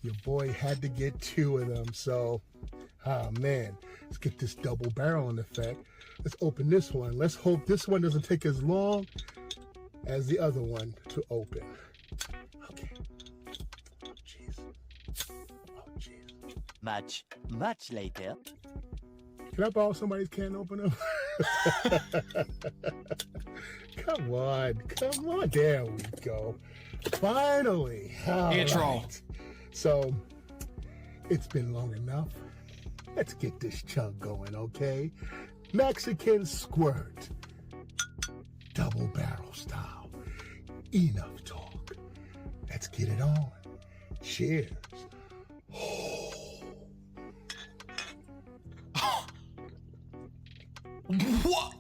Your boy had to get two of them. So, man, let's get this double barreling effect. Let's open this one. Let's hope this one doesn't take as long as the other one to open. Okay. Oh, jeez. Oh, jeez. Much later. Can I borrow somebody's can opener? Come on. There we go. Finally. Intro. Right. So, it's been long enough. Let's get this chug going, okay? Mexican Squirt. Double barrel style. Enough talk. Let's get it on. Cheers. What?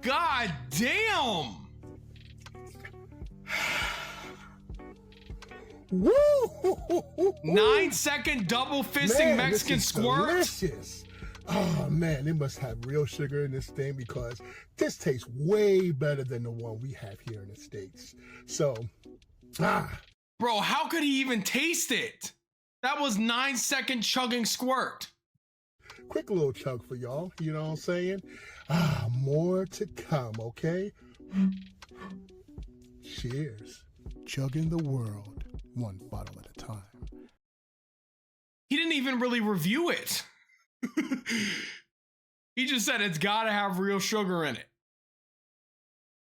God damn! Woo! 9-second double fisting Mexican this is Squirt. Delicious. Oh man, they must have real sugar in this thing because this tastes way better than the one we have here in the States. So, Bro, how could he even taste it? That was 9-second chugging Squirt. Quick little chug for y'all, you know what I'm saying? More to come, okay? Cheers. Chugging the world, one bottle at a time. He didn't even really review it. He just said it's gotta have real sugar in it.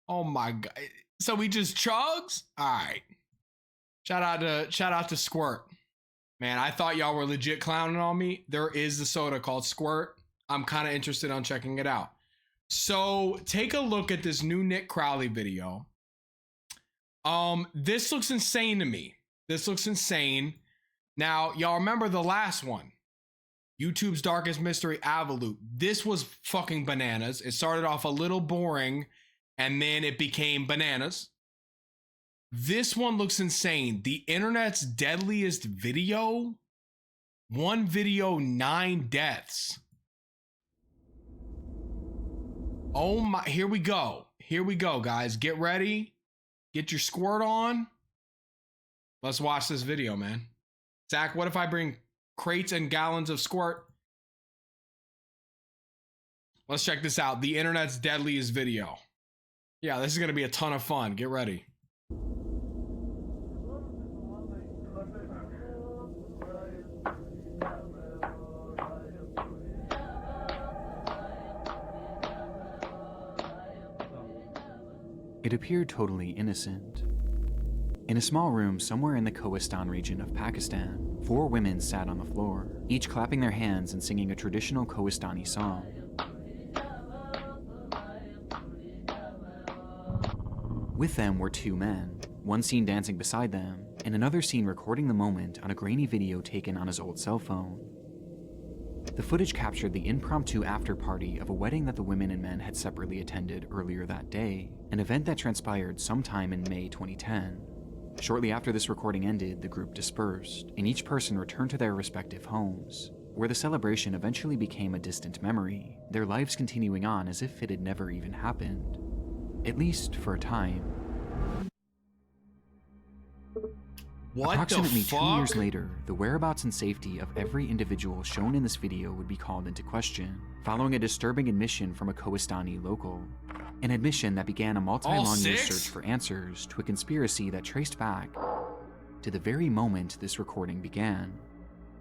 Oh my God. So he just chugs? All right. Shout out to Squirt. Man, I thought y'all were legit clowning on me. There is the soda called Squirt. I'm kind of interested on checking it out. So take a look at this new Nick Crowley video. This looks insane to me. This looks insane. Now, y'all remember the last one. YouTube's Darkest Mystery Avolut. This was fucking bananas. It started off a little boring and then it became bananas. This one looks insane. The internet's deadliest video. One video, 9 deaths. Oh my, here we go. Here we go, guys. Get ready. Get your squirt on. Let's watch this video, man. Zach, what if I bring crates and gallons of squirt? Let's check this out. The internet's deadliest video. Yeah, this is going to be a ton of fun. Get ready. It appeared totally innocent. In a small room somewhere in the Kohistan region of Pakistan, 4 women sat on the floor, each clapping their hands and singing a traditional Kohistani song. With them were 2 men, one seen dancing beside them, and another seen recording the moment on a grainy video taken on his old cell phone. The footage captured the impromptu after-party of a wedding that the women and men had separately attended earlier that day, an event that transpired sometime in May 2010. Shortly after this recording ended, the group dispersed, and each person returned to their respective homes, where the celebration eventually became a distant memory, their lives continuing on as if it had never even happened. At least for a time. What Approximately the fuck? 2 years later, the whereabouts and safety of every individual shown in this video would be called into question, following a disturbing admission from a Kohistani local. An admission that began a multi-long year search for answers to a conspiracy that traced back to the very moment this recording began.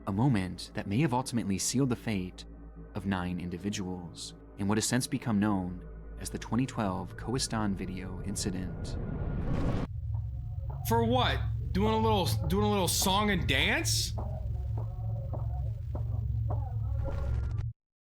A moment that may have ultimately sealed the fate of 9 individuals, in what has since become known as the 2012 Kohistan video incident. For what? Doing a little song and dance?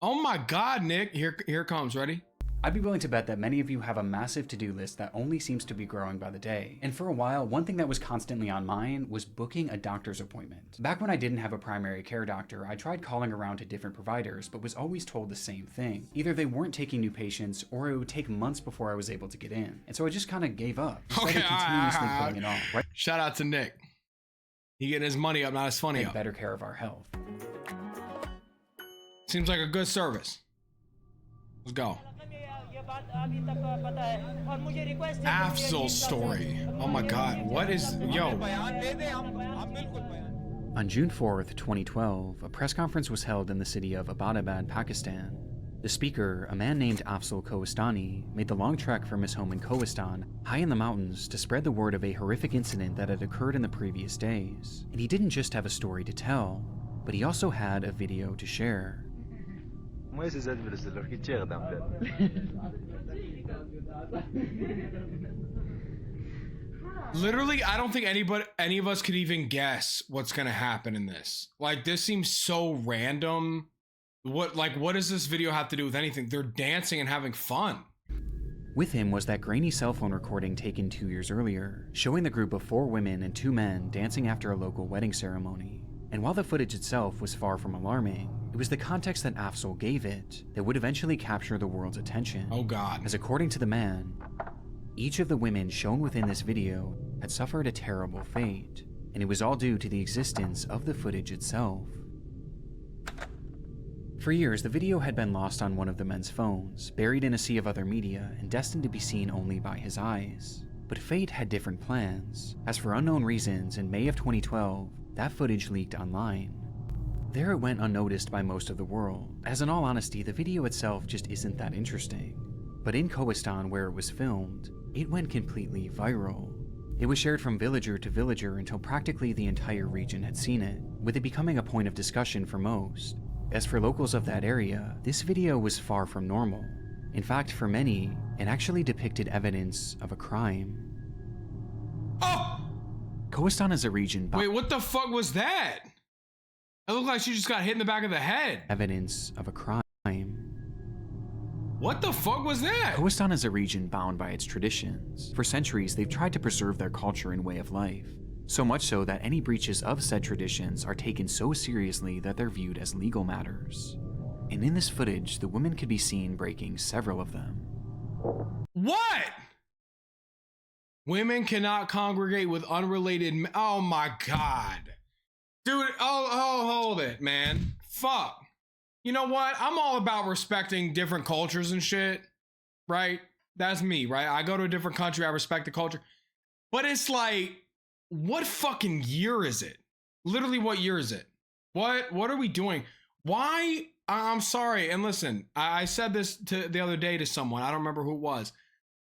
Oh my god, Nick. Here it comes. Ready? I'd be willing to bet that many of you have a massive to-do list that only seems to be growing by the day. And for a while, one thing that was constantly on mine was booking a doctor's appointment. Back when I didn't have a primary care doctor, I tried calling around to different providers, but was always told the same thing. Either they weren't taking new patients, or it would take months before I was able to get in. And so I just kind of gave up. Instead of continuously putting it off. Right? Shout out to Nick. He getting his money up, not his funny Take up. better care of our health. Seems like a good service. Let's go. Afzal's story. Oh my god, what is... Yo. On June 4th, 2012, a press conference was held in the city of Abbottabad, Pakistan. The speaker, a man named Afzal Kohistani, made the long trek from his home in Kohistan, high in the mountains, to spread the word of a horrific incident that had occurred in the previous days. And he didn't just have a story to tell, but he also had a video to share. Literally, I don't think any of us could even guess what's gonna happen in this. Like, this seems so random. What does this video have to do with anything? They're dancing and having fun. With him was that grainy cell phone recording taken 2 years earlier, showing the group of 4 women and 2 men dancing after a local wedding ceremony. And while the footage itself was far from alarming, it was the context that Afzal gave it that would eventually capture the world's attention. Oh god. As according to the man, each of the women shown within this video had suffered a terrible fate, and it was all due to the existence of the footage itself. For years, the video had been lost on one of the men's phones, buried in a sea of other media, and destined to be seen only by his eyes. But fate had different plans, as for unknown reasons, in May of 2012, that footage leaked online. There it went unnoticed by most of the world, as in all honesty, the video itself just isn't that interesting. But in Kohistan, where it was filmed, it went completely viral. It was shared from villager to villager until practically the entire region had seen it, with it becoming a point of discussion for most. As for locals of that area, this video was far from normal. In fact, for many, it actually depicted evidence of a crime. Oh! Kohistan is a region... Wait, what the fuck was that? It looked like she just got hit in the back of the head. Evidence of a crime. What the fuck was that? Kohistan is a region bound by its traditions. For centuries, they've tried to preserve their culture and way of life. So much so that any breaches of said traditions are taken so seriously that they're viewed as legal matters. And in this footage, the women could be seen breaking several of them. What? Women cannot congregate with unrelated men. Oh my God. Dude, hold it, man. Fuck. You know what? I'm all about respecting different cultures and shit, right? That's me, right? I go to a different country, I respect the culture. But it's like, what fucking year is it? Literally, what year is it? What are we doing? Why? I'm sorry. And listen, I said this the other day to someone. I don't remember who it was.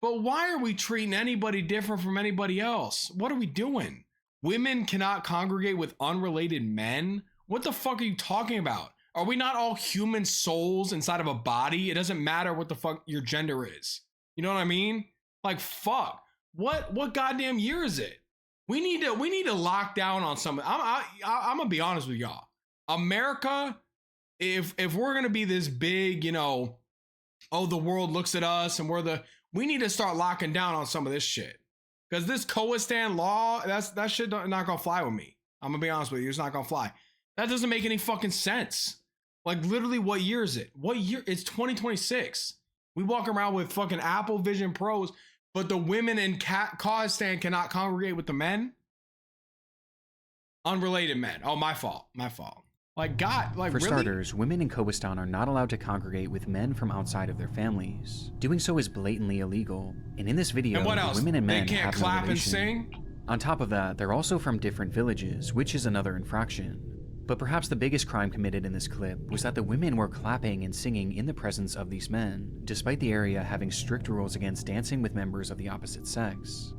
But why are we treating anybody different from anybody else? What are we doing? Women cannot congregate with unrelated men? What the fuck are you talking about? Are we not all human souls inside of a body? It doesn't matter what the fuck your gender is. You know what I mean? Like, fuck. What goddamn year is it? We need to lock down on something. I'm gonna be honest with y'all. America, if we're gonna be this big, you know, oh, the world looks at us and we need to start locking down on some of this shit. Because this Khoistan law, that shit not gonna fly with me. I'm gonna be honest with you, it's not gonna fly. That doesn't make any fucking sense. Like, literally, what year is it? What year? It's 2026. We walk around with fucking Apple Vision Pros, but the women in Khoistan cannot congregate with the men? Unrelated men. Oh, my fault. Like, God, like, For really? starters, women in Khoistan are not allowed to congregate with men from outside of their families. Doing so is blatantly illegal. And in this video, And what else? women and men They can't have clap no and relation. sing? On top of that, they're also from different villages, which is another infraction. But perhaps the biggest crime committed in this clip was that the women were clapping and singing in the presence of these men, despite the area having strict rules against dancing with members of the opposite sex.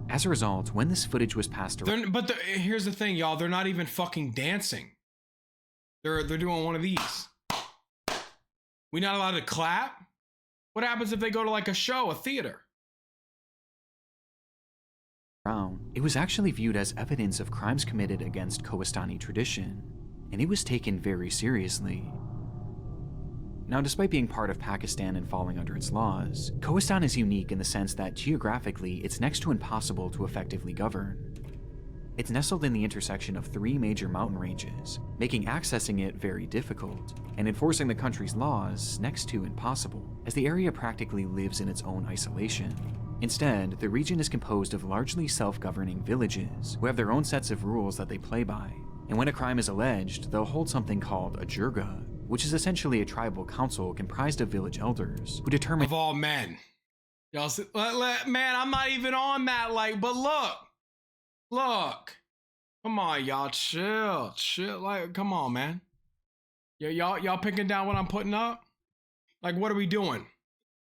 As a result, when this footage was passed around... Here's the thing, y'all. They're not even fucking dancing. They're doing one of these. We not allowed to clap? What happens if they go to like a show, a theater? It was actually viewed as evidence of crimes committed against Khoistani tradition, and it was taken very seriously. Now, despite being part of Pakistan and falling under its laws, Khoistan is unique in the sense that geographically it's next to impossible to effectively govern. It's nestled in the intersection of 3 major mountain ranges, making accessing it very difficult, and enforcing the country's laws next to impossible, as the area practically lives in its own isolation. Instead, the region is composed of largely self-governing villages who have their own sets of rules that they play by, and when a crime is alleged, they'll hold something called a jirga, which is essentially a tribal council comprised of village elders who determine— Of all men. Y'all see, man, I'm not even on that, like, but look. Come on, y'all, chill, like, come on, man. Y'all picking down what I'm putting up? Like, what are we doing?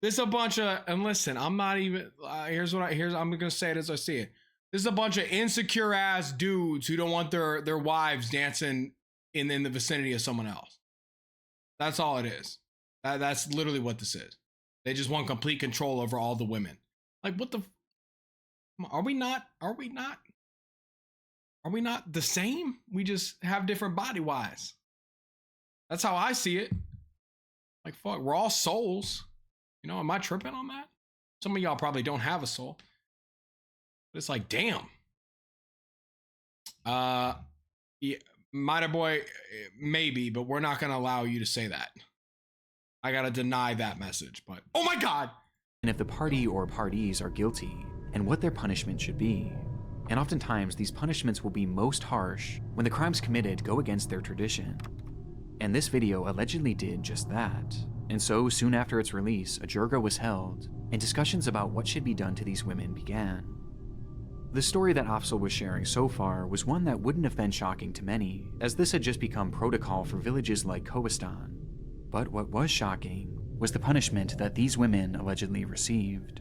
This is a bunch of, and listen, I'm not even, I'm gonna say it as I see it. This is a bunch of insecure ass dudes who don't want their wives dancing in the vicinity of someone else. That's all it is. That's literally what this is. They just want complete control over all the women. Like, what the, are we not the same? We just have different body wise. That's how I see it. Like, fuck, we're all souls. You know, am I tripping on that? Some of y'all probably don't have a soul. But it's like, damn. Yeah, Mighty Boy, maybe, but we're not going to allow you to say that. I got to deny that message, but oh my God. And if the party or parties are guilty, and what their punishment should be. And oftentimes, these punishments will be most harsh when the crimes committed go against their tradition. And this video allegedly did just that. And so, soon after its release, a jirga was held, and discussions about what should be done to these women began. The story that Afzal was sharing so far was one that wouldn't have been shocking to many, as this had just become protocol for villages like Khoistan. But what was shocking was the punishment that these women allegedly received.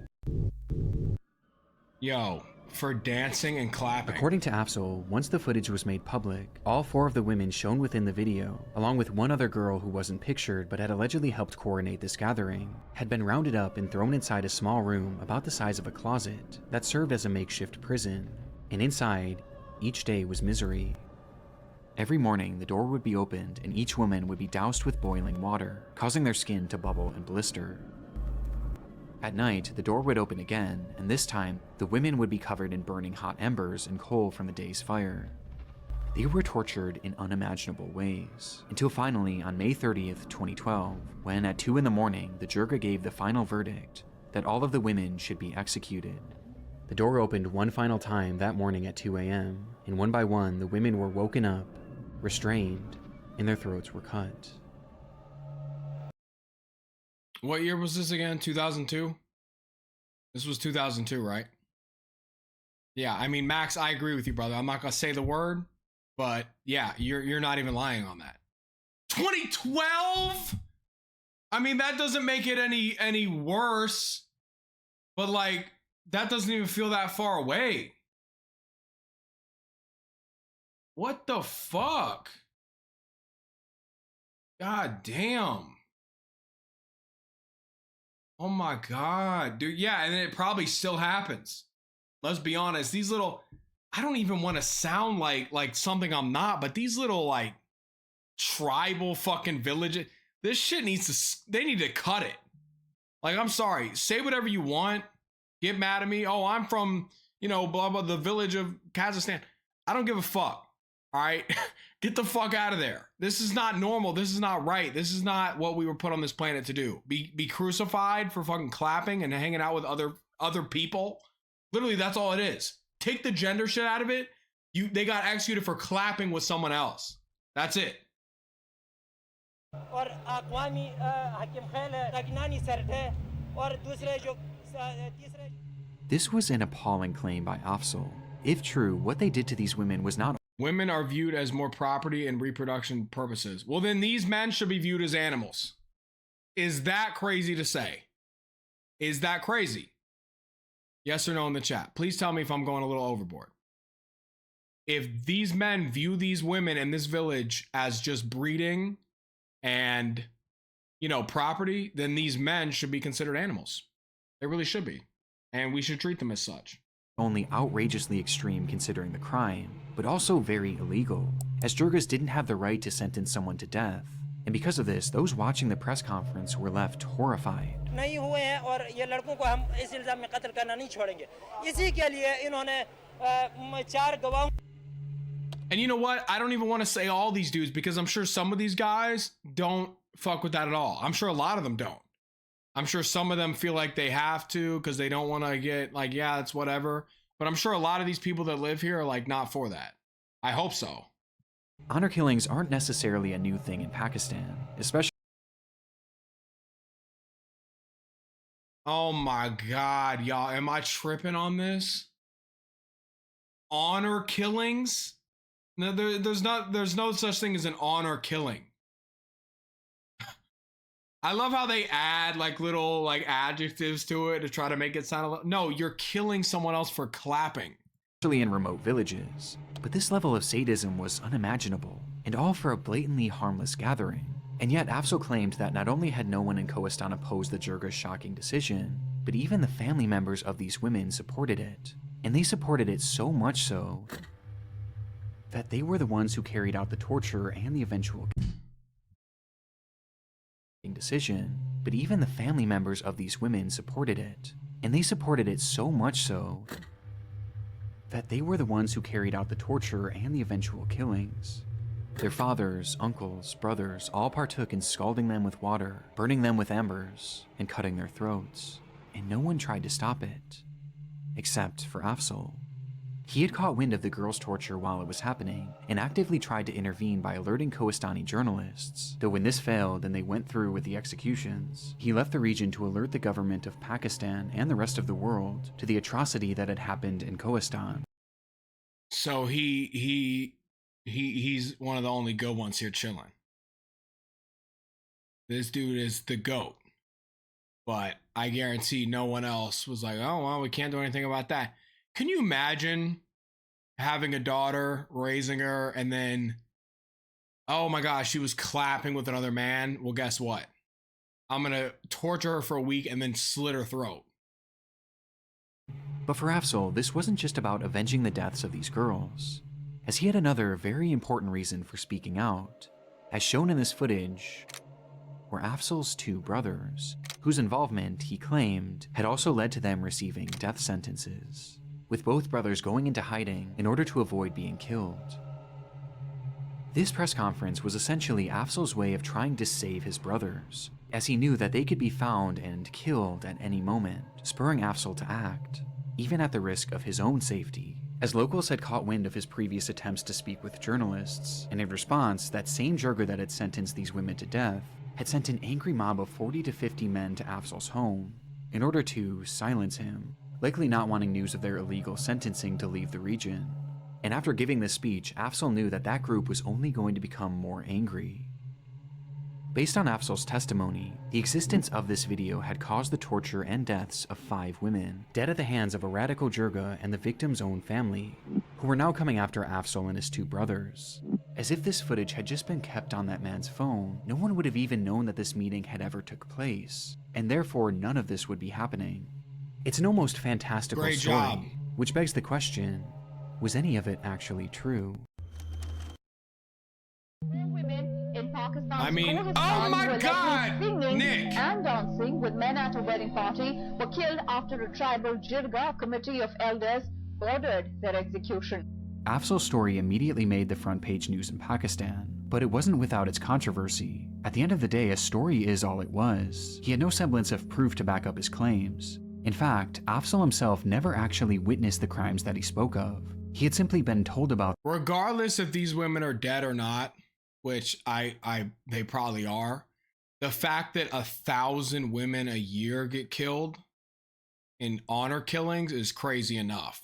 Yo, for dancing and clapping. According to Afzal, once the footage was made public, all 4 of the women shown within the video, along with one other girl who wasn't pictured but had allegedly helped coordinate this gathering, had been rounded up and thrown inside a small room about the size of a closet that served as a makeshift prison. And inside, each day was misery. Every morning, the door would be opened and each woman would be doused with boiling water, causing their skin to bubble and blister. At night, the door would open again, and this time, the women would be covered in burning hot embers and coal from the day's fire. They were tortured in unimaginable ways, until finally on May 30th, 2012, when at 2 in the morning, the Jirga gave the final verdict that all of the women should be executed. The door opened one final time that morning at 2 a.m., and one by one, the women were woken up, restrained, and their throats were cut. What year was this again? 2002? This was 2002, right? Yeah, I mean, Max, I agree with you, brother. I'm not gonna say the word, but yeah, you're not even lying on that. 2012? I mean, that doesn't make it any worse, but like, that doesn't even feel that far away. What the fuck? God damn. Oh my God, dude. Yeah, and it probably still happens. Let's be honest. These little, I don't even want to sound like something I'm not, but these little like tribal fucking villages, this shit they need to cut it. Like, I'm sorry. Say whatever you want. Get mad at me. Oh, I'm from, blah, blah, the village of Kazakhstan. I don't give a fuck. All right. Get the fuck out of there. This is not normal. This is not right. This is not what we were put on this planet to do. Be crucified for fucking clapping and hanging out with other people. Literally, that's all it is. Take the gender shit out of it. They got executed for clapping with someone else. That's it. This was an appalling claim by Afzal. If true, what they did to these women was not. Women are viewed as more property and reproduction purposes. Well, then these men should be viewed as animals. Is that crazy to say? Is that crazy? Yes or no in the chat. Please tell me if I'm going a little overboard. If these men view these women in this village as just breeding and, property, then these men should be considered animals. They really should be. And we should treat them as such. Only outrageously extreme considering the crime, but also very illegal, as Jirgas didn't have the right to sentence someone to death. And because of this, those watching the press conference were left horrified. And you know what? I don't even want to say all these dudes, because I'm sure some of these guys don't fuck with that at all. I'm sure a lot of them don't. I'm sure some of them feel like they have to because they don't want to get like, yeah, it's whatever. But I'm sure a lot of these people that live here are like not for that. I hope so. Honor killings aren't necessarily a new thing in Pakistan, especially. Oh my God, y'all. Am I tripping on this? Honor killings? No, there's no such thing as an honor killing. I love how they add like little like adjectives to it to try to make it sound a little. No, you're killing someone else for clapping. Especially in remote villages. But this level of sadism was unimaginable, and all for a blatantly harmless gathering. And yet Afzal claimed that not only had no one in Kohistan opposed the Jirga's shocking decision, but even the family members of these women supported it. And they supported it so much so that they were the ones who carried out the torture and the eventual decision, but even the family members of these women supported it. And they supported it so much so that they were the ones who carried out the torture and the eventual killings. Their fathers, uncles, brothers all partook in scalding them with water, burning them with embers, and cutting their throats. And no one tried to stop it, except for Afzal. He had caught wind of the girls' torture while it was happening, and actively tried to intervene by alerting Kohistani journalists. Though when this failed and they went through with the executions, he left the region to alert the government of Pakistan and the rest of the world to the atrocity that had happened in Kohistan. So he's one of the only good ones here chilling. This dude is the GOAT. But I guarantee no one else was like, oh, well, we can't do anything about that. Can you imagine having a daughter, raising her, and then, oh my gosh, she was clapping with another man? Well, guess what? I'm going to torture her for a week and then slit her throat. But for Afzal, this wasn't just about avenging the deaths of these girls, as he had another very important reason for speaking out. As shown in this footage, were Afzal's two brothers, whose involvement, he claimed, had also led to them receiving death sentences, with both brothers going into hiding in order to avoid being killed. This press conference was essentially Afzal's way of trying to save his brothers, as he knew that they could be found and killed at any moment, spurring Afzal to act, even at the risk of his own safety, as locals had caught wind of his previous attempts to speak with journalists, and in response, that same Jirga that had sentenced these women to death had sent an angry mob of 40 to 50 men to Afzal's home in order to silence him, likely not wanting news of their illegal sentencing to leave the region. And after giving this speech, Afzal knew that that group was only going to become more angry. Based on Afzal's testimony, the existence of this video had caused the torture and deaths of 5 women, dead at the hands of a radical Jirga and the victim's own family, who were now coming after Afzal and his 2 brothers. As if this footage had just been kept on that man's phone, no one would have even known that this meeting had ever took place, and therefore none of this would be happening. It's an almost fantastical Great story, job. which begs the question, was any of it actually true? I mean, oh my God, Nick! And dancing with men at a wedding party were killed after a tribal Jirga committee of elders ordered their execution. Afzal's story immediately made the front page news in Pakistan, but it wasn't without its controversy. At the end of the day, a story is all it was. He had no semblance of proof to back up his claims. In fact, Afzal himself never actually witnessed the crimes that he spoke of. He had simply been told about. Regardless if these women are dead or not, which they probably are, the fact that 1,000 women a year get killed in honor killings is crazy enough.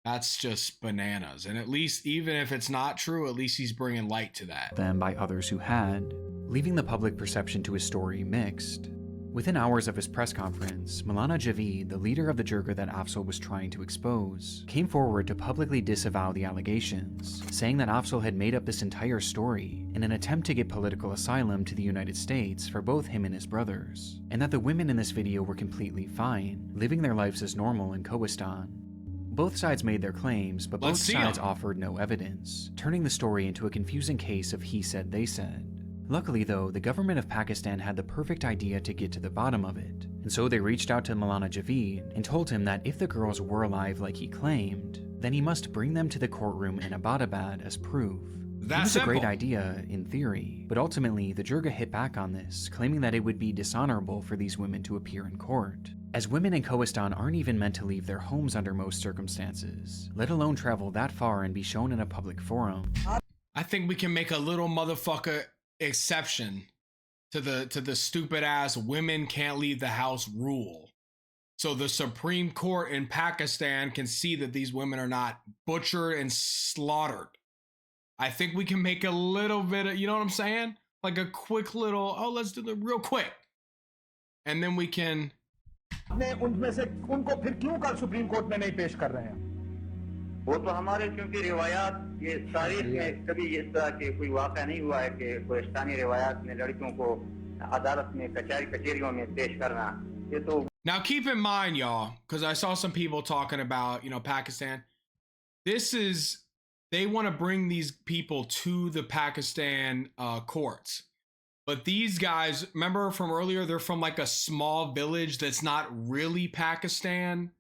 That's just bananas. And at least, even if it's not true, at least he's bringing light to that. Them by others who had, leaving the public perception to his story mixed. Within hours of his press conference, Maulana Javeed, the leader of the Jirga that Afzal was trying to expose, came forward to publicly disavow the allegations, saying that Afzal had made up this entire story in an attempt to get political asylum to the United States for both him and his brothers, and that the women in this video were completely fine, living their lives as normal in Kohistan. Both sides made their claims, but both sides offered no evidence, turning the story into a confusing case of he said, they said. Luckily though, the government of Pakistan had the perfect idea to get to the bottom of it, and so they reached out to Maulana Javeed and told him that if the girls were alive like he claimed, then he must bring them to the courtroom in Abbottabad as proof. It was a great idea, in theory, but ultimately the Jirga hit back on this, claiming that it would be dishonorable for these women to appear in court, as women in Kohistan aren't even meant to leave their homes under most circumstances, let alone travel that far and be shown in a public forum. I think we can make a little motherfucker exception to the stupid ass women can't leave the house rule. So the Supreme Court in Pakistan can see that these women are not butchered and slaughtered. I think we can make a little bit of, you know what I'm saying? Like a quick little, oh, let's do it real quick. And then we can. वो तो हमारे क्योंकि रिवायात ये तारीख में कभी इस तरह के कोई वाक़या नहीं हुआ है कि कोहिस्तानी रिवायात में लड़कियों को अदालत में कचहरियों में पेश करना ये तो. Now keep in mind, y'all, because I saw some people talking about, Pakistan. This is, they want to bring these people to the Pakistan courts. But these guys, remember from earlier, they're from like a small village that's not really Pakistan,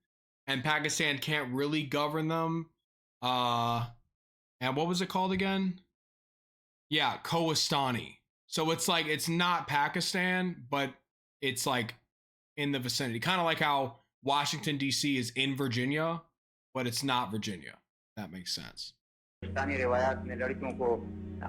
and Pakistan can't really govern them. And what was it called again? Yeah, Kohistani. So it's like, it's not Pakistan, but it's like in the vicinity. Kind of like how Washington, D.C. is in Virginia, but it's not Virginia. That makes sense. Pakistani रिवायात में लड़कियों को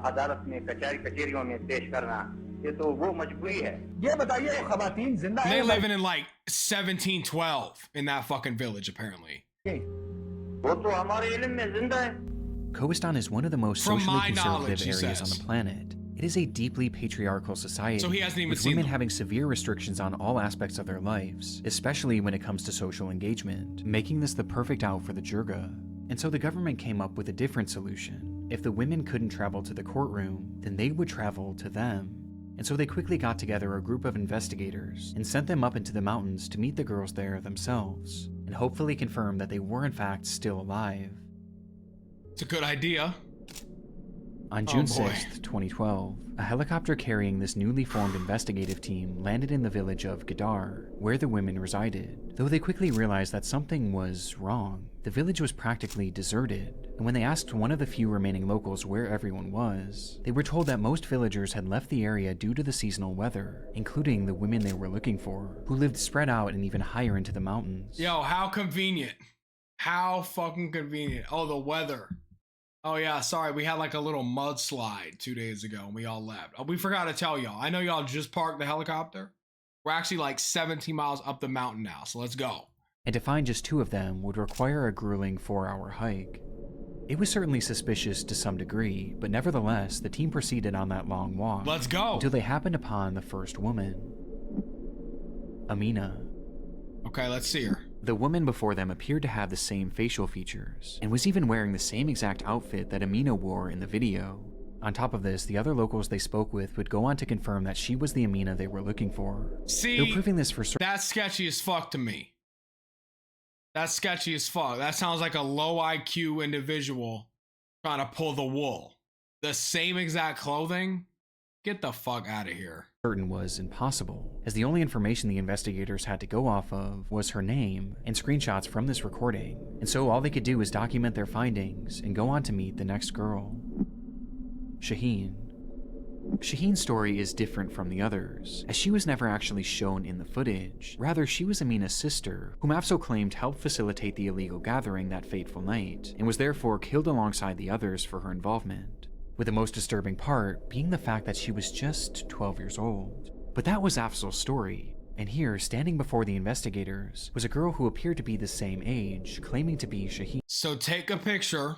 अदालत में कचहरियों में पेश करना ये तो वो मजबूरी है. ये बताइए वो खवातीन जिंदा हैं. They living in like 1712 in that fucking village apparently. वो तो हमारे इल्म में जिंदा है. Kohistan is one of the most socially conservative areas on the planet. It is a deeply patriarchal society, so he hasn't even with seen women them. having severe restrictions on all aspects of their lives, especially when it comes to social engagement, making this the perfect out for the Jirga. And so the government came up with a different solution. If the women couldn't travel to the courtroom, then they would travel to them. And so they quickly got together a group of investigators and sent them up into the mountains to meet the girls there themselves, and hopefully confirm that they were in fact still alive. It's a good idea. On June 6th, 2012, a helicopter carrying this newly formed investigative team landed in the village of Gadar, where the women resided. Though they quickly realized that something was wrong, the village was practically deserted, and when they asked one of the few remaining locals where everyone was, they were told that most villagers had left the area due to the seasonal weather, including the women they were looking for, who lived spread out and even higher into the mountains. Yo, how convenient. How fucking convenient. Oh, the weather. Oh yeah, sorry, we had like a little mudslide 2 days ago and we all left. Oh, we forgot to tell y'all. I know y'all just parked the helicopter. We're actually like 17 miles up the mountain now, so let's go. And to find just 2 of them would require a grueling 4-hour hike. It was certainly suspicious to some degree, but nevertheless, the team proceeded on that long walk. Let's go! Until they happened upon the first woman, Amina. Okay, let's see her. The woman before them appeared to have the same facial features, and was even wearing the same exact outfit that Amina wore in the video. On top of this, the other locals they spoke with would go on to confirm that she was the Amina they were looking for. See, though proving this for certain. That's sketchy as fuck to me. That's sketchy as fuck. That sounds like a low IQ individual trying to pull the wool. The same exact clothing? Get the fuck out of here. Certain was impossible, as the only information the investigators had to go off of was her name and screenshots from this recording, and so all they could do was document their findings and go on to meet the next girl, Shaheen. Shaheen's story is different from the others, as she was never actually shown in the footage. Rather, she was Amina's sister, whom Afzal claimed helped facilitate the illegal gathering that fateful night, and was therefore killed alongside the others for her involvement. With the most disturbing part being the fact that she was just 12 years old. But that was Afzal's story, and here, standing before the investigators, was a girl who appeared to be the same age, claiming to be Shaheen. So take a picture,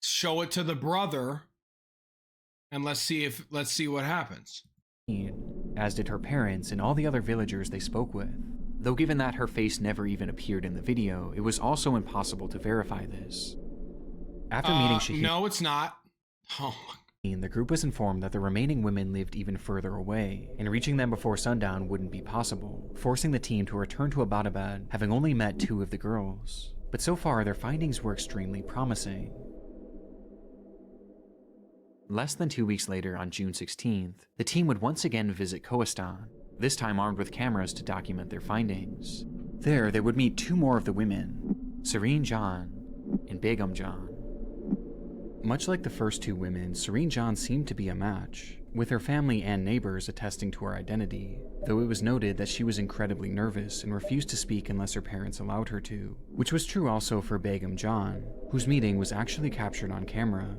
show it to the brother, and let's see what happens. As did her parents and all the other villagers they spoke with. Though given that her face never even appeared in the video, it was also impossible to verify this. After meeting Shaheen, no, it's not. Oh. The group was informed that the remaining women lived even further away, and reaching them before sundown wouldn't be possible, forcing the team to return to Abbottabad, having only met 2 of the girls. But so far, their findings were extremely promising. Less than 2 weeks later, on June 16th, the team would once again visit Kohistan, this time armed with cameras to document their findings. There, they would meet 2 more of the women, Sareen Jan and Begum Jan. Much like the first 2 women, Sareen Jan seemed to be a match, with her family and neighbors attesting to her identity, though it was noted that she was incredibly nervous and refused to speak unless her parents allowed her to, which was true also for Begum Jan, whose meeting was actually captured on camera.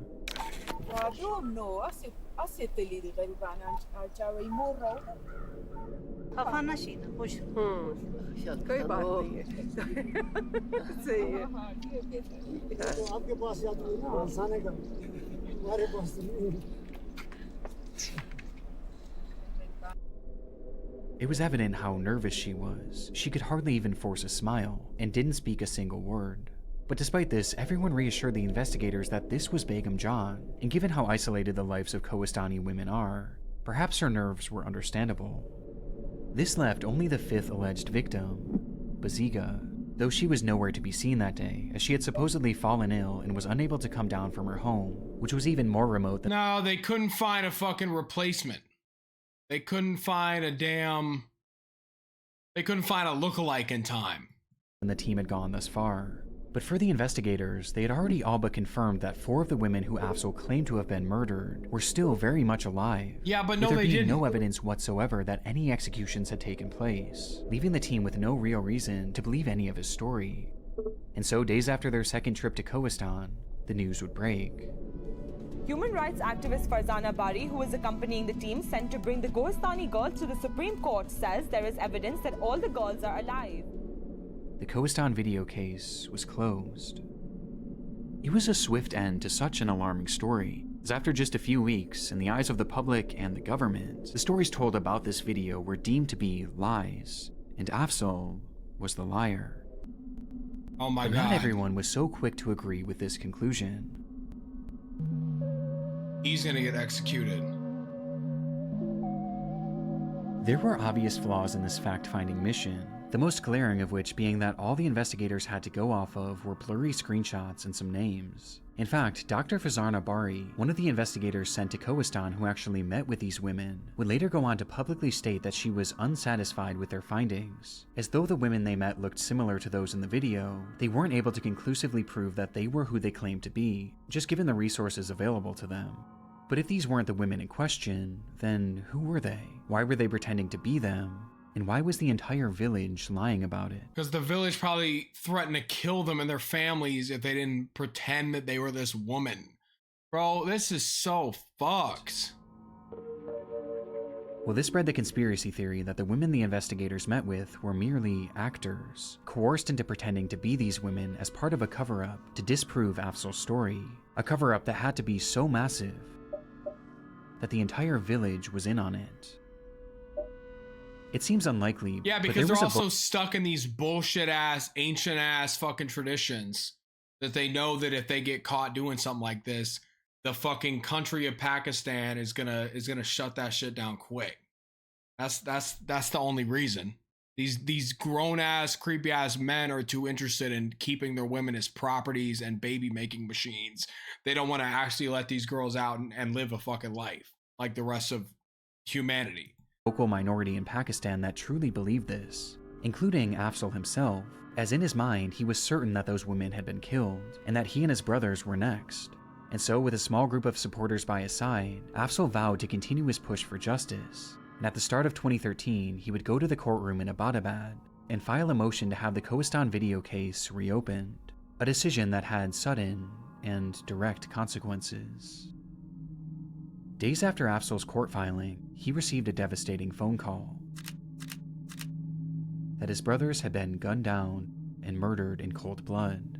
It was evident how nervous she was. She could hardly even force a smile, and didn't speak a single word. But despite this, everyone reassured the investigators that this was Begum Jan, and given how isolated the lives of Kohistani women are, perhaps her nerves were understandable. This left only the 5th alleged victim, Baziga, though she was nowhere to be seen that day, as she had supposedly fallen ill and was unable to come down from her home, which was even more remote than— No, they couldn't find a fucking replacement. They couldn't find a lookalike in time. And the team had gone thus far. But for the investigators, they had already all but confirmed that 4 of the women who Afzal claimed to have been murdered were still very much alive. Yeah, but no, with there they being didn't. no evidence whatsoever that any executions had taken place, leaving the team with no real reason to believe any of his story. And so, days after their second trip to Kohistan, the news would break. Human rights activist Farzana Bari, who was accompanying the team sent to bring the Kohistani girls to the Supreme Court, says there is evidence that all the girls are alive. The Kohistan video case was closed. It was a swift end to such an alarming story, as after just a few weeks, in the eyes of the public and the government, the stories told about this video were deemed to be lies, and Afzal was the liar. Oh my but God. Not everyone was so quick to agree with this conclusion. He's gonna get executed. There were obvious flaws in this fact-finding mission. The most glaring of which being that all the investigators had to go off of were blurry screenshots and some names. In fact, Dr. Fazarna Bari, one of the investigators sent to Kohistan who actually met with these women, would later go on to publicly state that she was unsatisfied with their findings. As though the women they met looked similar to those in the video, they weren't able to conclusively prove that they were who they claimed to be, just given the resources available to them. But if these weren't the women in question, then who were they? Why were they pretending to be them? And why was the entire village lying about it? Because the village probably threatened to kill them and their families if they didn't pretend that they were this woman. Bro, this is so fucked. Well, this spread the conspiracy theory that the women the investigators met with were merely actors, coerced into pretending to be these women as part of a cover-up to disprove Afzal's story. A cover-up that had to be so massive that the entire village was in on it. It seems unlikely. Yeah, because they're also stuck in these bullshit ass, ancient ass fucking traditions that they know that if they get caught doing something like this, the fucking country of Pakistan is gonna shut that shit down quick. That's the only reason. These grown ass, creepy ass men are too interested in keeping their women as properties and baby making machines. They don't want to actually let these girls out and live a fucking life like the rest of humanity. Local minority in Pakistan that truly believed this, including Afzal himself, as in his mind he was certain that those women had been killed and that he and his brothers were next. And so with a small group of supporters by his side, Afzal vowed to continue his push for justice, and at the start of 2013 he would go to the courtroom in Abbottabad and file a motion to have the Kohistan video case reopened, a decision that had sudden and direct consequences. Days after Afzal's court filing, he received a devastating phone call that his brothers had been gunned down and murdered in cold blood,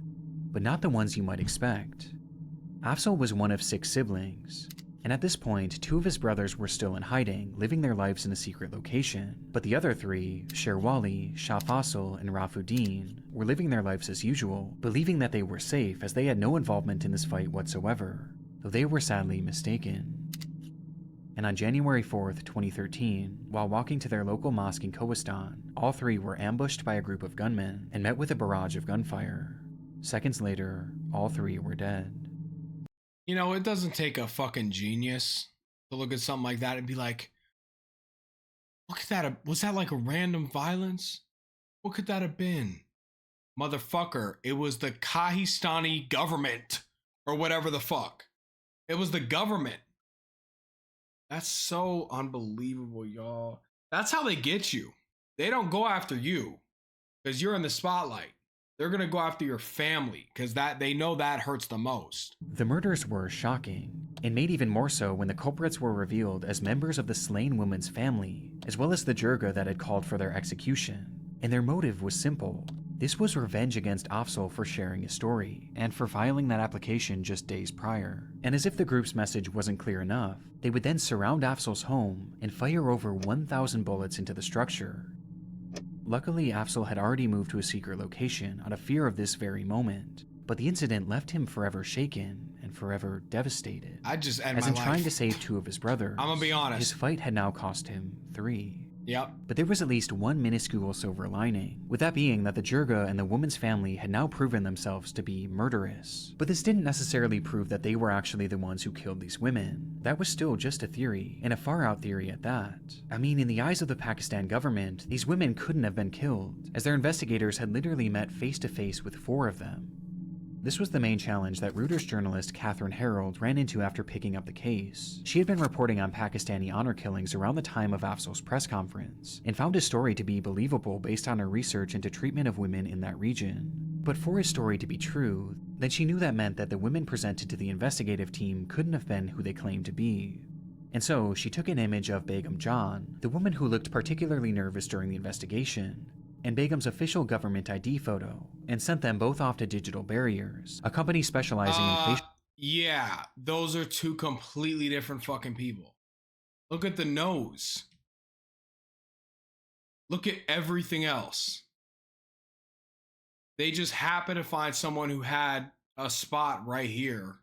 but not the ones you might expect. Afzal was one of 6 siblings, and at this point 2 of his brothers were still in hiding, living their lives in a secret location, but the other 3, Sherwali, Shah Faisal, and Rafuddin, were living their lives as usual, believing that they were safe as they had no involvement in this fight whatsoever, though they were sadly mistaken. And on January 4th, 2013, while walking to their local mosque in Kohistan, all 3 were ambushed by a group of gunmen and met with a barrage of gunfire. Seconds later, all 3 were dead. You know, it doesn't take a fucking genius to look at something like that and be like, look at that. Was that like a random violence? What could that have been? Motherfucker, it was the Kahistani government or whatever the fuck. It was the government. That's so unbelievable, y'all. That's how they get you. They don't go after you because you're in the spotlight. They're going to go after your family because they know that hurts the most. The murders were shocking, and made even more so when the culprits were revealed as members of the slain woman's family, as well as the jirga that had called for their execution. And their motive was simple. This was revenge against Afzal for sharing his story, and for filing that application just days prior. And as if the group's message wasn't clear enough, they would then surround Afzal's home and fire over 1,000 bullets into the structure. Luckily, Afzal had already moved to a secret location out of fear of this very moment, but the incident left him forever shaken and forever devastated. I just end as my in life. Trying to save 2 of his brothers, I'm gonna be honest. His fight had now cost him 3. Yep. But there was at least one minuscule silver lining, with that being that the jirga and the woman's family had now proven themselves to be murderous. But this didn't necessarily prove that they were actually the ones who killed these women. That was still just a theory, and a far-out theory at that. I mean, in the eyes of the Pakistan government, these women couldn't have been killed, as their investigators had literally met face-to-face with 4 of them. This was the main challenge that Reuters journalist Catherine Harold ran into after picking up the case. She had been reporting on Pakistani honor killings around the time of Afzal's press conference, and found his story to be believable based on her research into treatment of women in that region. But for his story to be true, then she knew that meant that the women presented to the investigative team couldn't have been who they claimed to be. And so she took an image of Begum John, the woman who looked particularly nervous during the investigation, and Begum's official government ID photo, and sent them both off to Digital Barriers, a company specializing in facial... Yeah, those are 2 completely different fucking people. Look at the nose. Look at everything else. They just happen to find someone who had a spot right here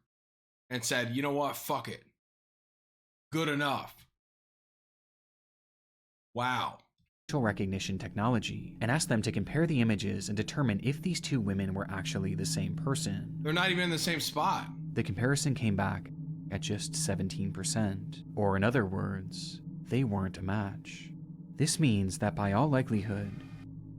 and said, you know what, fuck it. Good enough. Wow. recognition technology and asked them to compare the images and determine if these two women were actually the same person. They're not even in the same spot. The comparison came back at just 17%, or in other words, they weren't a match. This means that by all likelihood,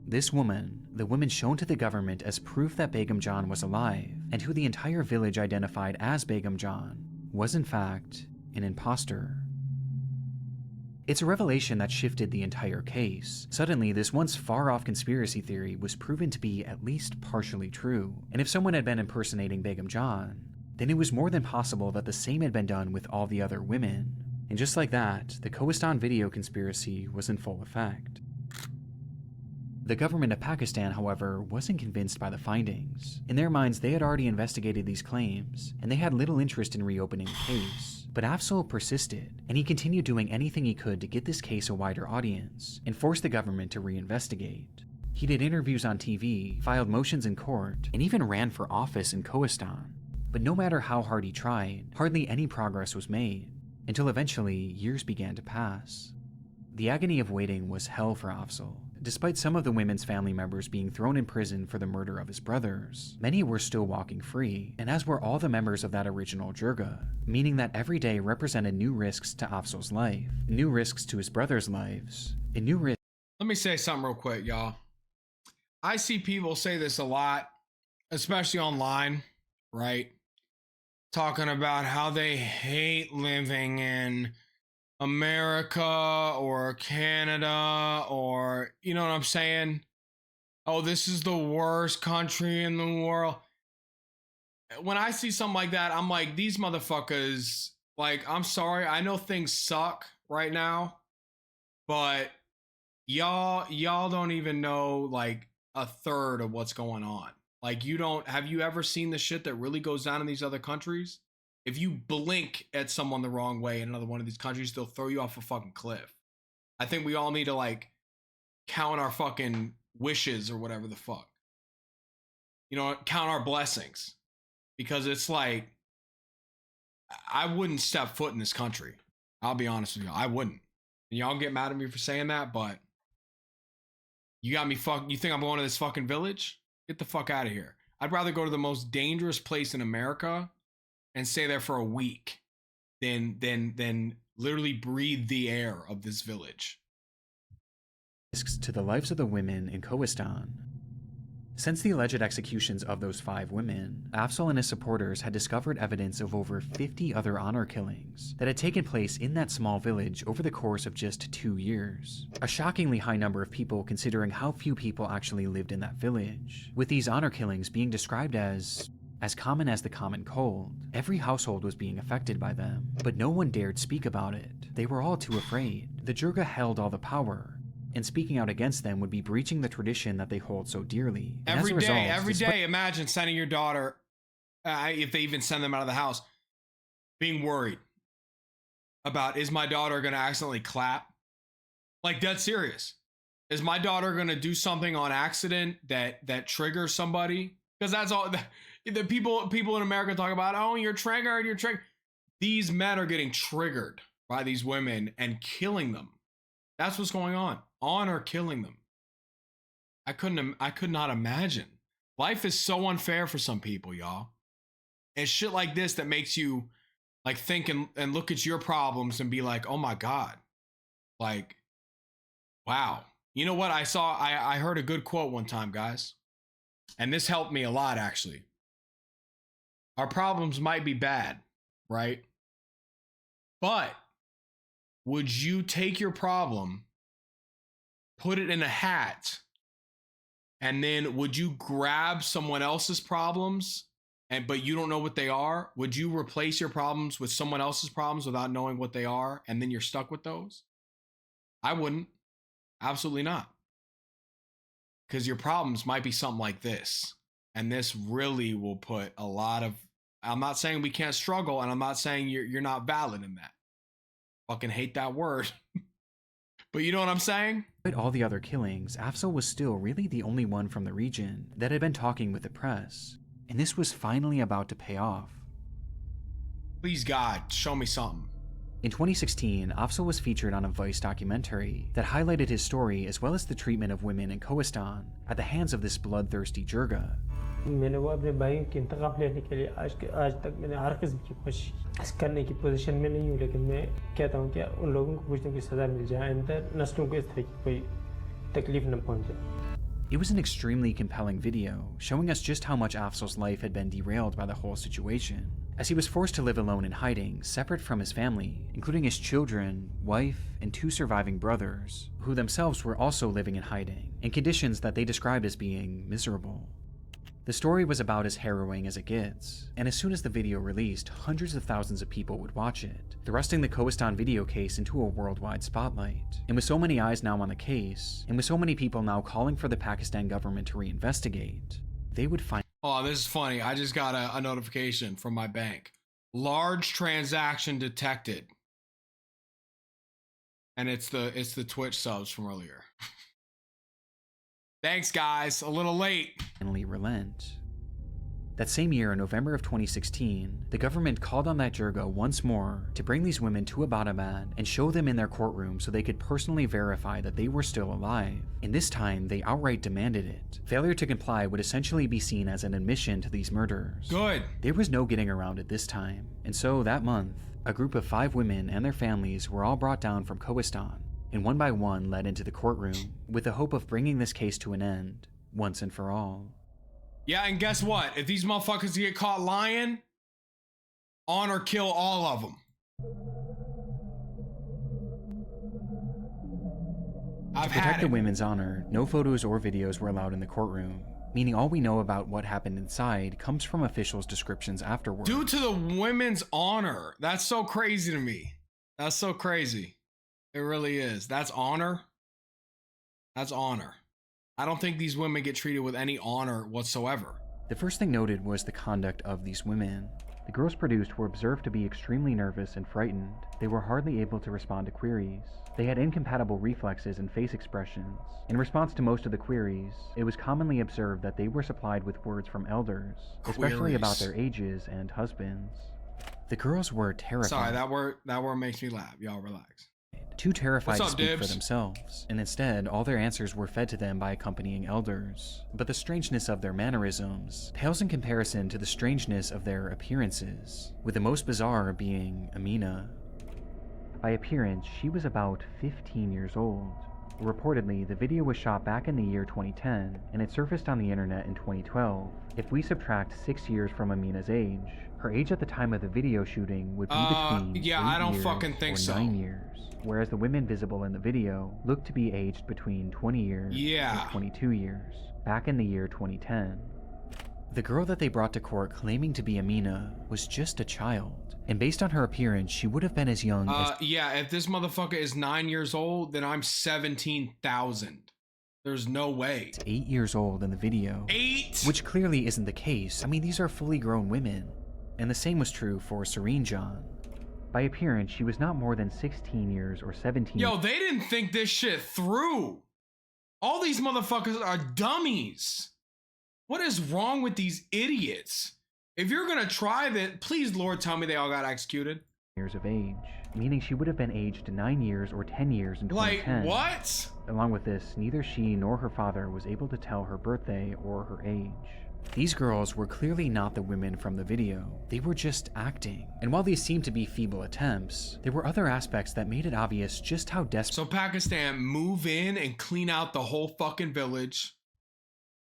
this woman, the woman shown to the government as proof that Begum John was alive, and who the entire village identified as Begum John, was in fact an imposter. It's a revelation that shifted the entire case. Suddenly, this once far-off conspiracy theory was proven to be at least partially true, and if someone had been impersonating Begum John, then it was more than possible that the same had been done with all the other women. And just like that, the Kohistan video conspiracy was in full effect. The government of Pakistan, however, wasn't convinced by the findings. In their minds, they had already investigated these claims, and they had little interest in reopening the case. But Afzal persisted, and he continued doing anything he could to get this case a wider audience, and force the government to reinvestigate. He did interviews on TV, filed motions in court, and even ran for office in Kohistan. But no matter how hard he tried, hardly any progress was made, until eventually years began to pass. The agony of waiting was hell for Afzal. Despite some of the women's family members being thrown in prison for the murder of his brothers, many were still walking free, and as were all the members of that original Jirga, meaning that every day represented new risks to Afzal's life, new risks to his brothers' lives, and new risks. Let me say something real quick, y'all. I see people say this a lot, especially online, right? Talking about how they hate living in America or Canada, or you know what I'm saying? Oh, this is the worst country in the world. When I see something like that, I'm like, these motherfuckers, like, I'm sorry, I know things suck right now, but y'all don't even know like a third of what's going on. Like, have you ever seen the shit that really goes down in these other countries? If you blink at someone the wrong way in another one of these countries, they'll throw you off a fucking cliff. I think we all need to like count our fucking wishes or whatever the fuck. You know, count our blessings. Because it's like, I wouldn't step foot in this country. I'll be honest with you. I wouldn't. And y'all get mad at me for saying that, but you got me you think I'm going to this fucking village? Get the fuck out of here. I'd rather go to the most dangerous place in America and stay there for a week than literally breathe the air of this village. Risks to the lives of the women in Kohistan. Since the alleged executions of those 5 women, Afzal and his supporters had discovered evidence of over 50 other honor killings that had taken place in that small village over the course of just 2 years. A shockingly high number of people considering how few people actually lived in that village, with these honor killings being described as common as the common cold. Every household was being affected by them, but no one dared speak about it. They were all too afraid. The Jirga held all the power, and speaking out against them would be breaching the tradition that they hold so dearly. And every day, imagine sending your daughter, if they even send them out of the house, being worried about, is my daughter going to accidentally clap? Like, dead serious. Is my daughter going to do something on accident that triggers somebody? Because that's all the people in America talk about, oh, you're triggered. These men are getting triggered by these women and killing them. That's what's going on or killing them. I could not imagine. Life is so unfair for some people, y'all. And shit like this that makes you like think and look at your problems and be like, oh my God. Like, wow. You know what? I heard a good quote one time, guys. And this helped me a lot, actually. Our problems might be bad, right? But would you take your problem, put it in a hat, and then would you grab someone else's problems, but you don't know what they are? Would you replace your problems with someone else's problems without knowing what they are, and then you're stuck with those? I wouldn't. Absolutely not. Because your problems might be something like this. And this really will put a lot of... I'm not saying we can't struggle, and I'm not saying you're not valid in that. Fucking hate that word. But you know what I'm saying? Despite all the other killings, Afzal was still really the only one from the region that had been talking with the press. And this was finally about to pay off. Please, God, show me something. In 2016, Afzal was featured on a Vice documentary that highlighted his story as well as the treatment of women in Kohistan at the hands of this bloodthirsty Jirga. मैंने वो अपने भाइयों की इंतकाम लेने के लिए आज तक मैंने हर किस्म की कोशिश करने की पोजीशन में नहीं हूँ, लेकिन मैं कहता हूँ कि उन लोगों को कुछ न कुछ सज़ा मिल जाए, अंदर नस्लों को इस तरह की कोई तकलीफ न पहुँचे. It was an extremely compelling video, showing us just how much Afzal's life had been derailed by the whole situation, as he was forced to live alone in hiding, separate from his family, including his children, wife, and 2 surviving brothers, who themselves were also living in hiding, in conditions that they described as being miserable. The story was about as harrowing as it gets, and as soon as the video released, hundreds of thousands of people would watch it, thrusting the Kohistan video case into a worldwide spotlight. And with so many eyes now on the case, and with so many people now calling for the Pakistan government to reinvestigate, they would find— Oh, this is funny. I just got a notification from my bank. Large transaction detected. And it's the Twitch subs from earlier. Thanks, guys. A little late. Finally relent. That same year, in November of 2016, the government called on that Jirga once more to bring these women to Abbottabad and show them in their courtroom so they could personally verify that they were still alive. And this time, they outright demanded it. Failure to comply would essentially be seen as an admission to these murders. Good. There was no getting around it this time. And so, that month, a group of 5 women and their families were all brought down from Kohistan, and one by one led into the courtroom, with the hope of bringing this case to an end, once and for all. Yeah, and guess what? If these motherfuckers get caught lying, honor kill all of them. To protect the women's honor, no photos or videos were allowed in the courtroom, meaning all we know about what happened inside comes from officials' descriptions afterwards. Due to the women's honor. That's so crazy to me. That's so crazy. It really is. That's honor. That's honor. I don't think these women get treated with any honor whatsoever. The first thing noted was the conduct of these women. The girls produced were observed to be extremely nervous and frightened. They were hardly able to respond to queries. They had incompatible reflexes and face expressions. In response to most of the queries, it was commonly observed that they were supplied with words from elders, especially about their ages and husbands. The girls were terrified. Sorry, that word makes me laugh. Y'all relax. Too terrified to speak for Dibs? themselves, and instead all their answers were fed to them by accompanying elders. But the strangeness of their mannerisms pales in comparison to the strangeness of their appearances, with the most bizarre being Amina. By appearance, she was about 15 years old. Reportedly, the video was shot back in the year 2010, and it surfaced on the internet in 2012. If we subtract 6 years from Amina's age, her age at the time of the video shooting would be between 8 I don't years fucking think or so. 9 years, whereas the women visible in the video looked to be aged between 20 years Yeah. or 22 years, back in the year 2010. The girl that they brought to court claiming to be Amina was just a child, and based on her appearance, she would have been as young as— yeah, if this motherfucker is 9 years old, then I'm 17,000. There's no way. 8 years old in the video. 8? Which clearly isn't the case. I mean, these are fully grown women. And the same was true for Serene John. By appearance, she was not more than 16 years or 17. Yo, they didn't think this shit through. All these motherfuckers are dummies. What is wrong with these idiots? If you're gonna try that, please, Lord, tell me they all got executed. Years of age, meaning she would have been aged 9 years or 10 years in 2010. Like, what? Along with this, neither she nor her father was able to tell her birthday or her age. These girls were clearly not the women from the video. They were just acting. And while these seemed to be feeble attempts, there were other aspects that made it obvious just how desperate— So Pakistan, move in and clean out the whole fucking village.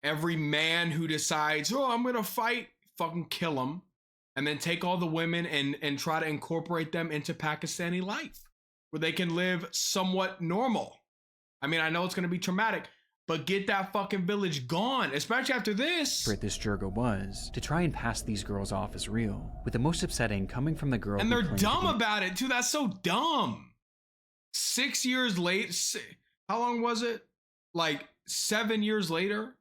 Every man who decides, oh, I'm gonna fight, fucking kill him. And then take all the women and try to incorporate them into Pakistani life, where they can live somewhat normal. I mean, I know it's gonna be traumatic, but get that fucking village gone, especially after this. This Jirga was to try and pass these girls off as real, with the most upsetting coming from the girl And who they're claimed to dumb be— about it too. That's so dumb. 6 years late. How long was it? Like 7 years later?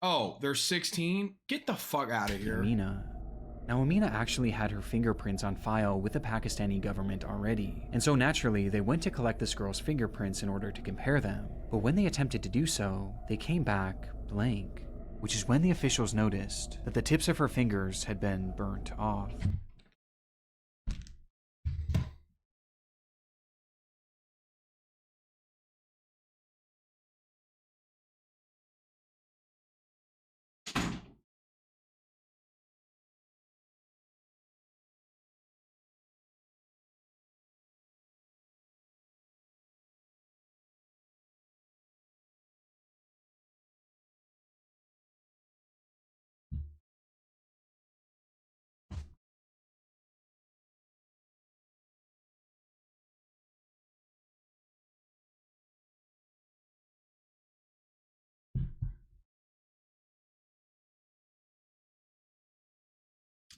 Oh, they're 16? Get the fuck out of here. Amina. Now, Amina actually had her fingerprints on file with the Pakistani government already, and so naturally they went to collect this girl's fingerprints in order to compare them. But when they attempted to do so, they came back blank, which is when the officials noticed that the tips of her fingers had been burnt off.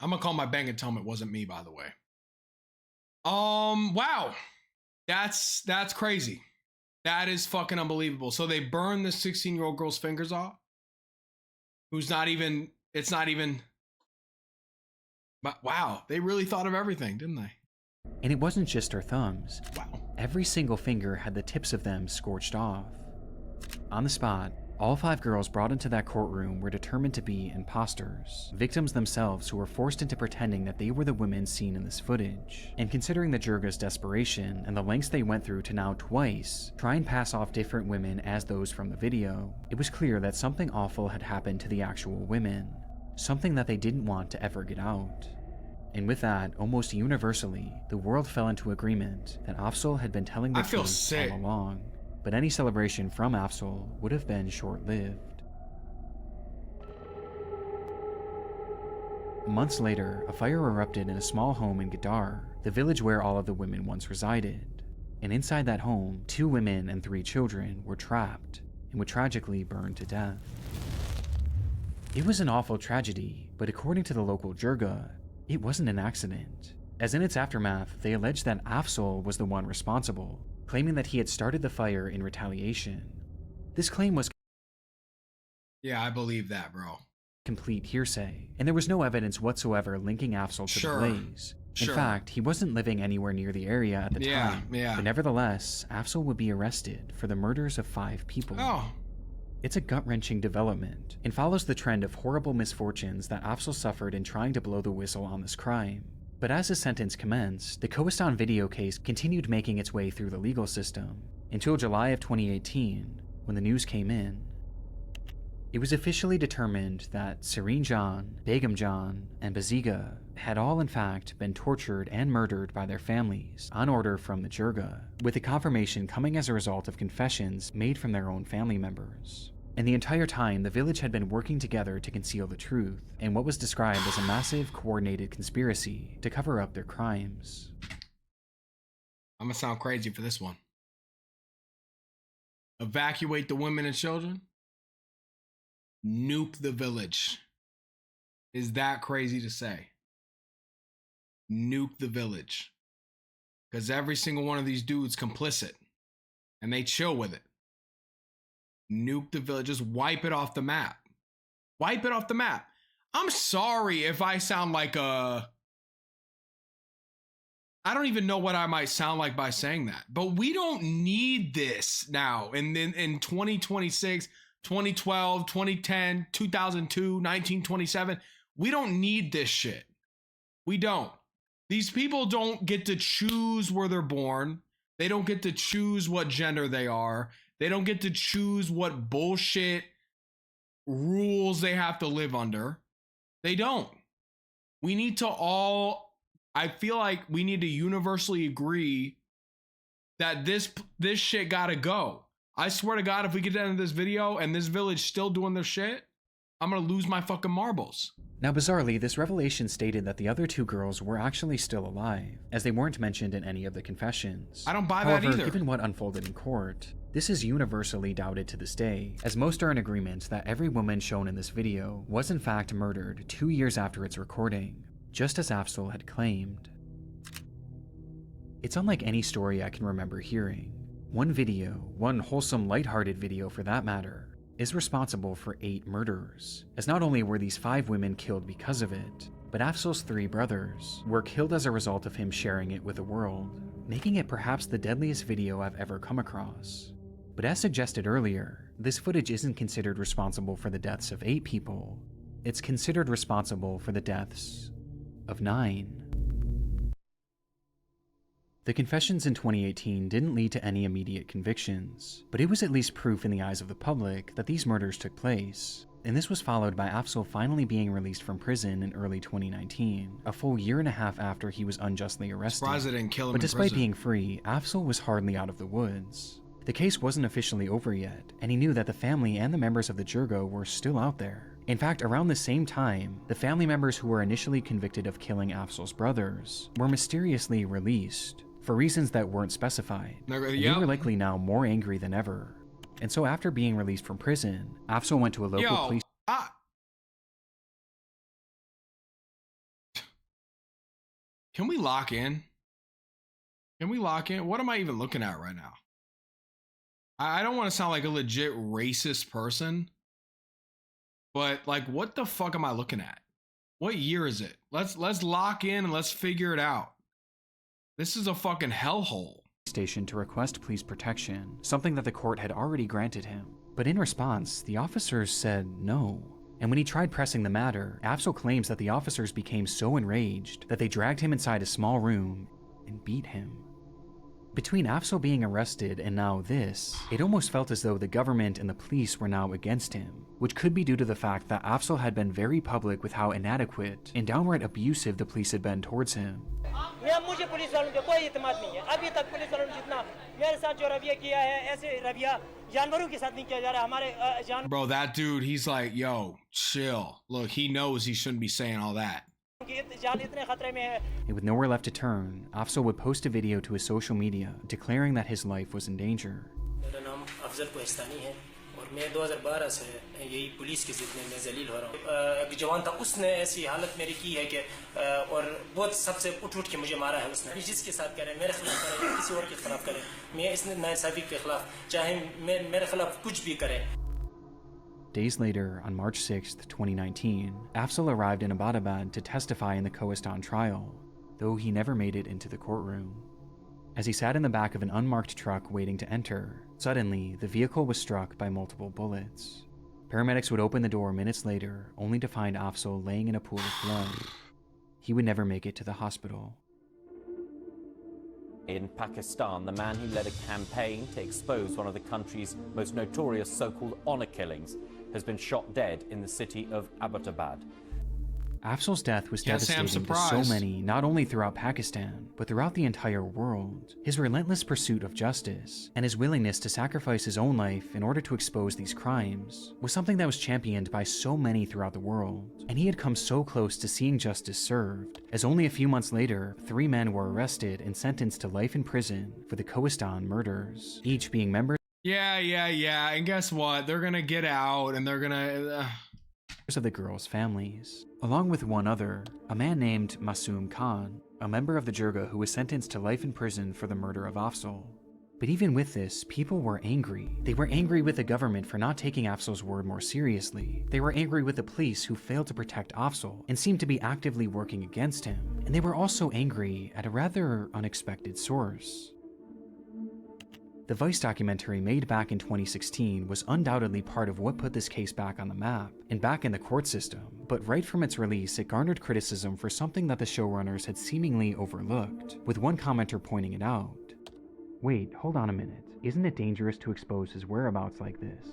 I'm gonna call my bank and tell him it wasn't me, by the way. Wow. That's crazy. That is fucking unbelievable. So they burned the 16-year-old girl's fingers off. Who's not even, it's not even, but wow, they really thought of everything, didn't they? And it wasn't just her thumbs. Wow. Every single finger had the tips of them scorched off. On the spot, all 5 girls brought into that courtroom were determined to be imposters, victims themselves who were forced into pretending that they were the women seen in this footage. And considering the Jirga's desperation and the lengths they went through to now twice try and pass off different women as those from the video, it was clear that something awful had happened to the actual women, something that they didn't want to ever get out. And with that, almost universally, the world fell into agreement that Afzal had been telling the truth all along. But any celebration from Afzal would have been short-lived. Months later, a fire erupted in a small home in Gadar, the village where all of the women once resided. And inside that home, 2 women and 3 children were trapped and would tragically burn to death. It was an awful tragedy, but according to the local Jirga, it wasn't an accident, as in its aftermath, they alleged that Afzal was the one responsible, claiming that he had started the fire in retaliation. This claim was Yeah, I believe that, bro. Complete hearsay, and there was no evidence whatsoever linking Afzal to the blaze. In fact, he wasn't living anywhere near the area at the time, but nevertheless, Afzal would be arrested for the murders of 5 people. It's a gut-wrenching development, and follows the trend of horrible misfortunes that Afzal suffered in trying to blow the whistle on this crime. But as his sentence commenced, the Kohistan video case continued making its way through the legal system, until July of 2018, when the news came in. It was officially determined that Serene Jan, Begum Jan, and Baziga had all in fact been tortured and murdered by their families on order from the Jirga, with the confirmation coming as a result of confessions made from their own family members. And the entire time, the village had been working together to conceal the truth in what was described as a massive, coordinated conspiracy to cover up their crimes. I'm gonna sound crazy for this one. Evacuate the women and children. Nuke the village. Is that crazy to say? Nuke the village. Because every single one of these dudes complicit. And they chill with it. Nuke the village, just wipe it off the map. Wipe it off the map. I'm sorry if I sound like I don't even know what I might sound like by saying that, but we don't need this now. And then in 2026, 2012, 2010, 2002, 1927, we don't need this shit. We don't. These people don't get to choose where they're born. They don't get to choose what gender they are. They don't get to choose what bullshit rules they have to live under. They don't. We need to all, I feel like we need to universally agree that this shit gotta go. I swear to God, if we get to the end of this video and this village still doing their shit, I'm gonna lose my fucking marbles. Now bizarrely, this revelation stated that the other 2 girls were actually still alive, as they weren't mentioned in any of the confessions. I don't buy However, that either. Given what unfolded in court, this is universally doubted to this day, as most are in agreement that every woman shown in this video was in fact murdered 2 years after its recording, just as Afzal had claimed. It's unlike any story I can remember hearing. One video, one wholesome, lighthearted video for that matter, is responsible for 8 murders, as not only were these 5 women killed because of it, but Afzal's 3 brothers were killed as a result of him sharing it with the world, making it perhaps the deadliest video I've ever come across. But as suggested earlier, this footage isn't considered responsible for the deaths of 8 people, it's considered responsible for the deaths of 9. The confessions in 2018 didn't lead to any immediate convictions, but it was at least proof in the eyes of the public that these murders took place, and this was followed by Afzal finally being released from prison in early 2019, a full 1.5 years after he was unjustly arrested. Surprised they didn't kill him But in despite prison. being free, Afzal was hardly out of the woods. The case wasn't officially over yet, and he knew that the family and the members of the Jirga were still out there. In fact, around the same time, the family members who were initially convicted of killing Afzal's brothers were mysteriously released, for reasons that weren't specified. And they were likely now more angry than ever. And so after being released from prison, Afzal went to a local police... Can we lock in? Can we lock in? What am I even looking at right now? I don't want to sound like a legit racist person, but like, what the fuck am I looking at? What year is it? Let's lock in and let's figure it out. This is a fucking hellhole. Station to request police protection, something that the court had already granted him. But in response, the officers said no. And when he tried pressing the matter, Afzal claims that the officers became so enraged that they dragged him inside a small room and beat him. Between Afzal being arrested and now this, it almost felt as though the government and the police were now against him, which could be due to the fact that Afzal had been very public with how inadequate and downright abusive the police had been towards him. Bro, that dude, he's like, yo, chill. Look, he knows he shouldn't be saying all that. And with nowhere left to turn, Afzal would post a video to his social media declaring that his life was in danger. मैं 2012 से यही police की जिद में मैं जलील हो रहा हूँ। एक जवान था, उसने ऐसी हालत मेरी की है कि और बहुत सबसे उठ के मुझे मारा है उसने। जिसके साथ करे, मेरे खिलाफ करे, किसी और के खिलाफ करे, मैं इस नाइंसाफी के खिलाफ चाहे मेरे खिलाफ कुछ भी करे। Days later, on March 6th, 2019, Afzal arrived in Abbottabad to testify in the Kohistan trial, though he never made it into the courtroom. As he sat in the back of an unmarked truck waiting to enter, suddenly, the vehicle was struck by multiple bullets. Paramedics would open the door minutes later, only to find Afzal laying in a pool of blood. He would never make it to the hospital. In Pakistan, the man who led a campaign to expose one of the country's most notorious so-called honor killings has been shot dead in the city of Abbottabad. Afzal's death was devastating to so many, not only throughout Pakistan, but throughout the entire world. His relentless pursuit of justice, and his willingness to sacrifice his own life in order to expose these crimes, was something that was championed by so many throughout the world. And he had come so close to seeing justice served, as only a few months later, 3 men were arrested and sentenced to life in prison for the Kohistan murders, each being members Yeah, and guess what? They're gonna get out, and they're gonna... of the girls' families, along with one other, a man named Masoom Khan, a member of the Jirga who was sentenced to life in prison for the murder of Afzal. But even with this, people were angry. They were angry with the government for not taking Afzal's word more seriously. They were angry with the police who failed to protect Afzal and seemed to be actively working against him. And they were also angry at a rather unexpected source. The Vice documentary made back in 2016 was undoubtedly part of what put this case back on the map and back in the court system, but right from its release it garnered criticism for something that the showrunners had seemingly overlooked, with one commenter pointing it out. Wait, hold on a minute. Isn't it dangerous to expose his whereabouts like this?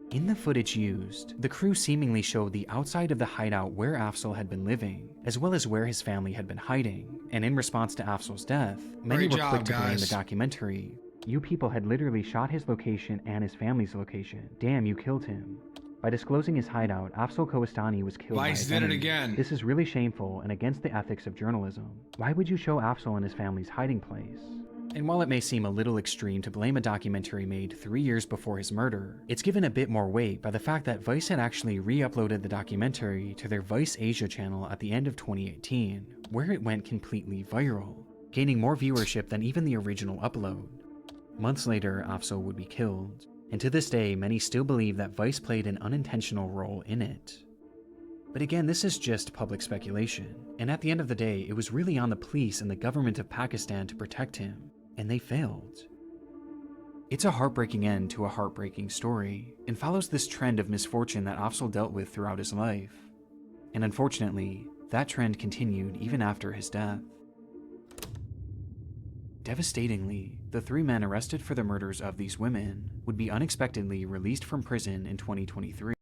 In the footage used, the crew seemingly showed the outside of the hideout where Afzal had been living, as well as where his family had been hiding, and in response to Afzal's death, many were quick to blame the documentary. You people had literally shot his location and his family's location. Damn, you killed him. By disclosing his hideout, Afzal Kohistani was killed by his enemy. Again. This is really shameful and against the ethics of journalism. Why would you show Afzal and his family's hiding place? And while it may seem a little extreme to blame a documentary made 3 years before his murder, it's given a bit more weight by the fact that Vice had actually re-uploaded the documentary to their Vice Asia channel at the end of 2018, where it went completely viral, gaining more viewership than even the original upload. Months later, Afzal would be killed, and to this day, many still believe that Vice played an unintentional role in it. But again, this is just public speculation, and at the end of the day, it was really on the police and the government of Pakistan to protect him, and they failed. It's a heartbreaking end to a heartbreaking story, and follows this trend of misfortune that Afzal dealt with throughout his life. And unfortunately, that trend continued even after his death. Devastatingly, the 3 men arrested for the murders of these women would be unexpectedly released from prison in 2023.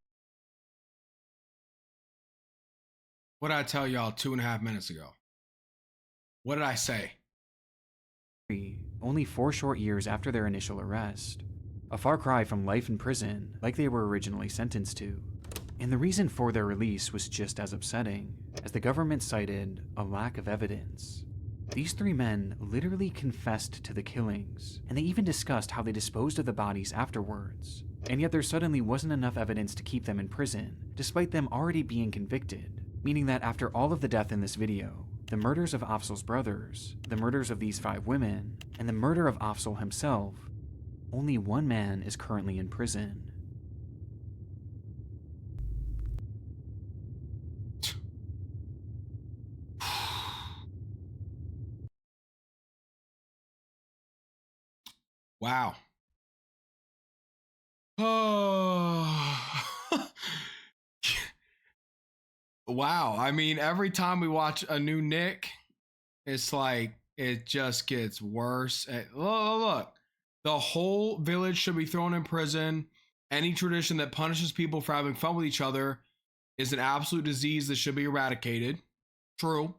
What did I tell y'all 2.5 minutes ago? What did I say? Only 4 short years after their initial arrest. A far cry from life in prison, like they were originally sentenced to. And the reason for their release was just as upsetting, as the government cited a lack of evidence. These 3 men literally confessed to the killings, and they even discussed how they disposed of the bodies afterwards. And yet there suddenly wasn't enough evidence to keep them in prison, despite them already being convicted, meaning that after all of the death in this video, the murders of Afzal's brothers, the murders of these 5 women, and the murder of Afzal himself, only one man is currently in prison. Wow. Oh. Wow. I mean, every time we watch a new Nick, it's like it just gets worse. Look, the whole village should be thrown in prison. Any tradition that punishes people for having fun with each other is an absolute disease that should be eradicated. True.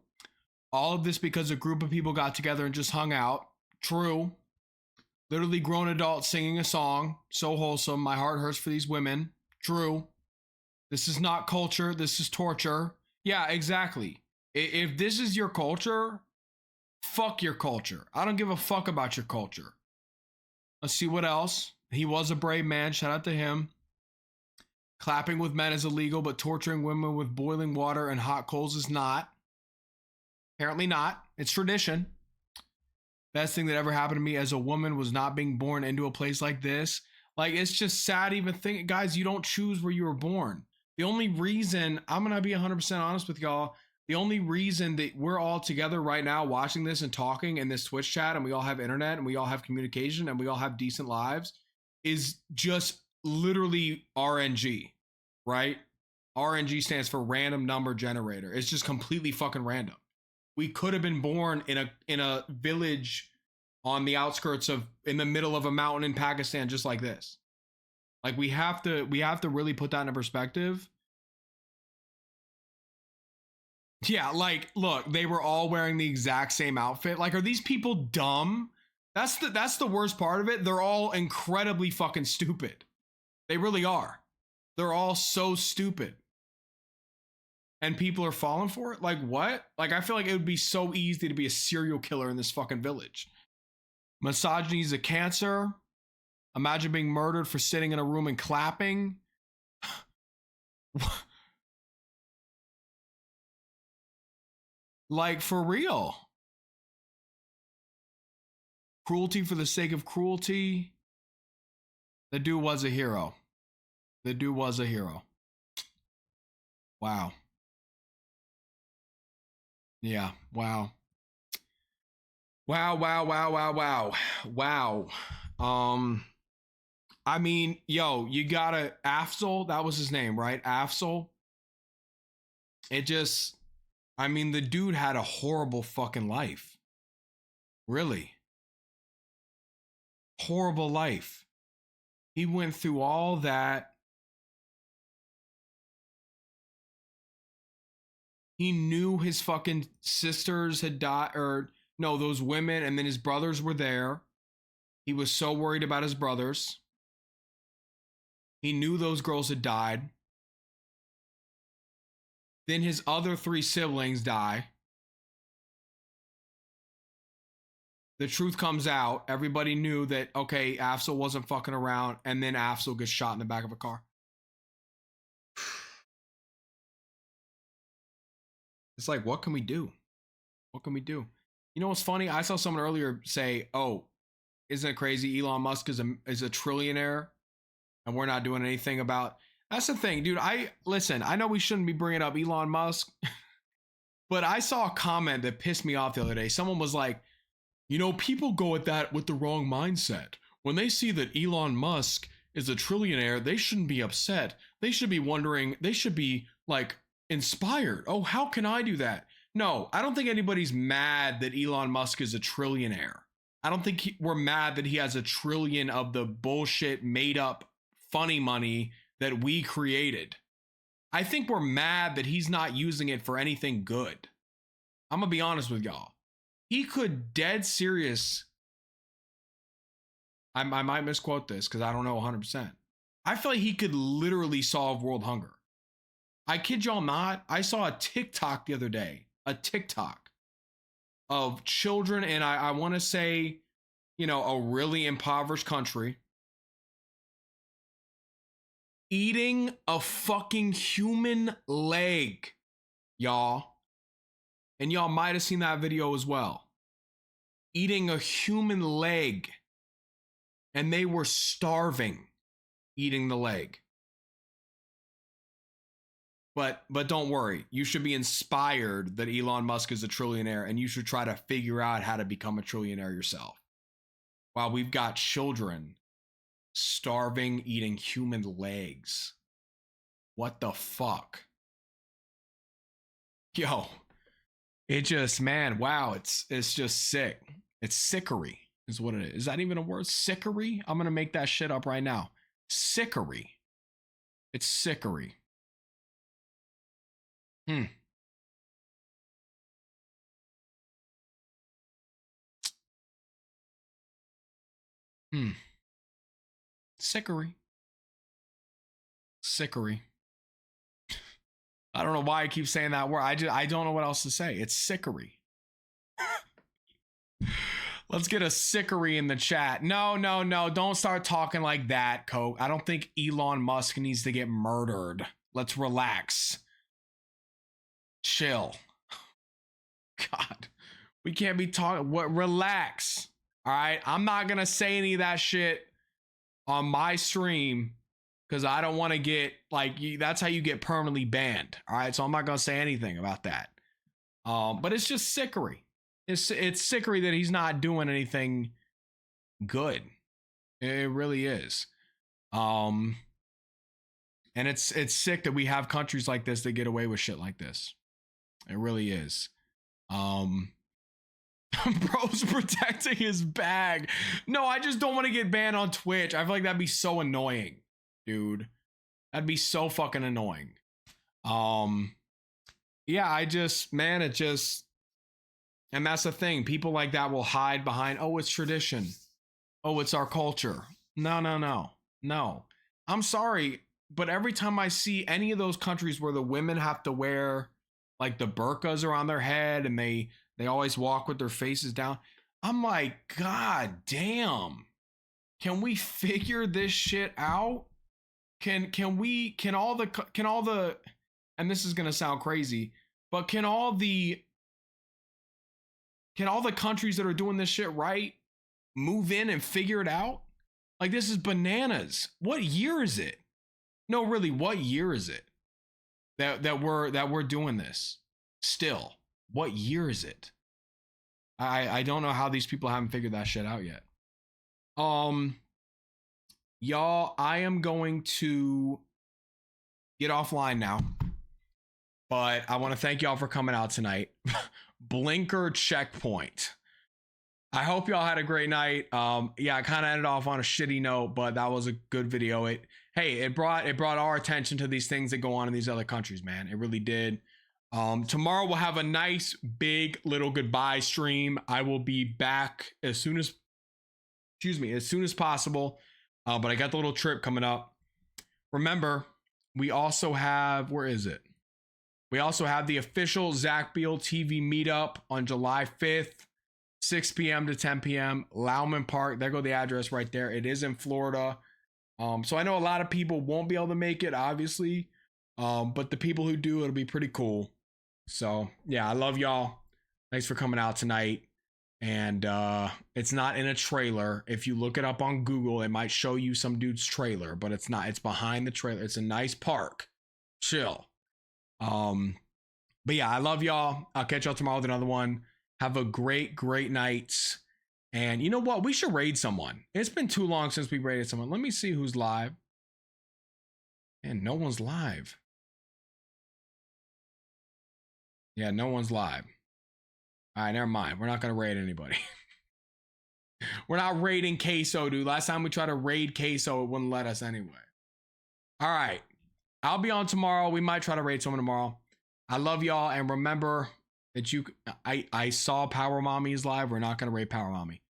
All of this because a group of people got together and just hung out. True. Literally grown adults singing a song. So wholesome. My heart hurts for these women. True. This is not culture. This is torture. Yeah, exactly. If this is your culture, fuck your culture. I don't give a fuck about your culture. Let's see what else. He was a brave man. Shout out to him. Clapping with men is illegal, but torturing women with boiling water and hot coals is not. Apparently not. It's tradition. Best thing that ever happened to me as a woman was not being born into a place like this. Like, it's just sad even thinking, guys, you don't choose where you were born. The only reason, I'm going to be 100% honest with y'all, the only reason that we're all together right now watching this and talking in this Twitch chat, and we all have internet and we all have communication and we all have decent lives, is just literally RNG, right? RNG stands for random number generator. It's just completely fucking random. We could have been born in a village on the outskirts of, in the middle of a mountain in Pakistan, just like this. Like, we have to really put that into perspective. Yeah, like, look, they were all wearing the exact same outfit. Like, are these people dumb? That's the worst part of it. They're all incredibly fucking stupid. They really are. They're all so stupid. And people are falling for it? Like, what? Like, I feel like it would be so easy to be a serial killer in this fucking village. Misogyny is a cancer. Imagine being murdered for sitting in a room and clapping. Like, for real. Cruelty for the sake of cruelty. The dude was a hero. The dude was a hero. Wow. Yeah, wow. Wow. I mean, yo, you gotta, Afzal, that was his name, right? Afzal. It just, I mean, the dude had a horrible fucking life. Really. Horrible life. He went through all that. He knew his fucking sisters had died, or no, those women, and then his brothers were there. He was so worried about his brothers. He knew those girls had died. Then his other 3 siblings die. The truth comes out. Everybody knew that, okay, Afzal wasn't fucking around, and then Afzal gets shot in the back of a car. It's like, what can we do? What can we do? You know what's funny? I saw someone earlier say, oh, isn't it crazy? Elon Musk is a trillionaire and we're not doing anything about. That's the thing, dude. Listen, I know we shouldn't be bringing up Elon Musk, but I saw a comment that pissed me off the other day. Someone was like, you know, people go at that with the wrong mindset. When they see that Elon Musk is a trillionaire, they shouldn't be upset. They should be wondering, they should be like inspired. Oh, how can I do that? No, I don't think anybody's mad that Elon Musk is a trillionaire. I don't think we're mad that he has a trillion of the bullshit made up funny money that we created. I think we're mad that he's not using it for anything good. I'm gonna be honest with y'all. He could dead serious. I might misquote this because I don't know 100%. I feel like he could literally solve world hunger. I kid y'all not. I saw a TikTok the other day. A TikTok of children in, I want to say, you know, a really impoverished country eating a fucking human leg, y'all. and y'all might have seen that video as well, eating a human leg, and they were starving eating the leg. But don't worry, you should be inspired that Elon Musk is a trillionaire, and you should try to figure out how to become a trillionaire yourself. While we've got children starving eating human legs. What the fuck? Yo, it just, man, wow, it's just sick. It's sickery is what it is. Is that even a word? Sickery? I'm gonna make that shit up right now. Sickery. It's sickery. Sickery. Sickery. I don't know why I keep saying that word. I don't know what else to say. It's sickery. Let's get a sickery in the chat. No. Don't start talking like that, Coke. I don't think Elon Musk needs to get murdered. Let's relax. Chill. God. We can't be talking. What? Relax. All right. I'm not going to say any of that shit on my stream because I don't want to get that's how you get permanently banned. All right. So I'm not going to say anything about that. But it's just sickery. It's sickery that he's not doing anything good. It really is. And it's sick that we have countries like this that get away with shit like this. It really is. Bro's protecting his bag. No, I just don't want to get banned on Twitch. I feel like that'd be so annoying, dude. That'd be so fucking annoying. Yeah, and that's the thing. People like that will hide behind, oh, it's tradition. Oh, it's our culture. No. I'm sorry, but every time I see any of those countries where the women have to wear like the burqas around their head and they always walk with their faces down, I'm like, God damn. Can we figure this shit out? Can all the, and this is going to sound crazy, but can all the countries that are doing this shit right move in and figure it out? Like, this is bananas. What year is it? No, really, what year is it that we're doing this still? What year is it? I don't know how these people haven't figured that shit out yet. Y'all, I am going to get offline now, but I want to thank y'all for coming out tonight. Blinker checkpoint. I hope y'all had a great night. Yeah, I kind of ended off on a shitty note, but that was a good video. It brought our attention to these things that go on in these other countries, man. It really did. Tomorrow we'll have a nice big little goodbye stream. I will be back as soon as possible. But I got the little trip coming up. Remember, we also have, where is it? We also have the official Zach Beal TV meetup on July 5th, 6 p.m. to 10 p.m. Lauman Park. There go the address right there. It is in Florida. So I know a lot of people won't be able to make it, obviously. But the people who do, it'll be pretty cool. So yeah, I love y'all. Thanks for coming out tonight. And it's not in a trailer. If you look it up on Google, it might show you some dude's trailer, but it's not. It's behind the trailer. It's a nice park. Chill. But yeah, I love y'all. I'll catch y'all tomorrow with another one. Have a great night. And you know what? We should raid someone. It's been too long since we raided someone. Let me see who's live. And no one's live. Yeah, no one's live. All right, never mind. We're not going to raid anybody. We're not raiding Queso, dude. Last time we tried to raid Queso, it wouldn't let us anyway. All right. I'll be on tomorrow. We might try to raid someone tomorrow. I love y'all. And remember that I saw Power Mommy is live. We're not going to raid Power Mommy.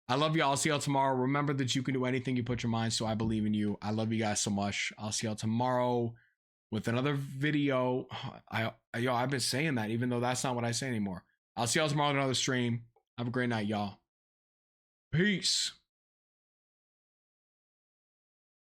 I love y'all. I'll see y'all tomorrow. Remember that you can do anything you put your mind to. I believe in you. I love you guys so much. I'll see y'all tomorrow with another video. I've been saying that, even though that's not what I say anymore. I'll see y'all tomorrow with another stream. Have a great night, y'all. Peace.